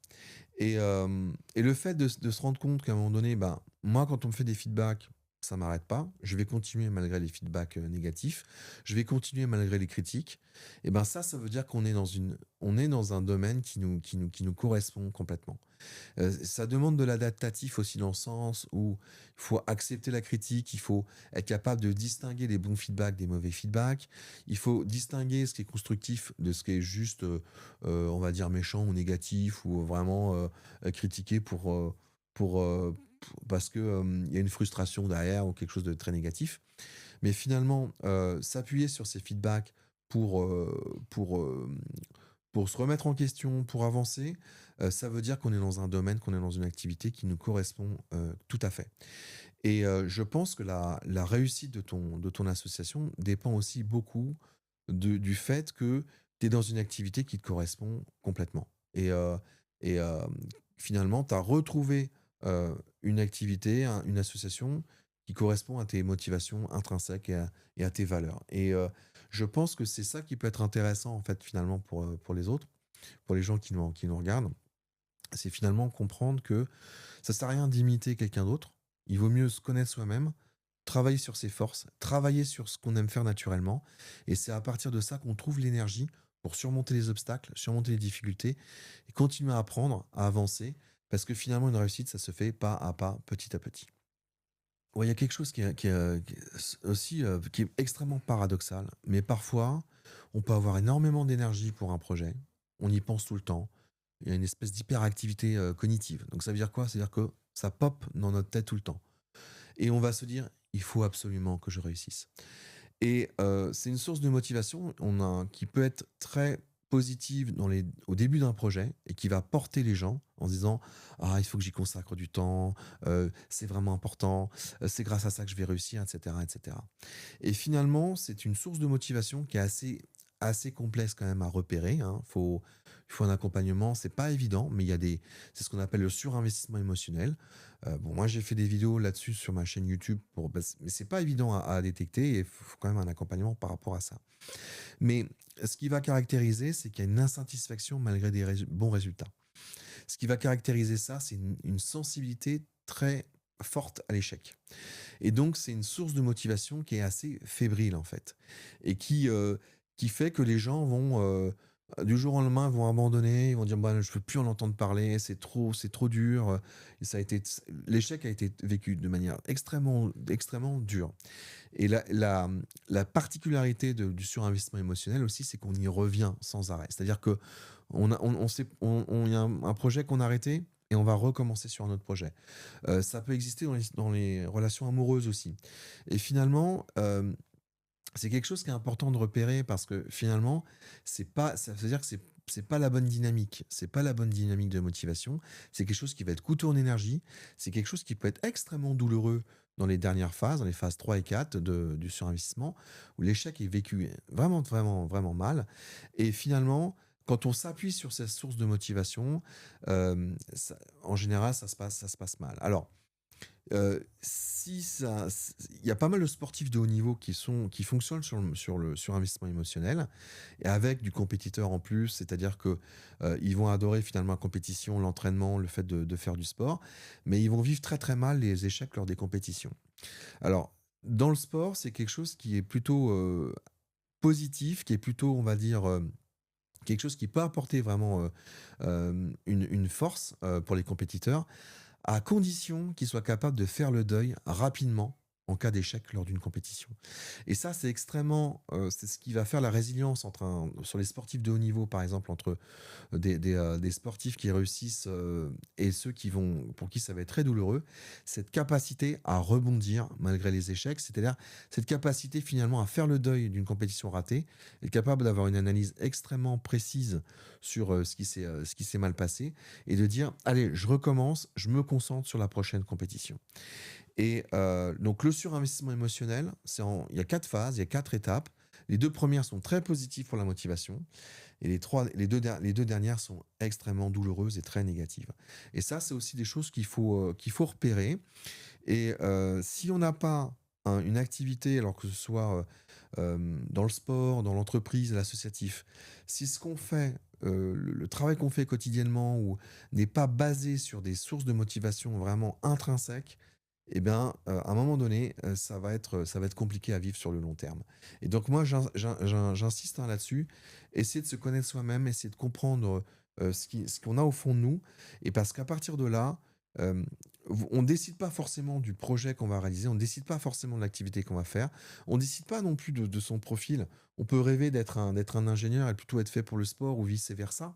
Et le fait de se rendre compte qu'à un moment donné, bah, moi, quand on me fait des feedbacks, ça m'arrête pas. Je vais continuer malgré les feedbacks négatifs. Je vais continuer malgré les critiques. Et ben ça veut dire on est dans un domaine qui nous correspond complètement. Ça demande de l'adaptatif aussi dans le sens où il faut accepter la critique, il faut être capable de distinguer les bons feedbacks des mauvais feedbacks, il faut distinguer ce qui est constructif de ce qui est juste, on va dire, méchant ou négatif ou vraiment critiqué parce que il y a une frustration derrière ou quelque chose de très négatif. Mais finalement, s'appuyer sur ces feedbacks pour, euh, pour, euh, pour se remettre en question, pour avancer, ça veut dire qu'on est dans un domaine, qu'on est dans une activité qui nous correspond tout à fait. Et je pense que la réussite de ton association dépend aussi beaucoup du fait que tu es dans une activité qui te correspond complètement. Et finalement, tu as retrouvé une activité, une association qui correspond à tes motivations intrinsèques et à tes valeurs. Et je pense que c'est ça qui peut être intéressant, en fait, finalement, pour les autres, pour les gens qui nous regardent. C'est finalement comprendre que ça sert à rien d'imiter quelqu'un d'autre. Il vaut mieux se connaître soi-même, travailler sur ses forces, travailler sur ce qu'on aime faire naturellement. Et c'est à partir de ça qu'on trouve l'énergie pour surmonter les obstacles, surmonter les difficultés et continuer à apprendre, à avancer. Parce que finalement, une réussite, ça se fait pas à pas, petit à petit. Ouais, il y a quelque chose qui est aussi qui est extrêmement paradoxal, mais parfois, on peut avoir énormément d'énergie pour un projet. on y pense tout le temps. Il y a une espèce d'hyperactivité cognitive. Donc ça veut dire quoi? Ça veut dire que ça pop dans notre tête tout le temps. Et on va se dire, il faut absolument que je réussisse. Et c'est une source de motivation qui peut être très positive au début d'un projet et qui va porter les gens en se disant ah il faut que j'y consacre du temps, c'est vraiment important, c'est grâce à ça que je vais réussir, etc., etc. Et finalement c'est une source de motivation qui est assez complexe quand même à repérer, hein. Il faut un accompagnement, c'est pas évident, mais c'est ce qu'on appelle le surinvestissement émotionnel. Bon, moi j'ai fait des vidéos là-dessus sur ma chaîne YouTube, mais c'est pas évident à détecter et il faut quand même un accompagnement par rapport à ça. Mais ce qui va caractériser, c'est qu'il y a une insatisfaction malgré des bons résultats. Ce qui va caractériser ça, c'est une sensibilité très forte à l'échec. Et donc, c'est une source de motivation qui est assez fébrile, en fait. Et qui fait que les gens du jour au lendemain, vont abandonner, ils vont dire bah, je ne veux plus en entendre parler, c'est trop dur. Et l'échec a été vécu de manière extrêmement, extrêmement dure. Et la particularité du surinvestissement émotionnel aussi, c'est qu'on y revient sans arrêt. C'est-à-dire que il y a un projet qu'on a arrêté et on va recommencer sur un autre projet. Ça peut exister dans les relations amoureuses aussi. Et finalement, c'est quelque chose qui est important de repérer parce que finalement, ça veut dire que c'est pas la bonne dynamique. C'est pas la bonne dynamique de motivation. C'est quelque chose qui va être coûteux en énergie. C'est quelque chose qui peut être extrêmement douloureux dans les dernières phases, dans les phases 3 et 4 du surinvestissement, où l'échec est vécu vraiment, vraiment, vraiment mal. Et finalement, quand on s'appuie sur ces sources de motivation, en général, ça se passe mal. Alors, il y a pas mal de sportifs de haut niveau qui fonctionnent sur le surinvestissement émotionnel et avec du compétiteur en plus, c'est-à-dire que ils vont adorer finalement la compétition, l'entraînement, le fait de faire du sport, mais ils vont vivre très très mal les échecs lors des compétitions. Alors, dans le sport, c'est quelque chose qui est plutôt positif, qui est plutôt, on va dire, quelque chose qui peut apporter vraiment une force pour les compétiteurs à condition qu'ils soient capables de faire le deuil rapidement en cas d'échec lors d'une compétition. Et ça, c'est ce qui va faire la résilience sur les sportifs de haut niveau, par exemple, entre des sportifs qui réussissent et ceux pour qui ça va être très douloureux, cette capacité à rebondir malgré les échecs, c'est-à-dire cette capacité finalement à faire le deuil d'une compétition ratée, être capable d'avoir une analyse extrêmement précise sur ce qui s'est mal passé et de dire, allez, je recommence, je me concentre sur la prochaine compétition. Et donc le surinvestissement émotionnel, il y a 4 phases, il y a 4 étapes. Les 2 premières sont très positives pour la motivation et les deux dernières sont extrêmement douloureuses et très négatives. Et ça, c'est aussi des choses qu'il faut repérer. Et si on n'a pas une activité, alors que ce soit dans le sport, dans l'entreprise, l'associatif, si ce qu'on fait, le travail qu'on fait quotidiennement n'est pas basé sur des sources de motivation vraiment intrinsèques, eh bien, à un moment donné, ça va être compliqué à vivre sur le long terme. Et donc moi, j'insiste, hein, là-dessus. Essayer de se connaître soi-même, essayer de comprendre ce qu'on a au fond de nous. Et parce qu'à partir de là, euh, on ne décide pas forcément du projet qu'on va réaliser, on ne décide pas forcément de l'activité qu'on va faire, on ne décide pas non plus de son profil. On peut rêver d'être un ingénieur et plutôt être fait pour le sport ou vice-versa.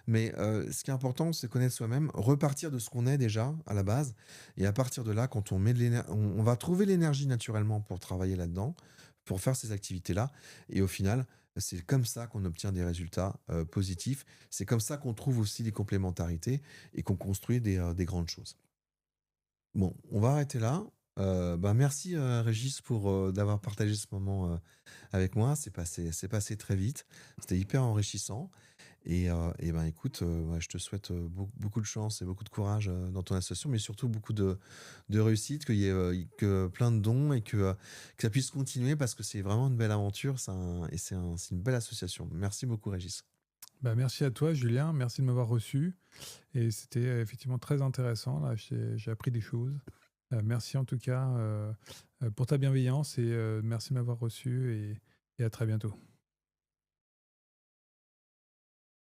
Mais ce qui est important, c'est connaître soi-même, repartir de ce qu'on est déjà à la base. Et à partir de là, quand on met de l'énergie, on va trouver l'énergie naturellement pour travailler là-dedans, pour faire ces activités-là. Et au final, c'est comme ça qu'on obtient des résultats positifs. C'est comme ça qu'on trouve aussi des complémentarités et qu'on construit des grandes choses. Bon, on va arrêter là. Bah, merci Régis pour d'avoir partagé ce moment avec moi. C'est passé très vite. C'était hyper enrichissant. Et ben écoute, ouais, je te souhaite beaucoup de chance et beaucoup de courage dans ton association, mais surtout beaucoup de réussite, qu'il y ait que plein de dons et que ça puisse continuer parce que c'est vraiment une belle aventure c'est une belle association. Merci beaucoup Régis. Bah, merci à toi, Julien. Merci de m'avoir reçu. Et c'était effectivement très intéressant. Là, j'ai appris des choses. Merci en tout cas pour ta bienveillance et merci de m'avoir reçu et à très bientôt.